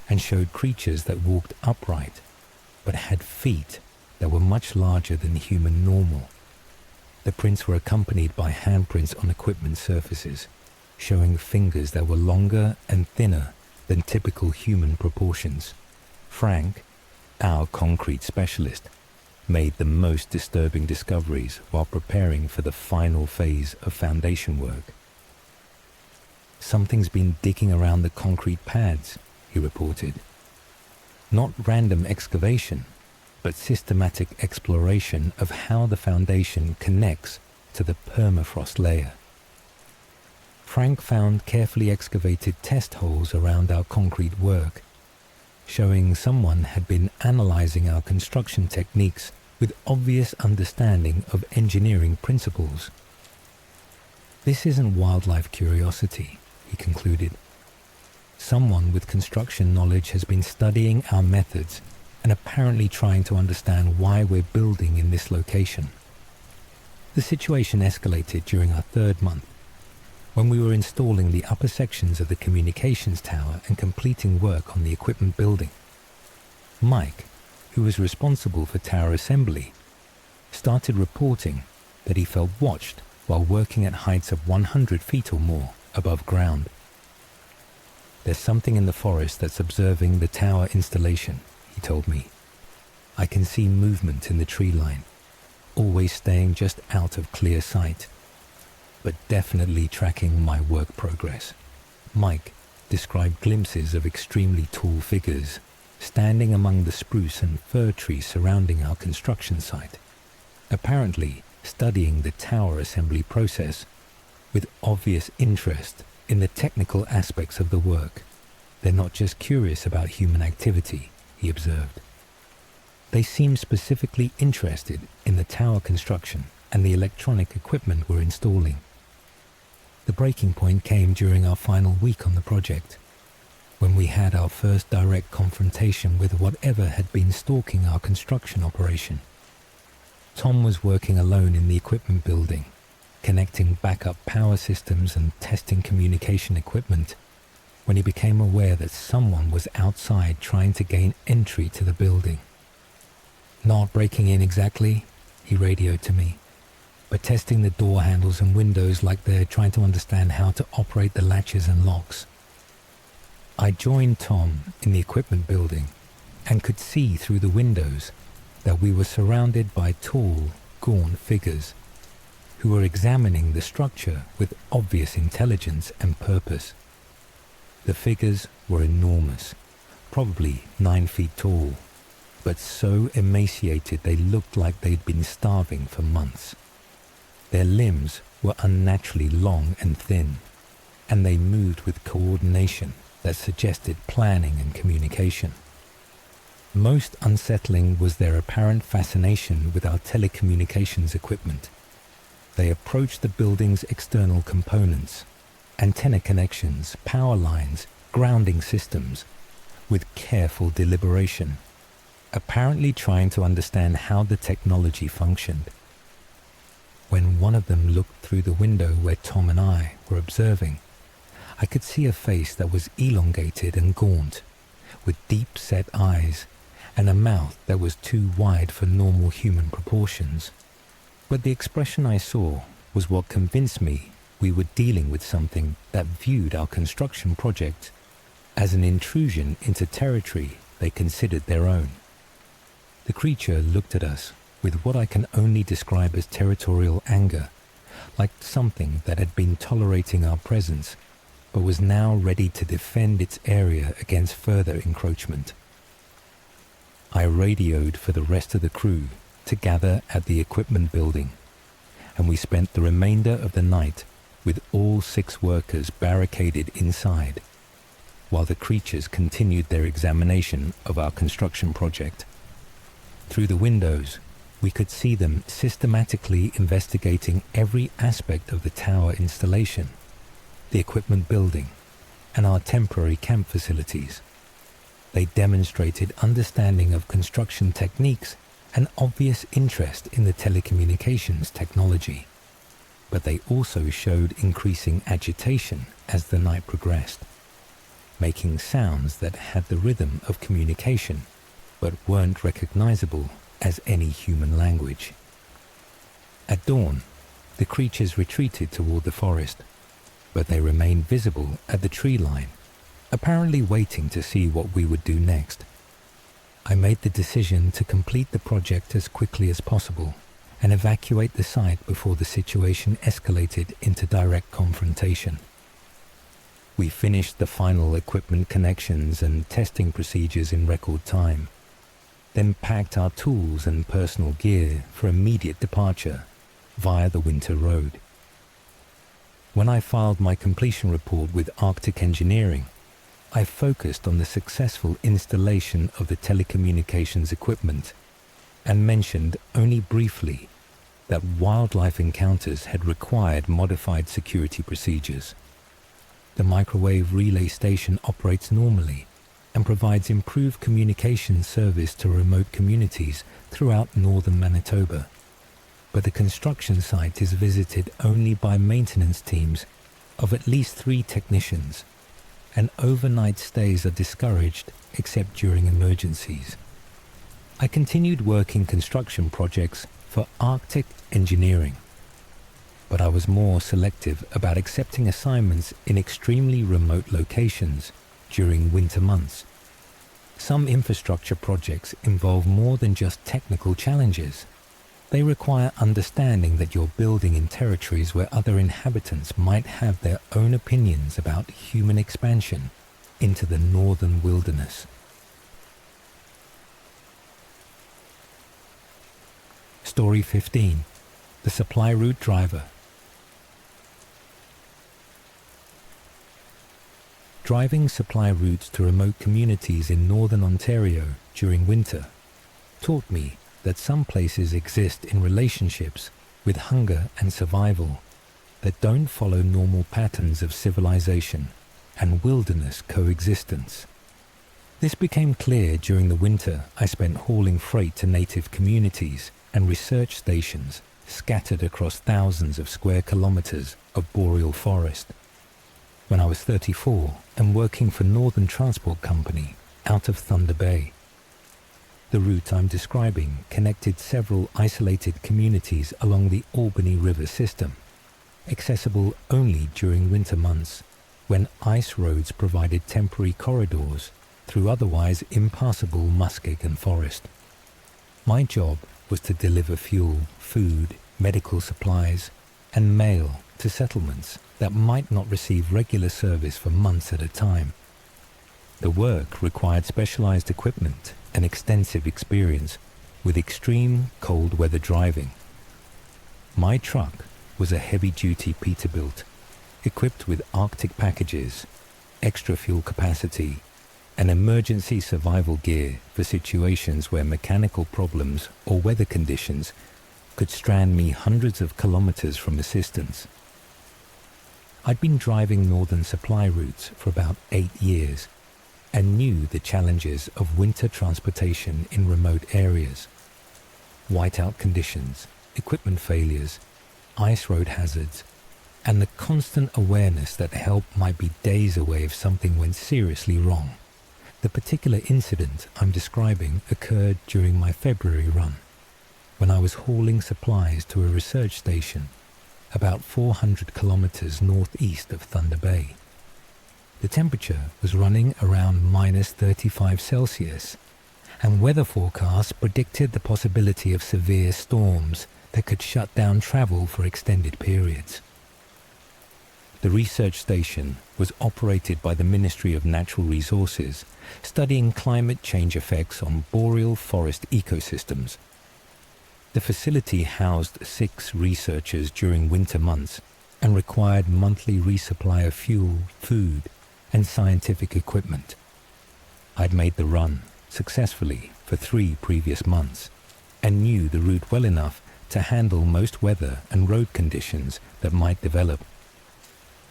and showed creatures that walked upright, but had feet that were much larger than human normal. The prints were accompanied by handprints on equipment surfaces, showing fingers that were longer and thinner than typical human proportions. Frank, our concrete specialist, made the most disturbing discoveries while preparing for the final phase of foundation work. Something's been digging around the concrete pads, he reported. Not random excavation, but systematic exploration of how the foundation connects to the permafrost layer. Frank found carefully excavated test holes around our concrete work, showing someone had been analyzing our construction techniques with obvious understanding of engineering principles. This isn't wildlife curiosity, he concluded. Someone with construction knowledge has been studying our methods and apparently trying to understand why we're building in this location. The situation escalated during our 3rd month, when we were installing the upper sections of the communications tower and completing work on the equipment building. Mike, who was responsible for tower assembly, started reporting that he felt watched while working at heights of 100 feet or more above ground. There's something in the forest that's observing the tower installation, he told me. I can see movement in the tree line, always staying just out of clear sight, but definitely tracking my work progress. Mike described glimpses of extremely tall figures standing among the spruce and fir trees surrounding our construction site, apparently studying the tower assembly process with obvious interest in the technical aspects of the work. They're not just curious about human activity, he observed. They seem specifically interested in the tower construction and the electronic equipment we're installing. The breaking point came during our final week on the project, when we had our first direct confrontation with whatever had been stalking our construction operation. Tom was working alone in the equipment building, connecting backup power systems and testing communication equipment, when he became aware that someone was outside trying to gain entry to the building. Not breaking in exactly, he radioed to me, but testing the door handles and windows like they're trying to understand how to operate the latches and locks. I joined Tom in the equipment building and could see through the windows that we were surrounded by tall, gaunt figures who were examining the structure with obvious intelligence and purpose. The figures were enormous, probably 9 feet tall, but so emaciated they looked like they'd been starving for months. Their limbs were unnaturally long and thin, and they moved with coordination that suggested planning and communication. Most unsettling was their apparent fascination with our telecommunications equipment. They approached the building's external components, antenna connections, power lines, grounding systems, with careful deliberation, apparently trying to understand how the technology functioned. When one of them looked through the window where Tom and I were observing, I could see a face that was elongated and gaunt, with deep-set eyes and a mouth that was too wide for normal human proportions. But the expression I saw was what convinced me we were dealing with something that viewed our construction project as an intrusion into territory they considered their own. The creature looked at us with what I can only describe as territorial anger, like something that had been tolerating our presence, but was now ready to defend its area against further encroachment. I radioed for the rest of the crew to gather at the equipment building, and we spent the remainder of the night with all 6 workers barricaded inside, while the creatures continued their examination of our construction project. Through the windows, we could see them systematically investigating every aspect of the tower installation, the equipment building, and our temporary camp facilities. They demonstrated understanding of construction techniques and obvious interest in the telecommunications technology, but they also showed increasing agitation as the night progressed, making sounds that had the rhythm of communication but weren't recognizable as any human language. At dawn, the creatures retreated toward the forest, but they remained visible at the tree line, apparently waiting to see what we would do next. I made the decision to complete the project as quickly as possible and evacuate the site before the situation escalated into direct confrontation. We finished the final equipment connections and testing procedures in record time, then packed our tools and personal gear for immediate departure via the winter road. When I filed my completion report with Arctic Engineering, I focused on the successful installation of the telecommunications equipment and mentioned only briefly that wildlife encounters had required modified security procedures. The microwave relay station operates normally and provides improved communication service to remote communities throughout northern Manitoba, but the construction site is visited only by maintenance teams of at least 3 technicians, and overnight stays are discouraged except during emergencies. I continued working construction projects for Arctic Engineering, but I was more selective about accepting assignments in extremely remote locations during winter months. Some infrastructure projects involve more than just technical challenges. They require understanding that you're building in territories where other inhabitants might have their own opinions about human expansion into the northern wilderness. Story 15. The Supply Route Driver. Driving supply routes to remote communities in northern Ontario during winter taught me that some places exist in relationships with hunger and survival that don't follow normal patterns of civilization and wilderness coexistence. This became clear during the winter I spent hauling freight to native communities and research stations scattered across thousands of square kilometers of boreal forest. When I was 34 and working for Northern Transport Company out of Thunder Bay. The route I'm describing connected several isolated communities along the Albany River system, accessible only during winter months when ice roads provided temporary corridors through otherwise impassable muskeg forest. My job was to deliver fuel, food, medical supplies, and mail to settlements that might not receive regular service for months at a time. The work required specialized equipment and extensive experience with extreme cold weather driving. My truck was a heavy-duty Peterbilt, equipped with Arctic packages, extra fuel capacity, and emergency survival gear for situations where mechanical problems or weather conditions could strand me hundreds of kilometers from assistance. I'd been driving northern supply routes for about 8 years and knew the challenges of winter transportation in remote areas. Whiteout conditions, equipment failures, ice road hazards, and the constant awareness that help might be days away if something went seriously wrong. The particular incident I'm describing occurred during my February run, when I was hauling supplies to a research station about 400 kilometers northeast of Thunder Bay. The temperature was running around -35°C, and weather forecasts predicted the possibility of severe storms that could shut down travel for extended periods. The research station was operated by the Ministry of Natural Resources, studying climate change effects on boreal forest ecosystems. The facility housed 6 researchers during winter months and required monthly resupply of fuel, food, and scientific equipment. I'd made the run successfully for 3 previous months and knew the route well enough to handle most weather and road conditions that might develop.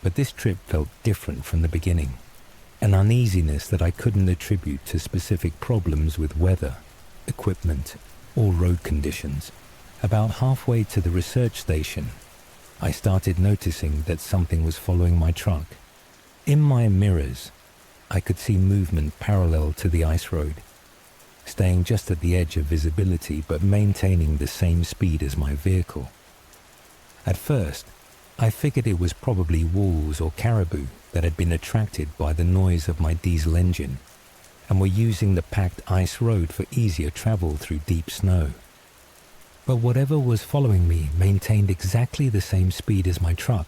But this trip felt different from the beginning, an uneasiness that I couldn't attribute to specific problems with weather, equipment, or road conditions. About halfway to the research station, I started noticing that something was following my truck. In my mirrors, I could see movement parallel to the ice road, staying just at the edge of visibility but maintaining the same speed as my vehicle. At first, I figured it was probably wolves or caribou that had been attracted by the noise of my diesel engine and were using the packed ice road for easier travel through deep snow. But whatever was following me maintained exactly the same speed as my truck,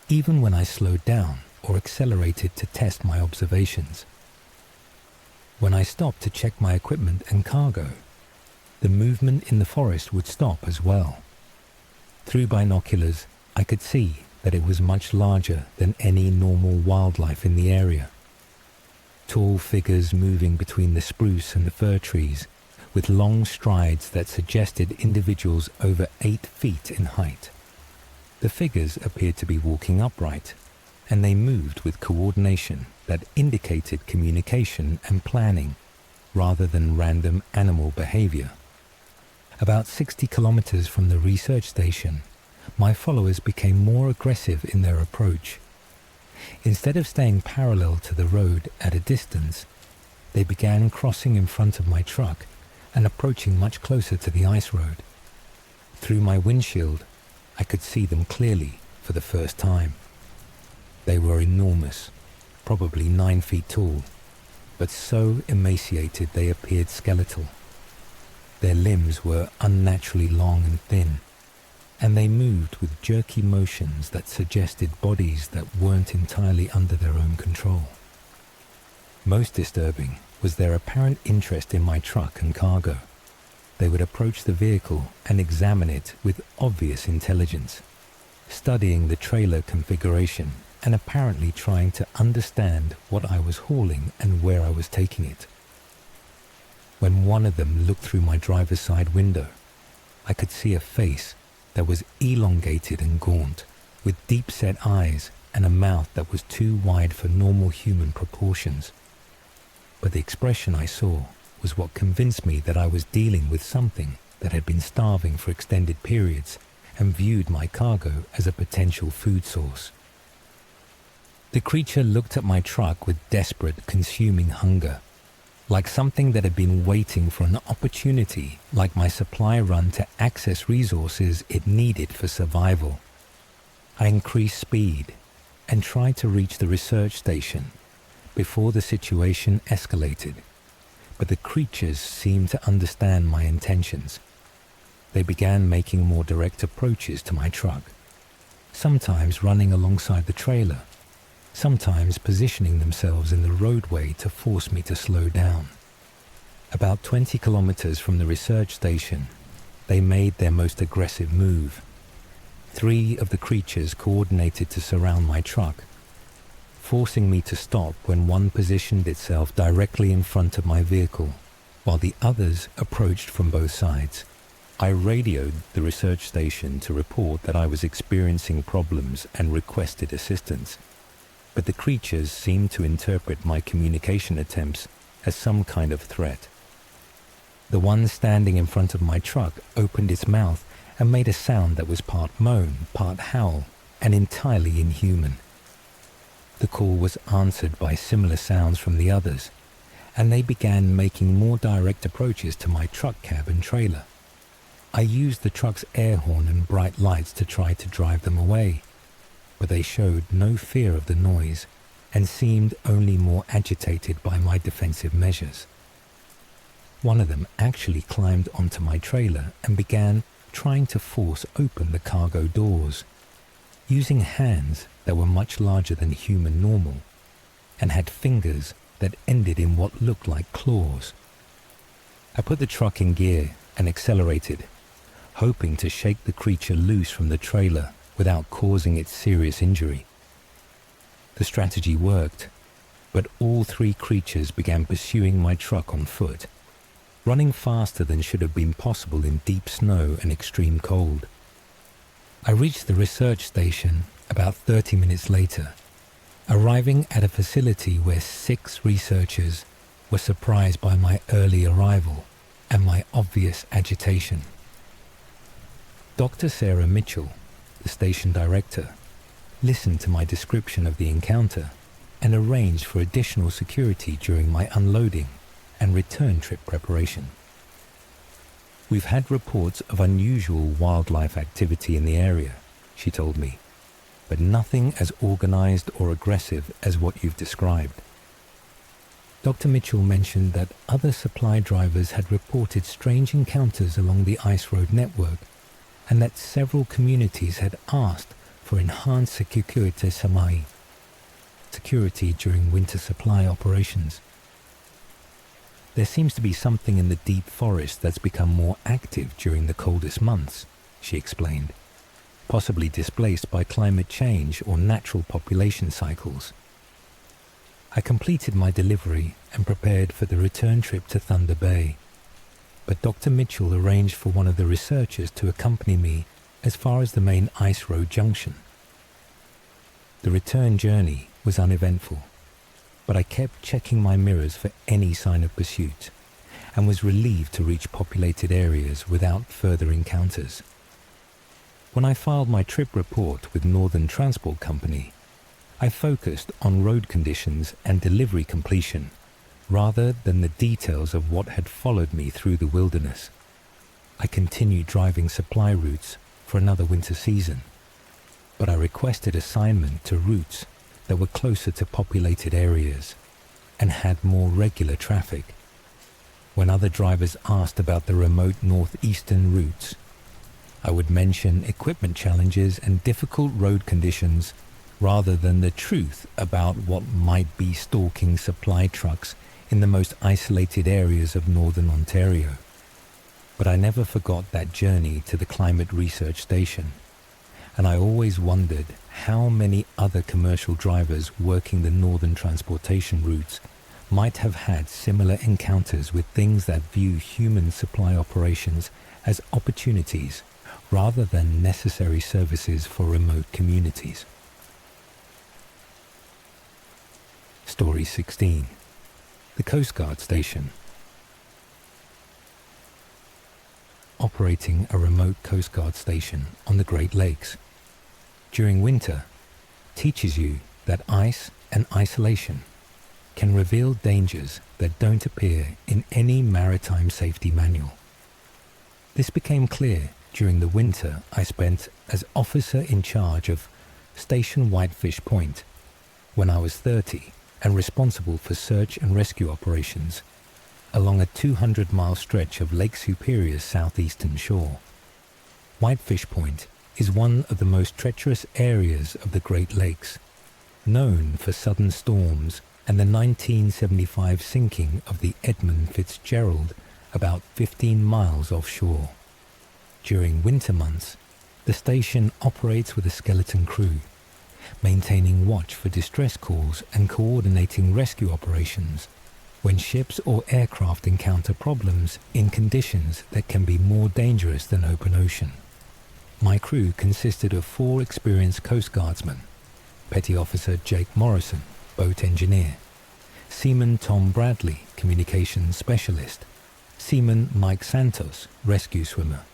even when I slowed down or accelerated to test my observations. When I stopped to check my equipment and cargo, the movement in the forest would stop as well. Through binoculars, I could see that it was much larger than any normal wildlife in the area. Tall figures moving between the spruce and the fir trees, with long strides that suggested individuals over 8 feet in height. The figures appeared to be walking upright, and they moved with coordination that indicated communication and planning, rather than random animal behavior. About 60 kilometers from the research station, my followers became more aggressive in their approach. Instead of staying parallel to the road at a distance, they began crossing in front of my truck and approaching much closer to the ice road. Through my windshield, I could see them clearly for the first time. They were enormous, probably 9 feet tall, but so emaciated they appeared skeletal. Their limbs were unnaturally long and thin, and they moved with jerky motions that suggested bodies that weren't entirely under their own control. Most disturbing was their apparent interest in my truck and cargo. They would approach the vehicle and examine it with obvious intelligence, studying the trailer configuration and apparently trying to understand what I was hauling and where I was taking it. When one of them looked through my driver's side window, I could see a face that was elongated and gaunt, with deep-set eyes and a mouth that was too wide for normal human proportions. But the expression I saw was what convinced me that I was dealing with something that had been starving for extended periods and viewed my cargo as a potential food source. The creature looked at my truck with desperate, consuming hunger, like something that had been waiting for an opportunity, like my supply run, to access resources it needed for survival. I increased speed and tried to reach the research station before the situation escalated, but the creatures seemed to understand my intentions. They began making more direct approaches to my truck, sometimes running alongside the trailer, sometimes positioning themselves in the roadway to force me to slow down. About 20 kilometers from the research station, they made their most aggressive move. 3 of the creatures coordinated to surround my truck, forcing me to stop when one positioned itself directly in front of my vehicle, while the others approached from both sides. I radioed the research station to report that I was experiencing problems and requested assistance, but the creatures seemed to interpret my communication attempts as some kind of threat. The one standing in front of my truck opened its mouth and made a sound that was part moan, part howl, and entirely inhuman. The call was answered by similar sounds from the others, and they began making more direct approaches to my truck cab and trailer. I used the truck's air horn and bright lights to try to drive them away, but they showed no fear of the noise and seemed only more agitated by my defensive measures. One of them actually climbed onto my trailer and began trying to force open the cargo doors, using hands that were much larger than human normal and had fingers that ended in what looked like claws. I put the truck in gear and accelerated, hoping to shake the creature loose from the trailer without causing it serious injury. The strategy worked, but all three creatures began pursuing my truck on foot, running faster than should have been possible in deep snow and extreme cold. I reached the research station about 30 minutes later, arriving at a facility where 6 researchers were surprised by my early arrival and my obvious agitation. Dr. Sarah Mitchell, the station director, listened to my description of the encounter and arranged for additional security during my unloading and return trip preparation. "We've had reports of unusual wildlife activity in the area," she told me, "but nothing as organized or aggressive as what you've described." Dr. Mitchell mentioned that other supply drivers had reported strange encounters along the ice road network and that several communities had asked for enhanced security during winter supply operations. "There seems to be something in the deep forest that's become more active during the coldest months," she explained, "possibly displaced by climate change or natural population cycles." I completed my delivery and prepared for the return trip to Thunder Bay, but Dr. Mitchell arranged for one of the researchers to accompany me as far as the main ice road junction. The return journey was uneventful, but I kept checking my mirrors for any sign of pursuit and was relieved to reach populated areas without further encounters. When I filed my trip report with Northern Transport Company, I focused on road conditions and delivery completion rather than the details of what had followed me through the wilderness. I continued driving supply routes for another winter season, but I requested assignment to routes that were closer to populated areas and had more regular traffic. When other drivers asked about the remote northeastern routes, I would mention equipment challenges and difficult road conditions rather than the truth about what might be stalking supply trucks in the most isolated areas of northern Ontario. But I never forgot that journey to the climate research station, and I always wondered how many other commercial drivers working the northern transportation routes might have had similar encounters with things that view human supply operations as opportunities rather than necessary services for remote communities. Story 16. The Coast Guard Station. Operating a remote Coast Guard station on the Great Lakes during winter teaches you that ice and isolation can reveal dangers that don't appear in any maritime safety manual. This became clear during the winter I spent as officer in charge of Station Whitefish Point when I was 30 and responsible for search and rescue operations along a 200-mile stretch of Lake Superior's southeastern shore. Whitefish Point is one of the most treacherous areas of the Great Lakes, known for sudden storms and the 1975 sinking of the Edmund Fitzgerald about 15 miles offshore. During winter months, the station operates with a skeleton crew, maintaining watch for distress calls and coordinating rescue operations when ships or aircraft encounter problems in conditions that can be more dangerous than open ocean. My crew consisted of 4 experienced Coast Guardsmen: Petty Officer Jake Morrison, boat engineer; Seaman Tom Bradley, communications specialist; Seaman Mike Santos, rescue swimmer;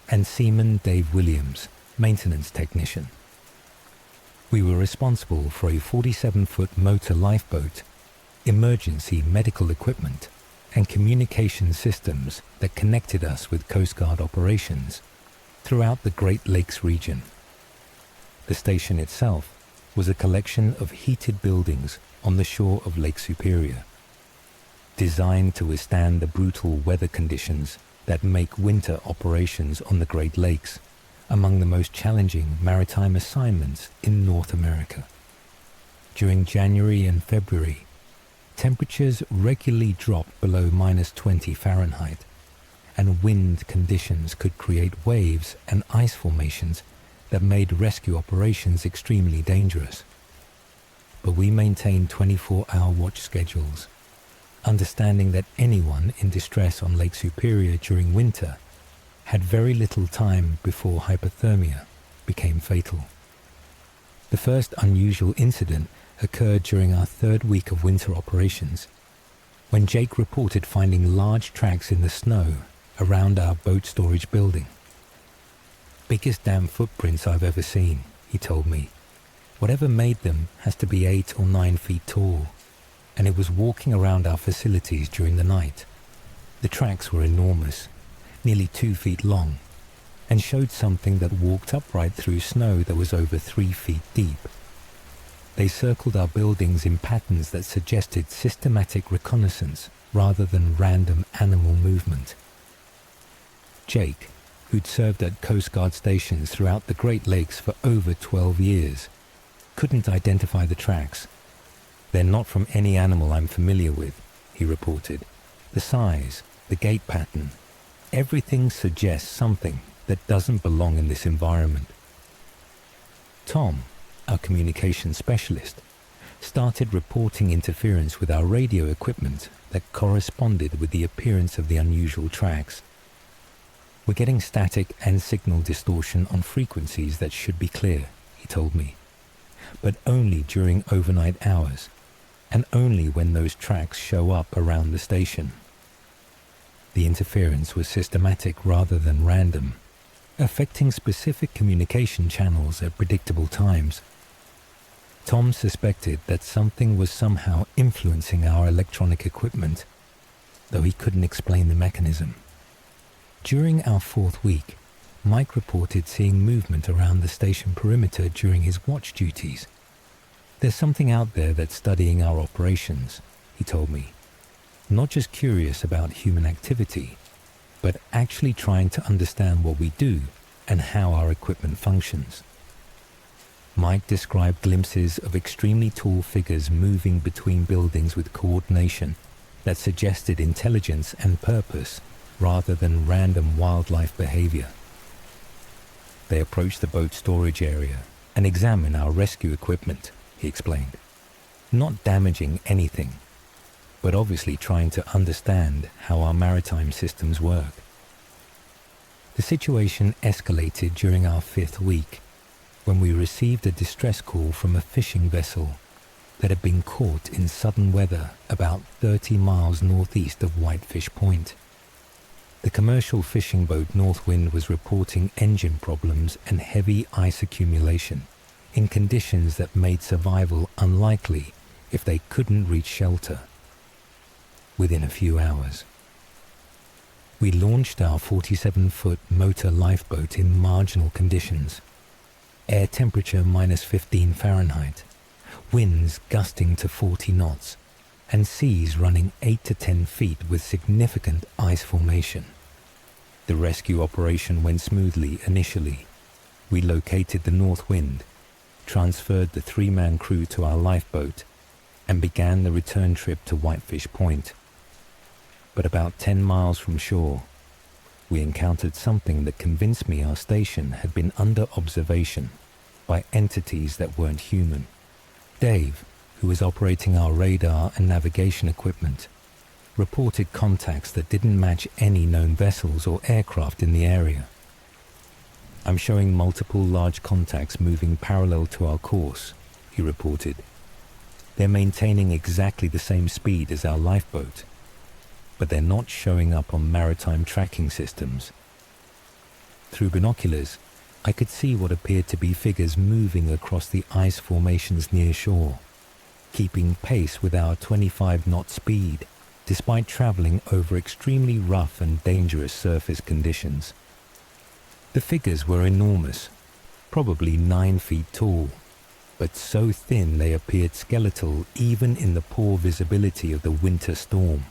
and Seaman Dave Williams, maintenance technician. We were responsible for a 47-foot motor lifeboat, emergency medical equipment, and communication systems that connected us with Coast Guard operations throughout the Great Lakes region. The station itself was a collection of heated buildings on the shore of Lake Superior, designed to withstand the brutal weather conditions that make winter operations on the Great Lakes among the most challenging maritime assignments in North America. During January and February, temperatures regularly dropped below -20 Fahrenheit, and wind conditions could create waves and ice formations that made rescue operations extremely dangerous. But we maintained 24-hour watch schedules, understanding that anyone in distress on Lake Superior during winter had very little time before hypothermia became fatal. The first unusual incident occurred during our third week of winter operations, when Jake reported finding large tracks in the snow around our boat storage building. "Biggest damn footprints I've ever seen," he told me. "Whatever made them has to be 8 or 9 feet tall, and it was walking around our facilities during the night. The tracks were enormous, nearly 2 feet long, and showed something that walked upright through snow that was over 3 feet deep. They circled our buildings in patterns that suggested systematic reconnaissance rather than random animal movement." Jake, who'd served at Coast Guard stations throughout the Great Lakes for over 12 years, couldn't identify the tracks. "They're not from any animal I'm familiar with," he reported. "The size, the gait pattern, everything suggests something that doesn't belong in this environment." Tom, our communication specialist, started reporting interference with our radio equipment that corresponded with the appearance of the unusual tracks. "We're getting static and signal distortion on frequencies that should be clear," he told me, "but only during overnight hours, and only when those tracks show up around the station." The interference was systematic rather than random, affecting specific communication channels at predictable times. Tom suspected that something was somehow influencing our electronic equipment, though he couldn't explain the mechanism. During our fourth week, Mike reported seeing movement around the station perimeter during his watch duties. "There's something out there that's studying our operations," he told me. "Not just curious about human activity, but actually trying to understand what we do and how our equipment functions." Mike described glimpses of extremely tall figures moving between buildings with coordination that suggested intelligence and purpose rather than random wildlife behavior. "They approached the boat storage area and examined our rescue equipment," he explained. "Not damaging anything, but obviously trying to understand how our maritime systems work." The situation escalated during our fifth week, when we received a distress call from a fishing vessel that had been caught in sudden weather about 30 miles northeast of Whitefish Point. The commercial fishing boat Northwind was reporting engine problems and heavy ice accumulation in conditions that made survival unlikely if they couldn't reach shelter within a few hours. We launched our 47-foot motor lifeboat in marginal conditions. Air temperature -15 Fahrenheit, winds gusting to 40 knots, and seas running 8 to 10 feet with significant ice formation. The rescue operation went smoothly initially. We located the Northwind, transferred the 3-man crew to our lifeboat, and began the return trip to Whitefish Point. But about 10 miles from shore, we encountered something that convinced me our station had been under observation by entities that weren't human. Dave, who was operating our radar and navigation equipment, reported contacts that didn't match any known vessels or aircraft in the area. "I'm showing multiple large contacts moving parallel to our course," he reported. "They're maintaining exactly the same speed as our lifeboat, but they're not showing up on maritime tracking systems." Through binoculars, I could see what appeared to be figures moving across the ice formations near shore. keeping pace with our 25-knot speed, despite traveling over extremely rough and dangerous surface conditions. The figures were enormous, probably 9 feet tall, but so thin they appeared skeletal even in the poor visibility of the winter storm.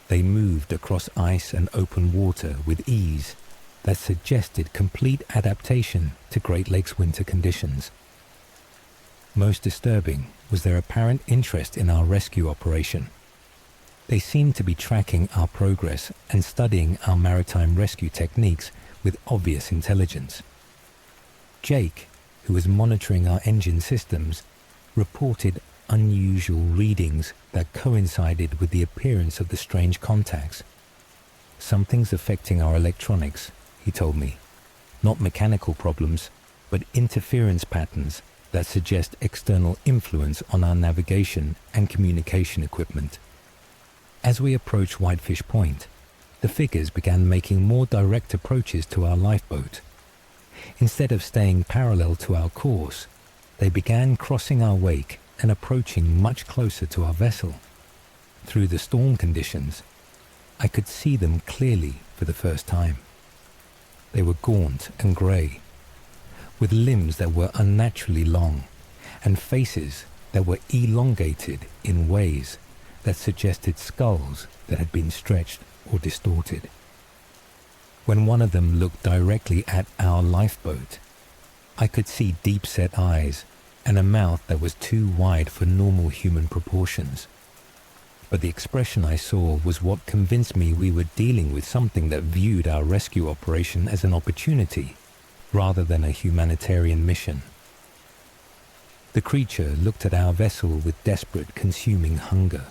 They moved across ice and open water with ease that suggested complete adaptation to Great Lakes winter conditions. Most disturbing was their apparent interest in our rescue operation. They seemed to be tracking our progress and studying our maritime rescue techniques with obvious intelligence. Jake, who was monitoring our engine systems, reported unusual readings that coincided with the appearance of the strange contacts. "Something's affecting our electronics," he told me. "Not mechanical problems, but interference patterns that suggest external influence on our navigation and communication equipment." As we approached Whitefish Point, the figures began making more direct approaches to our lifeboat. Instead of staying parallel to our course, they began crossing our wake and approaching much closer to our vessel. Through the storm conditions, I could see them clearly for the first time. They were gaunt and grey, with limbs that were unnaturally long and faces that were elongated in ways that suggested skulls that had been stretched or distorted. When one of them looked directly at our lifeboat, I could see deep-set eyes and a mouth that was too wide for normal human proportions. But the expression I saw was what convinced me we were dealing with something that viewed our rescue operation as an opportunity rather than a humanitarian mission. The creature looked at our vessel with desperate, consuming hunger,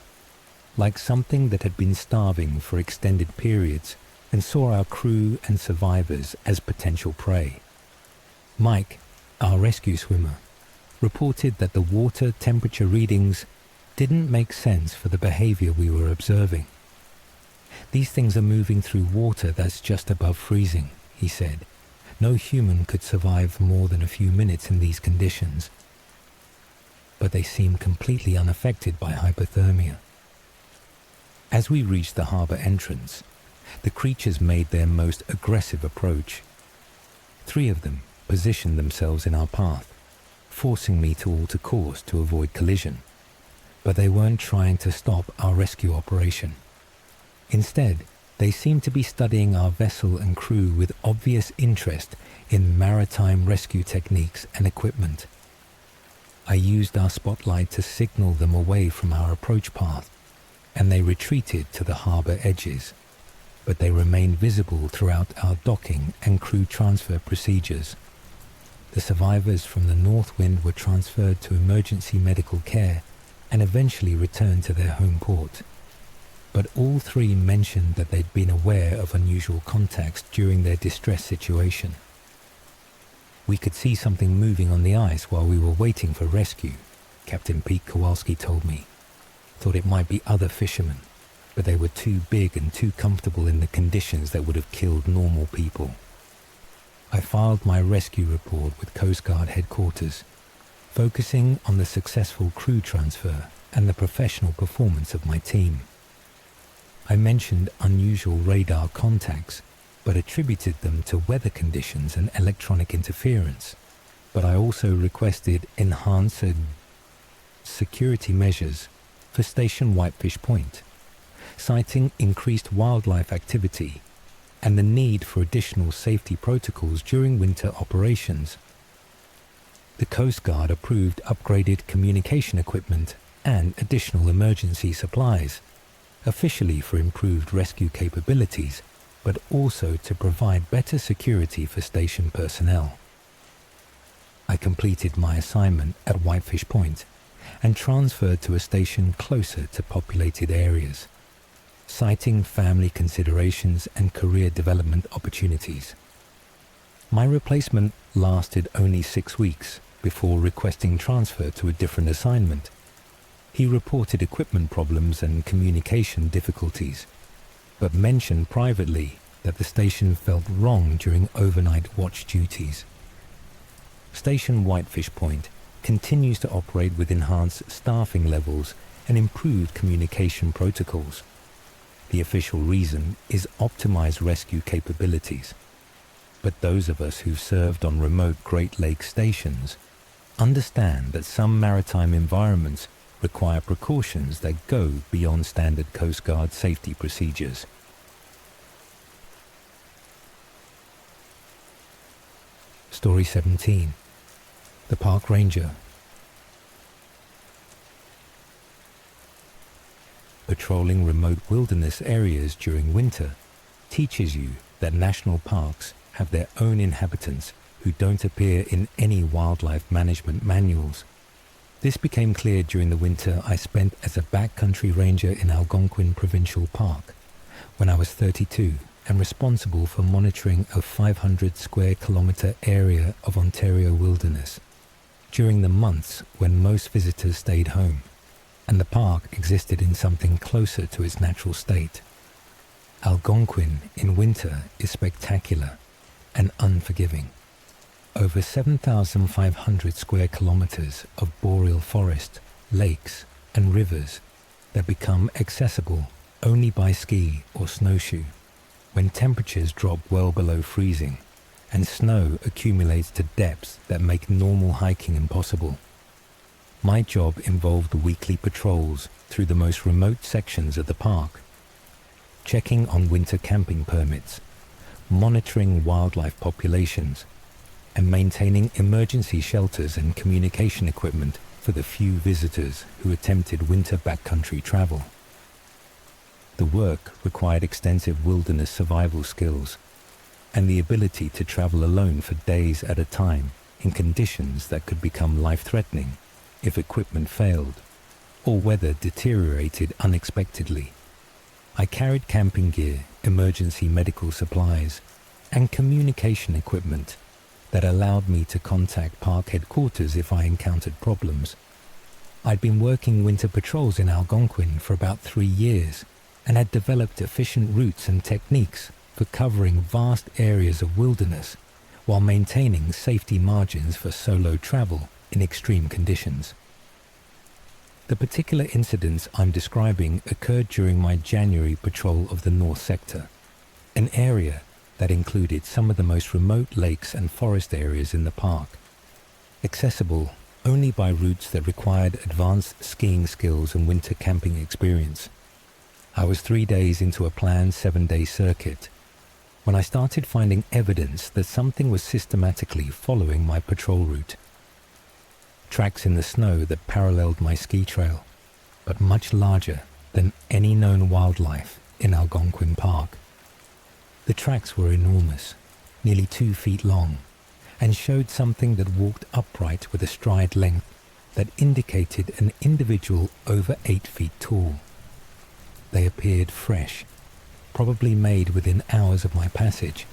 like something that had been starving for extended periods, and saw our crew and survivors as potential prey. Mike, our rescue swimmer, reported that the water temperature readings didn't make sense for the behavior we were observing. "These things are moving through water that's just above freezing," he said. "No human could survive more than a few minutes in these conditions." But they seemed completely unaffected by hypothermia. As we reached the harbour entrance, the creatures made their most aggressive approach. 3 of them positioned themselves in our path, forcing me to alter course to avoid collision. But they weren't trying to stop our rescue operation. Instead, they seemed to be studying our vessel and crew with obvious interest in maritime rescue techniques and equipment. I used our spotlight to signal them away from our approach path, and they retreated to the harbour edges, but they remained visible throughout our docking and crew transfer procedures. The survivors from the North Wind were transferred to emergency medical care and eventually returned to their home port. But all 3 mentioned that they'd been aware of unusual contacts during their distress situation. "We could see something moving on the ice while we were waiting for rescue," Captain Pete Kowalski told me. "Thought it might be other fishermen, but they were too big and too comfortable in the conditions that would have killed normal people." I filed my rescue report with Coast Guard headquarters, focusing on the successful crew transfer and the professional performance of my team. I mentioned unusual radar contacts, but attributed them to weather conditions and electronic interference. But I also requested enhanced security measures for Station Whitefish Point, citing increased wildlife activity and the need for additional safety protocols during winter operations. The Coast Guard approved upgraded communication equipment and additional emergency supplies, officially for improved rescue capabilities, but also to provide better security for station personnel. I completed my assignment at Whitefish Point and transferred to a station closer to populated areas, citing family considerations and career development opportunities. My replacement lasted only 6 weeks before requesting transfer to a different assignment. He reported equipment problems and communication difficulties, but mentioned privately that the station felt wrong during overnight watch duties. Station Whitefish Point continues to operate with enhanced staffing levels and improved communication protocols. The official reason is optimized rescue capabilities. But those of us who've served on remote Great Lakes stations understand that some maritime environments require precautions that go beyond standard Coast Guard safety procedures. Story 17. The Park Ranger. Patrolling remote wilderness areas during winter teaches you that national parks have their own inhabitants who don't appear in any wildlife management manuals. This became clear during the winter I spent as a backcountry ranger in Algonquin Provincial Park when I was 32 and responsible for monitoring a 500 square kilometre area of Ontario wilderness during the months when most visitors stayed home and the park existed in something closer to its natural state. Algonquin in winter is spectacular and unforgiving. Over 7,500 square kilometers of boreal forest, lakes and rivers that become accessible only by ski or snowshoe when temperatures drop well below freezing and snow accumulates to depths that make normal hiking impossible. My job involved weekly patrols through the most remote sections of the park, checking on winter camping permits, monitoring wildlife populations, and maintaining emergency shelters and communication equipment for the few visitors who attempted winter backcountry travel. The work required extensive wilderness survival skills and the ability to travel alone for days at a time in conditions that could become life-threatening if equipment failed or weather deteriorated unexpectedly. I carried camping gear, emergency medical supplies, and communication equipment that allowed me to contact park headquarters if I encountered problems. I'd been working winter patrols in Algonquin for about 3 years and had developed efficient routes and techniques for covering vast areas of wilderness while maintaining safety margins for solo travel in extreme conditions. The particular incidents I'm describing occurred during my January patrol of the North Sector, an area that included some of the most remote lakes and forest areas in the park, accessible only by routes that required advanced skiing skills and winter camping experience. I was 3 days into a planned 7-day circuit when I started finding evidence that something was systematically following my patrol route. Tracks in the snow that paralleled my ski trail, but much larger than any known wildlife in Algonquin Park. The tracks were enormous, nearly 2 feet long, and showed something that walked upright with a stride length that indicated an individual over 8 feet tall. They appeared fresh, probably made within hours of my passage,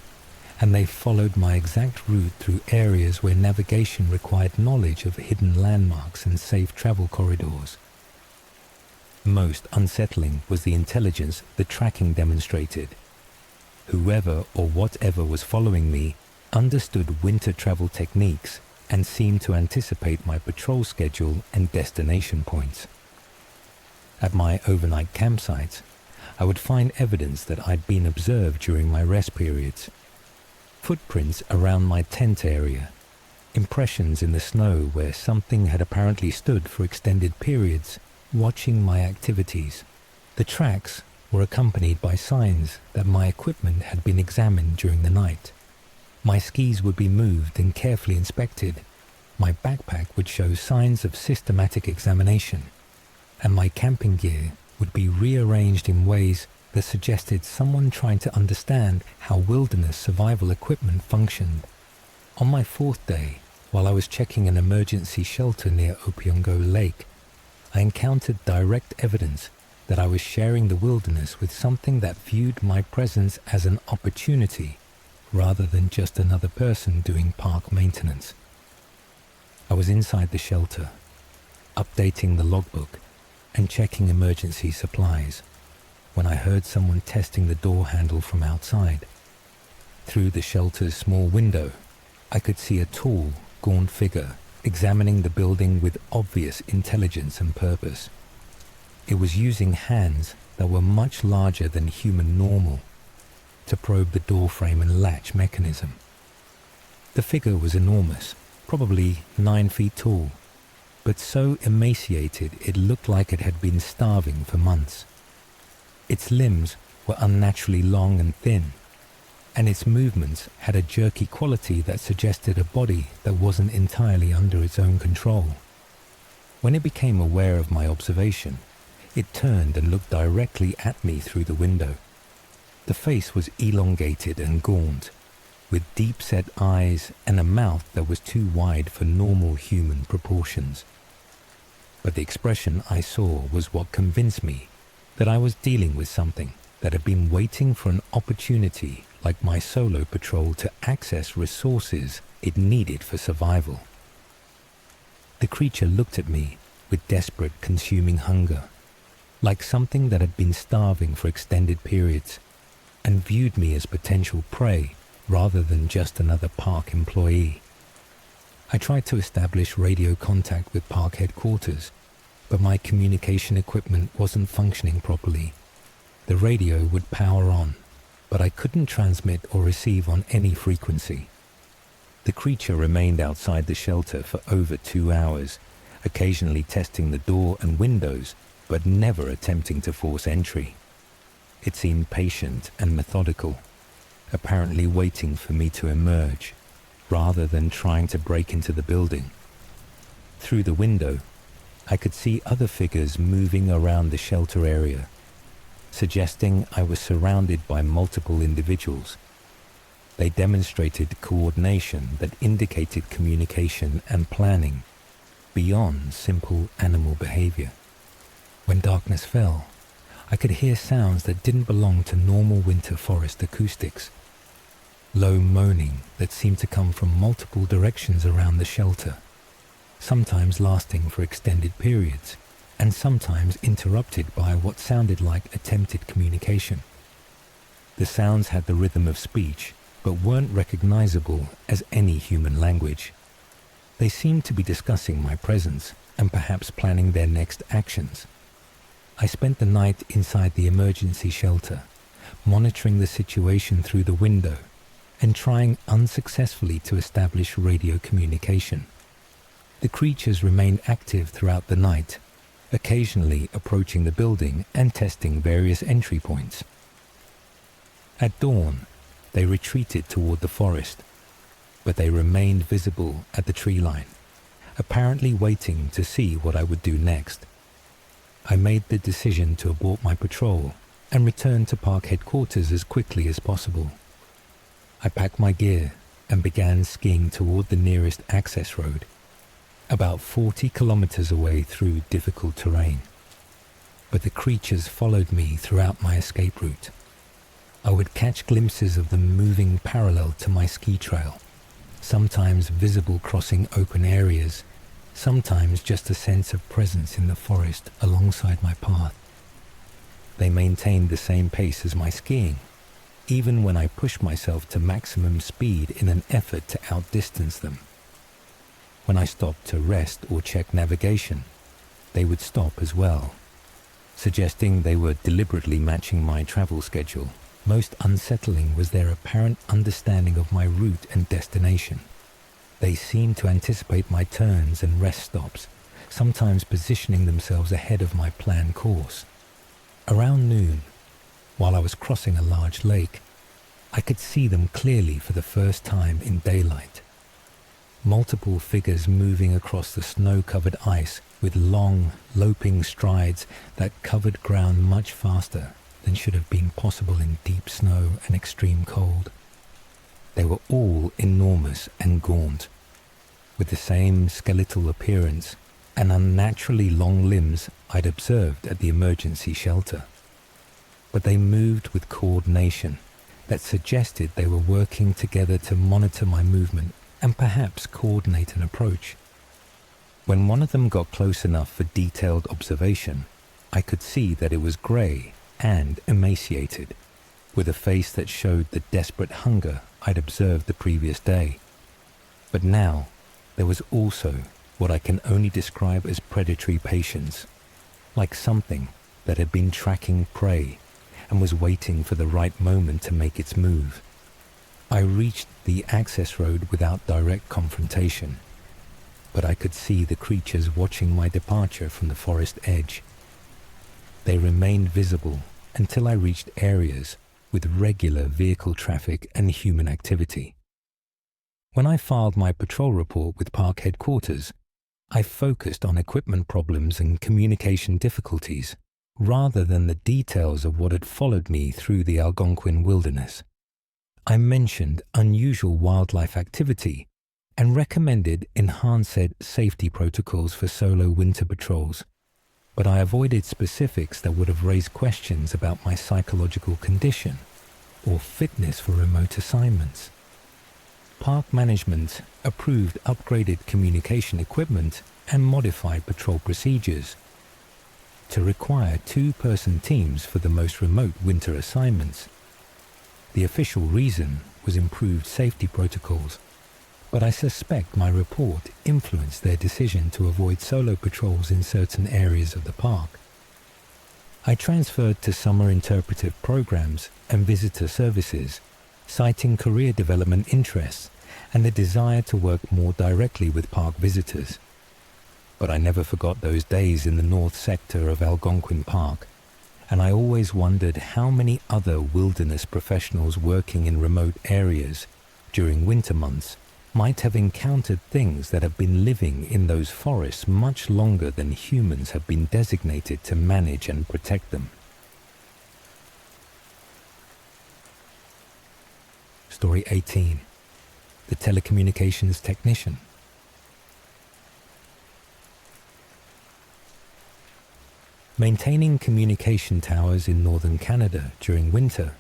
and they followed my exact route through areas where navigation required knowledge of hidden landmarks and safe travel corridors. Most unsettling was the intelligence the tracking demonstrated. Whoever or whatever was following me understood winter travel techniques and seemed to anticipate my patrol schedule and destination points. At my overnight campsites, I would find evidence that I'd been observed during my rest periods. Footprints around my tent area, impressions in the snow where something had apparently stood for extended periods, watching my activities. The tracks were accompanied by signs that my equipment had been examined during the night. My skis would be moved and carefully inspected. My backpack would show signs of systematic examination, and my camping gear would be rearranged in ways that suggested someone trying to understand how wilderness survival equipment functioned. On my 4th day, while I was checking an emergency shelter near Opiongo Lake, I encountered direct evidence that I was sharing the wilderness with something that viewed my presence as an opportunity rather than just another person doing park maintenance. I was inside the shelter, updating the logbook and checking emergency supplies, when I heard someone testing the door handle from outside. Through the shelter's small window, I could see a tall, gaunt figure examining the building with obvious intelligence and purpose. It was using hands that were much larger than human normal to probe the doorframe and latch mechanism. The figure was enormous, probably 9 feet tall, but so emaciated it looked like it had been starving for months. Its limbs were unnaturally long and thin, and its movements had a jerky quality that suggested a body that wasn't entirely under its own control. When it became aware of my observation, it turned and looked directly at me through the window. The face was elongated and gaunt, with deep-set eyes and a mouth that was too wide for normal human proportions. But the expression I saw was what convinced me that I was dealing with something that had been waiting for an opportunity like my solo patrol to access resources it needed for survival. The creature looked at me with desperate, consuming hunger, like something that had been starving for extended periods, and viewed me as potential prey rather than just another park employee. I tried to establish radio contact with park headquarters, but my communication equipment wasn't functioning properly. The radio would power on, but I couldn't transmit or receive on any frequency. The creature remained outside the shelter for over 2 hours, occasionally testing the door and windows, but never attempting to force entry. It seemed patient and methodical, apparently waiting for me to emerge, rather than trying to break into the building. Through the window, I could see other figures moving around the shelter area, suggesting I was surrounded by multiple individuals. They demonstrated coordination that indicated communication and planning beyond simple animal behavior. When darkness fell, I could hear sounds that didn't belong to normal winter forest acoustics. Low moaning that seemed to come from multiple directions around the shelter, sometimes lasting for extended periods, and sometimes interrupted by what sounded like attempted communication. The sounds had the rhythm of speech, but weren't recognizable as any human language. They seemed to be discussing my presence and perhaps planning their next actions. I spent the night inside the emergency shelter, monitoring the situation through the window and trying unsuccessfully to establish radio communication. The creatures remained active throughout the night, occasionally approaching the building and testing various entry points. At dawn, they retreated toward the forest, but they remained visible at the tree line, apparently waiting to see what I would do next. I made the decision to abort my patrol and return to park headquarters as quickly as possible. I packed my gear and began skiing toward the nearest access road, about 40 kilometers away through difficult terrain. But the creatures followed me throughout my escape route. I would catch glimpses of them moving parallel to my ski trail, sometimes visible crossing open areas, sometimes just a sense of presence in the forest alongside my path. They maintained the same pace as my skiing, even when I pushed myself to maximum speed in an effort to outdistance them. When I stopped to rest or check navigation, they would stop as well, suggesting they were deliberately matching my travel schedule. Most unsettling was their apparent understanding of my route and destination. They seemed to anticipate my turns and rest stops, sometimes positioning themselves ahead of my planned course. Around noon, while I was crossing a large lake, I could see them clearly for the first time in daylight. Multiple figures moving across the snow-covered ice with long, loping strides that covered ground much faster than should have been possible in deep snow and extreme cold. They were all enormous and gaunt, with the same skeletal appearance and unnaturally long limbs I'd observed at the emergency shelter. But they moved with coordination that suggested they were working together to monitor my movement and perhaps coordinate an approach. When one of them got close enough for detailed observation, I could see that it was grey and emaciated, with a face that showed the desperate hunger I'd observed the previous day. But now, there was also what I can only describe as predatory patience, like something that had been tracking prey and was waiting for the right moment to make its move. I reached the access road without direct confrontation, but I could see the creatures watching my departure from the forest edge. They remained visible until I reached areas with regular vehicle traffic and human activity. When I filed my patrol report with park headquarters, I focused on equipment problems and communication difficulties rather than the details of what had followed me through the Algonquin wilderness. I mentioned unusual wildlife activity and recommended enhanced safety protocols for solo winter patrols, but I avoided specifics that would have raised questions about my psychological condition or fitness for remote assignments. Park management approved upgraded communication equipment and modified patrol procedures to require two-person teams for the most remote winter assignments. The official reason was improved safety protocols, but I suspect my report influenced their decision to avoid solo patrols in certain areas of the park. I transferred to summer interpretive programs and visitor services, citing career development interests and the desire to work more directly with park visitors. But I never forgot those days in the north sector of Algonquin Park, and I always wondered how many other wilderness professionals working in remote areas during winter months might have encountered things that have been living in those forests much longer than humans have been designated to manage and protect them. Story 18. The Telecommunications Technician. Maintaining communication towers in northern Canada during winter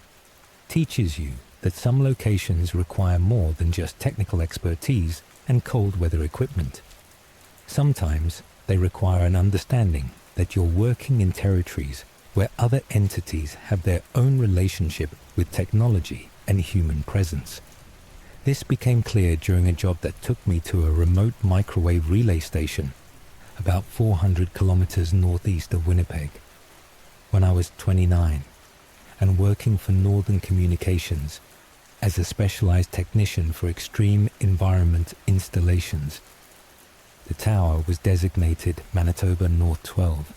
teaches you that some locations require more than just technical expertise and cold weather equipment. Sometimes they require an understanding that you're working in territories where other entities have their own relationship with technology and human presence. This became clear during a job that took me to a remote microwave relay station about 400 kilometers northeast of Winnipeg, when I was 29 and working for Northern Communications as a specialized technician for extreme environment installations. The tower was designated Manitoba North 12,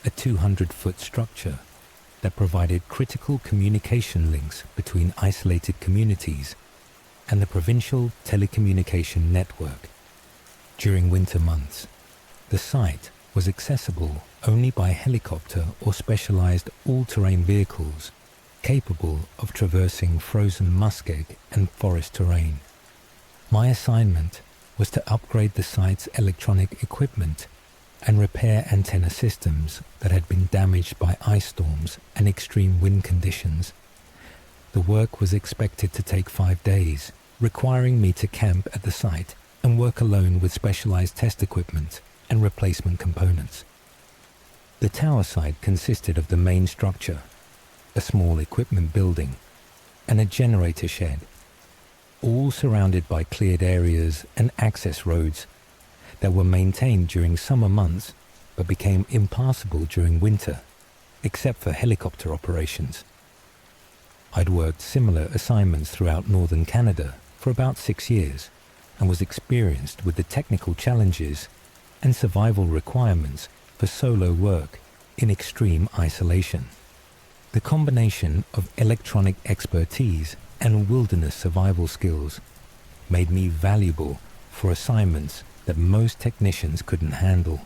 a 200-foot structure that provided critical communication links between isolated communities and the provincial telecommunication network. During winter months, the site was accessible only by helicopter or specialized all-terrain vehicles capable of traversing frozen muskeg and forest terrain. My assignment was to upgrade the site's electronic equipment and repair antenna systems that had been damaged by ice storms and extreme wind conditions. The work was expected to take 5 days, requiring me to camp at the site and work alone with specialized test equipment and replacement components. The tower site consisted of the main structure, a small equipment building, and a generator shed, all surrounded by cleared areas and access roads that were maintained during summer months but became impassable during winter, except for helicopter operations. I'd worked similar assignments throughout northern Canada for about 6 years and was experienced with the technical challenges and survival requirements for solo work in extreme isolation. The combination of electronic expertise and wilderness survival skills made me valuable for assignments that most technicians couldn't handle.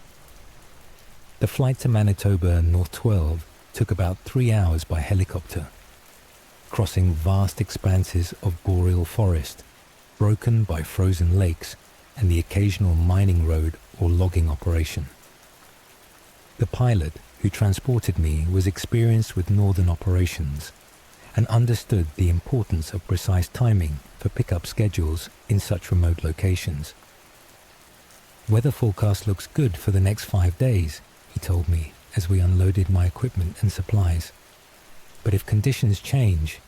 The flight to Manitoba North 12 took about 3 hours by helicopter, crossing vast expanses of boreal forest, broken by frozen lakes and the occasional mining road or logging operation. The pilot who transported me was experienced with northern operations and understood the importance of precise timing for pickup schedules in such remote locations. "Weather forecast looks good for the next 5 days," he told me as we unloaded my equipment and supplies. "But if conditions change,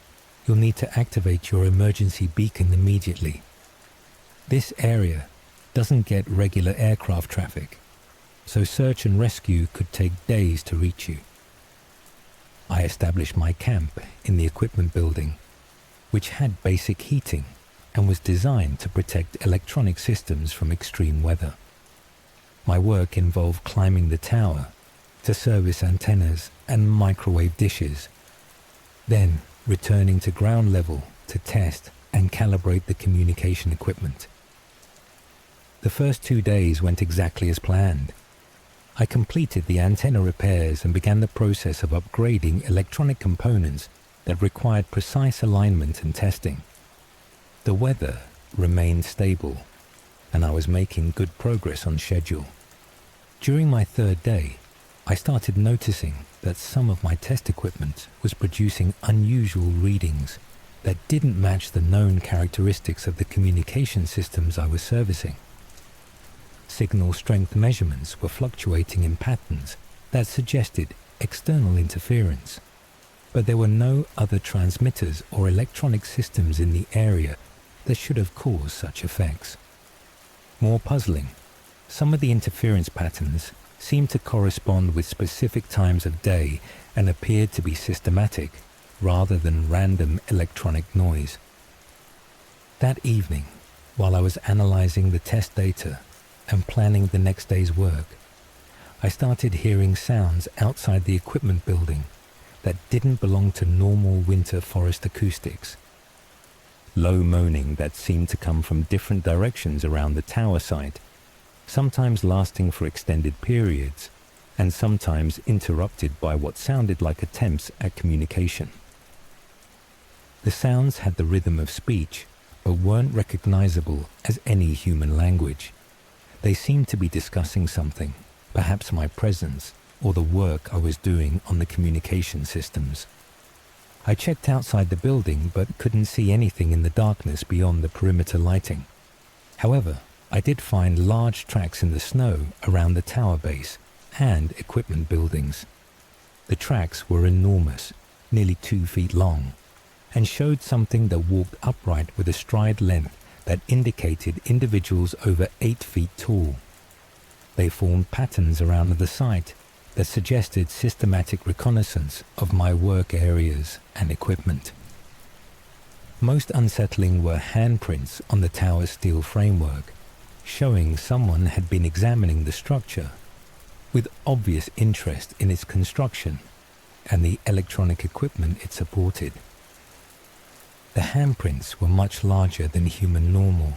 you'll need to activate your emergency beacon immediately. This area doesn't get regular aircraft traffic, so search and rescue could take days to reach you. I established my camp in the equipment building, which had basic heating and was designed to protect electronic systems from extreme weather. My work involved climbing the tower to service antennas and microwave dishes, then returning to ground level to test and calibrate the communication equipment. The first 2 days went exactly as planned. I completed the antenna repairs and began the process of upgrading electronic components that required precise alignment and testing. The weather remained stable, and I was making good progress on schedule. During my 3rd day, I started noticing that some of my test equipment was producing unusual readings that didn't match the known characteristics of the communication systems I was servicing. Signal strength measurements were fluctuating in patterns that suggested external interference, but there were no other transmitters or electronic systems in the area that should have caused such effects. More puzzling, some of the interference patterns seemed to correspond with specific times of day and appeared to be systematic rather than random electronic noise. That evening, while I was analyzing the test data and planning the next day's work, I started hearing sounds outside the equipment building that didn't belong to normal winter forest acoustics. Low moaning that seemed to come from different directions around the tower site, sometimes lasting for extended periods, and sometimes interrupted by what sounded like attempts at communication. The sounds had the rhythm of speech, but weren't recognizable as any human language. They seemed to be discussing something, perhaps my presence or the work I was doing on the communication systems. I checked outside the building but couldn't see anything in the darkness beyond the perimeter lighting. However, I did find large tracks in the snow around the tower base and equipment buildings. The tracks were enormous, nearly 2 feet long, and showed something that walked upright with a stride length that indicated individuals over 8 feet tall. They formed patterns around the site that suggested systematic reconnaissance of my work areas and equipment. Most unsettling were handprints on the tower's steel framework, showing someone had been examining the structure with obvious interest in its construction and the electronic equipment it supported. The handprints were much larger than human normal,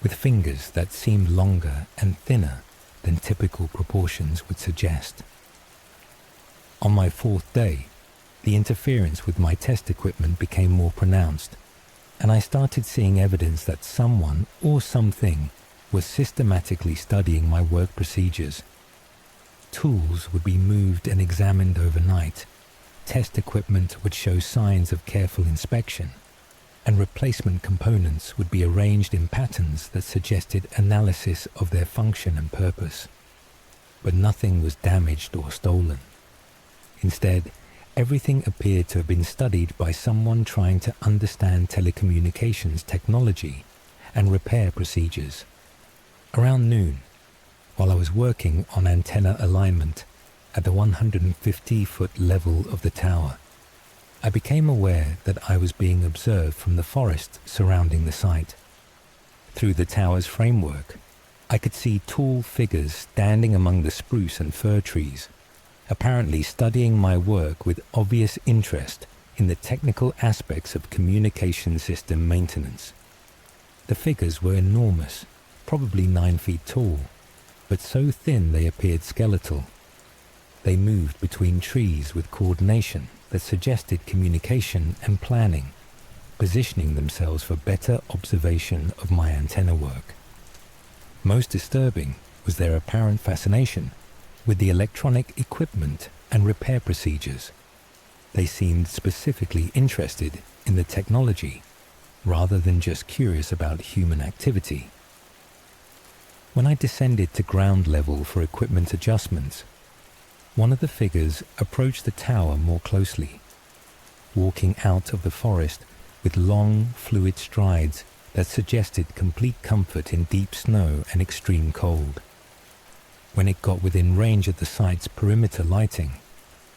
with fingers that seemed longer and thinner than typical proportions would suggest. On my 4th day, the interference with my test equipment became more pronounced, and I started seeing evidence that someone or something was systematically studying my work procedures. Tools would be moved and examined overnight, test equipment would show signs of careful inspection, and replacement components would be arranged in patterns that suggested analysis of their function and purpose. But nothing was damaged or stolen. Instead, everything appeared to have been studied by someone trying to understand telecommunications technology and repair procedures. Around noon, while I was working on antenna alignment at the 150-foot level of the tower, I became aware that I was being observed from the forest surrounding the site. Through the tower's framework, I could see tall figures standing among the spruce and fir trees, apparently studying my work with obvious interest in the technical aspects of communication system maintenance. The figures were enormous, probably 9 feet tall, but so thin they appeared skeletal. They moved between trees with coordination that suggested communication and planning, positioning themselves for better observation of my antenna work. Most disturbing was their apparent fascination with the electronic equipment and repair procedures. They seemed specifically interested in the technology rather than just curious about human activity. When I descended to ground level for equipment adjustments, one of the figures approached the tower more closely, walking out of the forest with long, fluid strides that suggested complete comfort in deep snow and extreme cold. When it got within range of the site's perimeter lighting,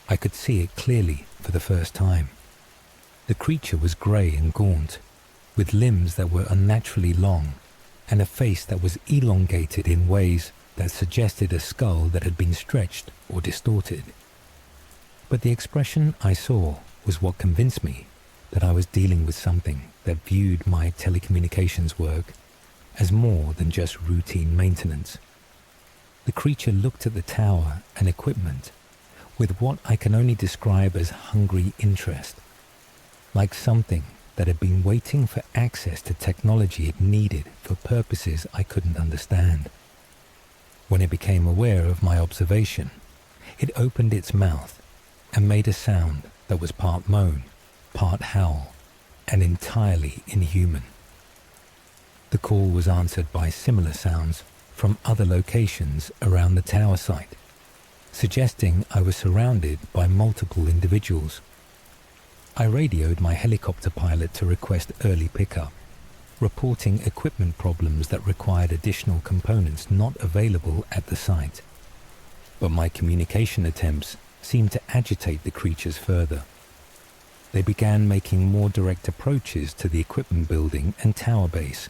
I could see it clearly for the first time. The creature was grey and gaunt, with limbs that were unnaturally long and a face that was elongated in ways that suggested a skull that had been stretched or distorted. But the expression I saw was what convinced me that I was dealing with something that viewed my telecommunications work as more than just routine maintenance. The creature looked at the tower and equipment with what I can only describe as hungry interest, like something that had been waiting for access to technology it needed for purposes I couldn't understand. When it became aware of my observation, it opened its mouth and made a sound that was part moan, part howl, and entirely inhuman. The call was answered by similar sounds from other locations around the tower site, suggesting I was surrounded by multiple individuals. I radioed my helicopter pilot to request early pickup, reporting equipment problems that required additional components not available at the site. But my communication attempts seemed to agitate the creatures further. They began making more direct approaches to the equipment building and tower base,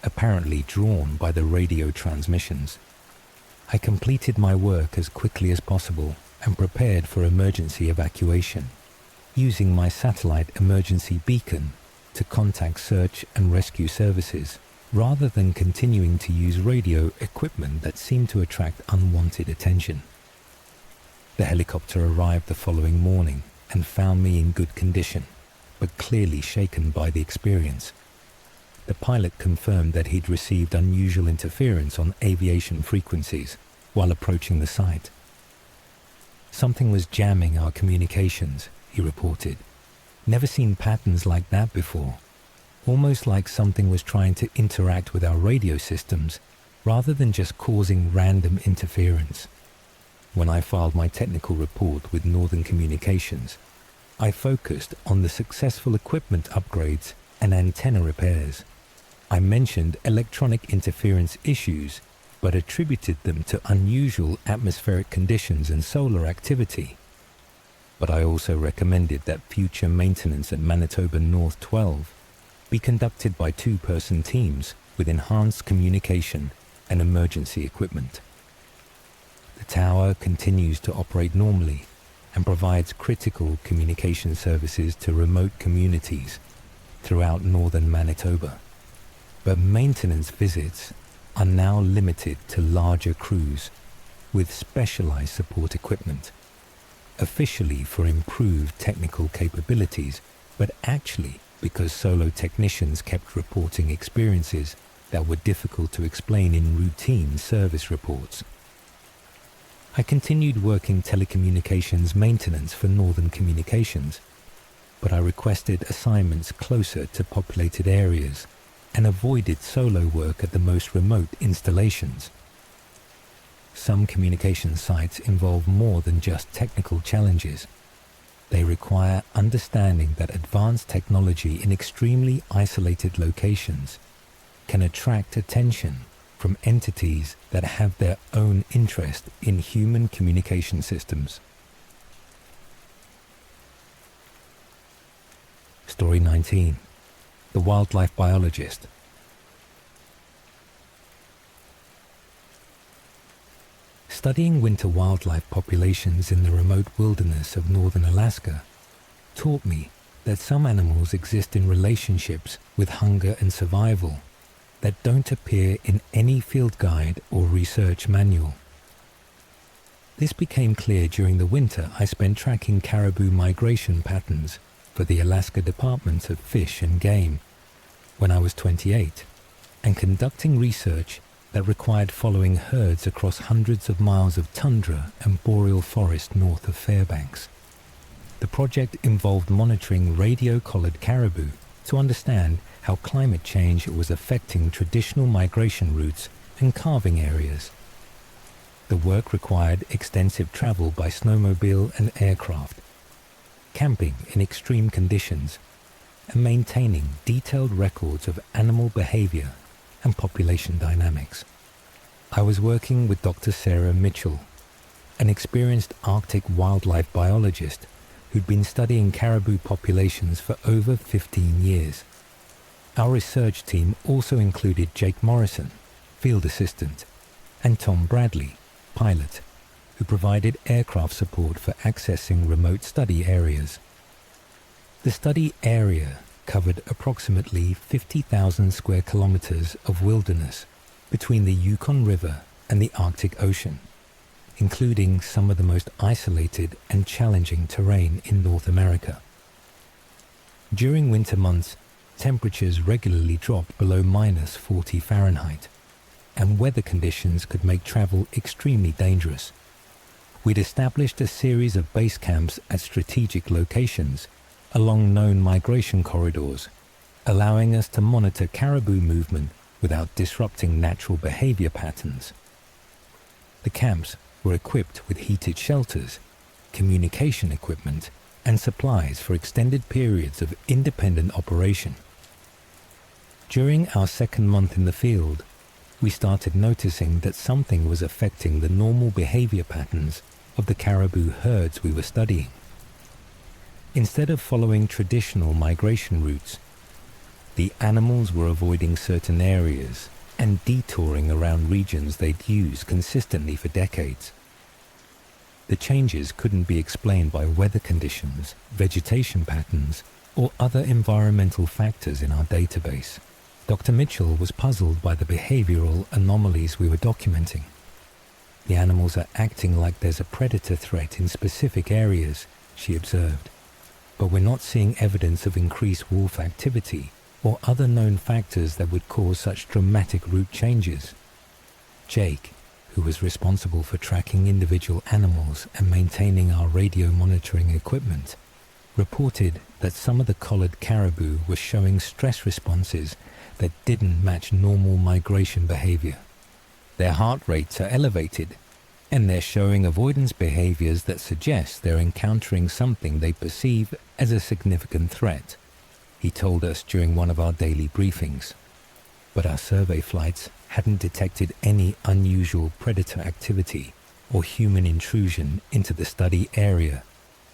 apparently drawn by the radio transmissions. I completed my work as quickly as possible and prepared for emergency evacuation, using my satellite emergency beacon to contact search and rescue services, rather than continuing to use radio equipment that seemed to attract unwanted attention. The helicopter arrived the following morning and found me in good condition, but clearly shaken by the experience. The pilot confirmed that he'd received unusual interference on aviation frequencies while approaching the site. Something was jamming our communications, he reported. Never seen patterns like that before. Almost like something was trying to interact with our radio systems rather than just causing random interference. When I filed my technical report with Northern Communications, I focused on the successful equipment upgrades and antenna repairs. I mentioned electronic interference issues, but attributed them to unusual atmospheric conditions and solar activity. But I also recommended that future maintenance at Manitoba North 12 be conducted by two-person teams with enhanced communication and emergency equipment. The tower continues to operate normally and provides critical communication services to remote communities throughout northern Manitoba. But maintenance visits are now limited to larger crews with specialized support equipment, officially for improved technical capabilities, but actually because solo technicians kept reporting experiences that were difficult to explain in routine service reports. I continued working telecommunications maintenance for Northern Communications, but I requested assignments closer to populated areas and avoided solo work at the most remote installations. Some communication sites involve more than just technical challenges. They require understanding that advanced technology in extremely isolated locations can attract attention from entities that have their own interest in human communication systems. Story 19. The Wildlife Biologist. Studying winter wildlife populations in the remote wilderness of northern Alaska taught me that some animals exist in relationships with hunger and survival that don't appear in any field guide or research manual. This became clear during the winter I spent tracking caribou migration patterns for the Alaska Department of Fish and Game when I was 28, and conducting research that required following herds across hundreds of miles of tundra and boreal forest north of Fairbanks. The project involved monitoring radio-collared caribou to understand how climate change was affecting traditional migration routes and calving areas. The work required extensive travel by snowmobile and aircraft, camping in extreme conditions, and maintaining detailed records of animal behavior and population dynamics. I was working with Dr. Sarah Mitchell, an experienced Arctic wildlife biologist who'd been studying caribou populations for over 15 years. Our research team also included Jake Morrison, field assistant, and Tom Bradley, pilot, who provided aircraft support for accessing remote study areas. The study area covered approximately 50,000 square kilometers of wilderness between the Yukon River and the Arctic Ocean, including some of the most isolated and challenging terrain in North America. During winter months, temperatures regularly dropped below -40 Fahrenheit, and weather conditions could make travel extremely dangerous. We'd established a series of base camps at strategic locations along known migration corridors, allowing us to monitor caribou movement without disrupting natural behavior patterns. The camps were equipped with heated shelters, communication equipment, and supplies for extended periods of independent operation. During our second month in the field, we started noticing that something was affecting the normal behavior patterns of the caribou herds we were studying. Instead of following traditional migration routes, the animals were avoiding certain areas and detouring around regions they'd used consistently for decades. The changes couldn't be explained by weather conditions, vegetation patterns, or other environmental factors in our database. Dr. Mitchell was puzzled by the behavioral anomalies we were documenting. The animals are acting like there's a predator threat in specific areas, she observed, but we're not seeing evidence of increased wolf activity or other known factors that would cause such dramatic route changes. Jake, who was responsible for tracking individual animals and maintaining our radio monitoring equipment, reported that some of the collared caribou were showing stress responses that didn't match normal migration behavior. Their heart rates are elevated, and they're showing avoidance behaviors that suggest they're encountering something they perceive as a significant threat, he told us during one of our daily briefings. But our survey flights hadn't detected any unusual predator activity or human intrusion into the study area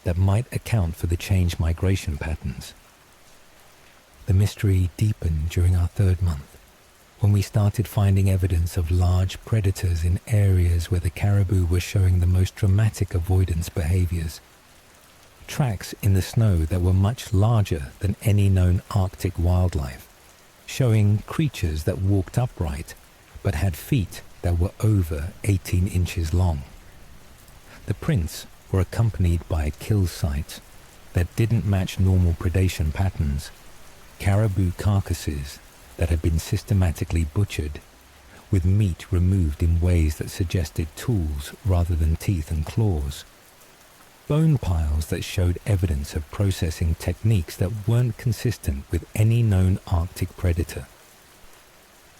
that might account for the changed migration patterns. The mystery deepened during our third month, when we started finding evidence of large predators in areas where the caribou were showing the most dramatic avoidance behaviors. Tracks in the snow that were much larger than any known Arctic wildlife, showing creatures that walked upright but had feet that were over 18 inches long. The prints were accompanied by kill sites that didn't match normal predation patterns, caribou carcasses that had been systematically butchered, with meat removed in ways that suggested tools rather than teeth and claws. Bone piles that showed evidence of processing techniques that weren't consistent with any known Arctic predator.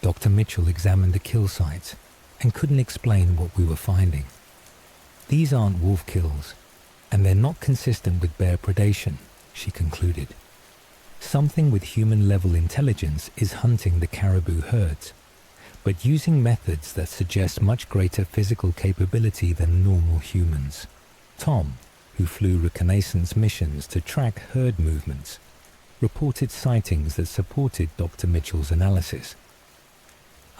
Dr. Mitchell examined the kill sites and couldn't explain what we were finding. These aren't wolf kills, and they're not consistent with bear predation, she concluded. Something with human-level intelligence is hunting the caribou herds, but using methods that suggest much greater physical capability than normal humans. Tom, who flew reconnaissance missions to track herd movements, reported sightings that supported Dr. Mitchell's analysis.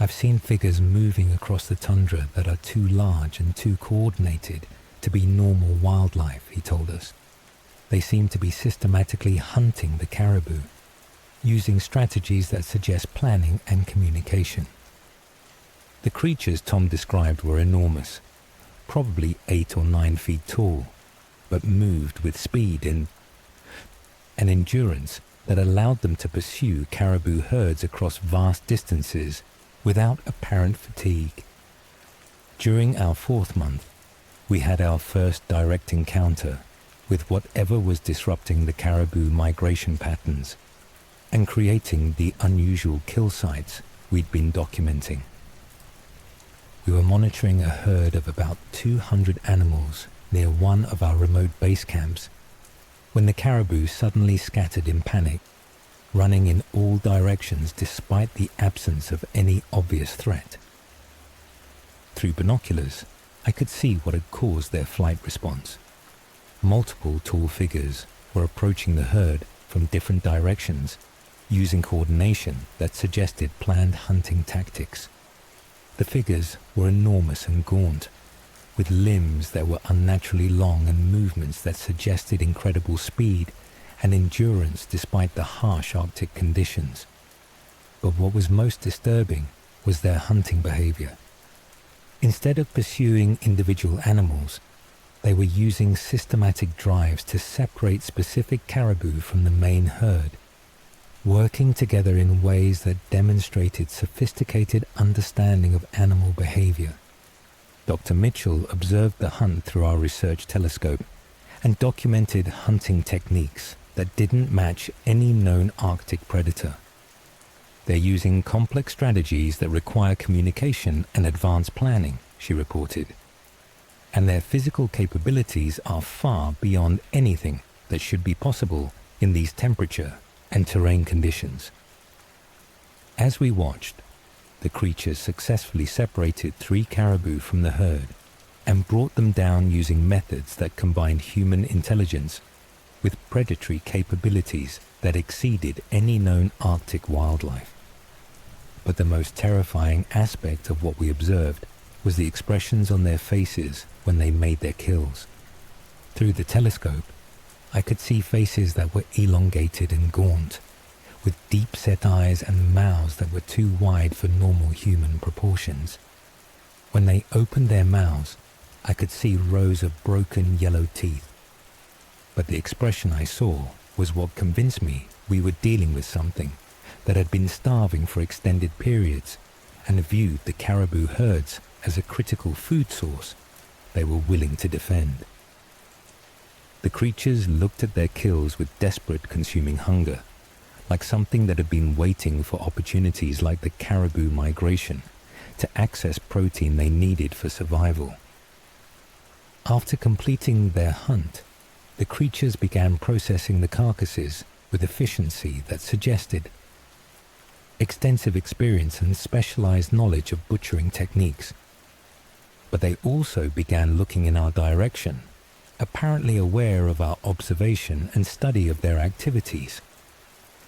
I've seen figures moving across the tundra that are too large and too coordinated to be normal wildlife, he told us. They seem to be systematically hunting the caribou, using strategies that suggest planning and communication. The creatures Tom described were enormous, probably 8 or 9 feet tall, but moved with speed and an endurance that allowed them to pursue caribou herds across vast distances without apparent fatigue. During our 4th month, we had our first direct encounter with whatever was disrupting the caribou migration patterns and creating the unusual kill sites we'd been documenting. We were monitoring a herd of about 200 animals near one of our remote base camps when the caribou suddenly scattered in panic running in all directions despite the absence of any obvious threat. Through binoculars, I could see what had caused their flight response. Multiple tall figures were approaching the herd from different directions, using coordination that suggested planned hunting tactics. The figures were enormous and gaunt, with limbs that were unnaturally long and movements that suggested incredible speed and endurance despite the harsh Arctic conditions. But what was most disturbing was their hunting behavior. Instead of pursuing individual animals, they were using systematic drives to separate specific caribou from the main herd, working together in ways that demonstrated sophisticated understanding of animal behavior. Dr. Mitchell observed the hunt through our research telescope and documented hunting techniques that didn't match any known Arctic predator. They're using complex strategies that require communication and advanced planning, she reported. And their physical capabilities are far beyond anything that should be possible in these temperature and terrain conditions. As we watched, the creatures successfully separated 3 caribou from the herd and brought them down using methods that combined human intelligence with predatory capabilities that exceeded any known Arctic wildlife. But the most terrifying aspect of what we observed was the expressions on their faces when they made their kills. Through the telescope, I could see faces that were elongated and gaunt, with deep-set eyes and mouths that were too wide for normal human proportions. When they opened their mouths, I could see rows of broken yellow teeth. But the expression I saw was what convinced me we were dealing with something that had been starving for extended periods and viewed the caribou herds as a critical food source they were willing to defend. The creatures looked at their kills with desperate consuming hunger, like something that had been waiting for opportunities like the caribou migration to access protein they needed for survival. After completing their hunt, the creatures began processing the carcasses with efficiency that suggested extensive experience and specialized knowledge of butchering techniques. But they also began looking in our direction, apparently aware of our observation and study of their activities.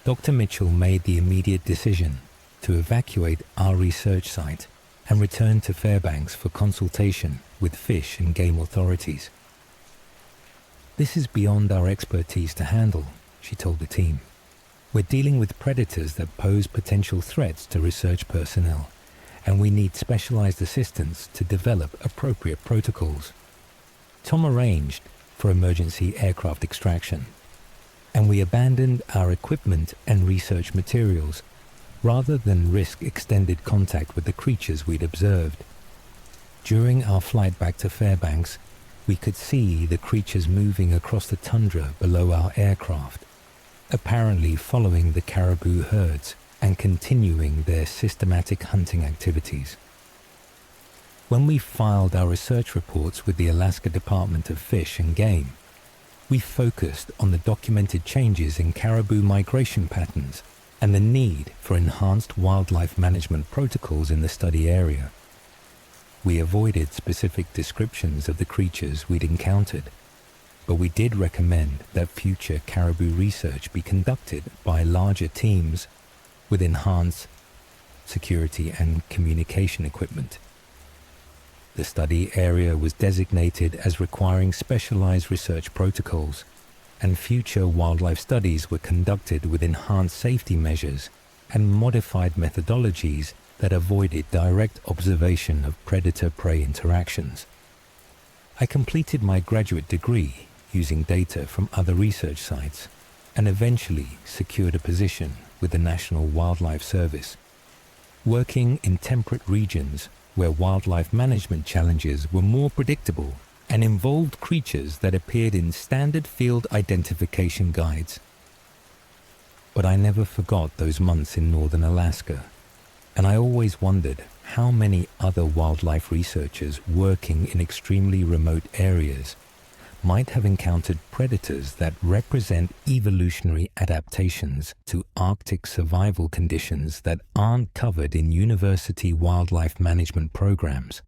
Dr. Mitchell made the immediate decision to evacuate our research site and return to Fairbanks for consultation with fish and game authorities. "This is beyond our expertise to handle," she told the team. "We're dealing with predators that pose potential threats to research personnel, and we need specialized assistance to develop appropriate protocols." Tom arranged for emergency aircraft extraction, and we abandoned our equipment and research materials rather than risk extended contact with the creatures we'd observed. During our flight back to Fairbanks, we could see the creatures moving across the tundra below our aircraft, apparently following the caribou herds and continuing their systematic hunting activities. When we filed our research reports with the Alaska Department of Fish and Game, we focused on the documented changes in caribou migration patterns and the need for enhanced wildlife management protocols in the study area. We avoided specific descriptions of the creatures we'd encountered, but we did recommend that future caribou research be conducted by larger teams with enhanced security and communication equipment. The study area was designated as requiring specialized research protocols, and future wildlife studies were conducted with enhanced safety measures and modified methodologies that avoided direct observation of predator-prey interactions. I completed my graduate degree using data from other research sites and eventually secured a position with the National Wildlife Service, working in temperate regions where wildlife management challenges were more predictable and involved creatures that appeared in standard field identification guides. But I never forgot those months in northern Alaska, and I always wondered how many other wildlife researchers working in extremely remote areas might have encountered predators that represent evolutionary adaptations to Arctic survival conditions that aren't covered in university wildlife management programs.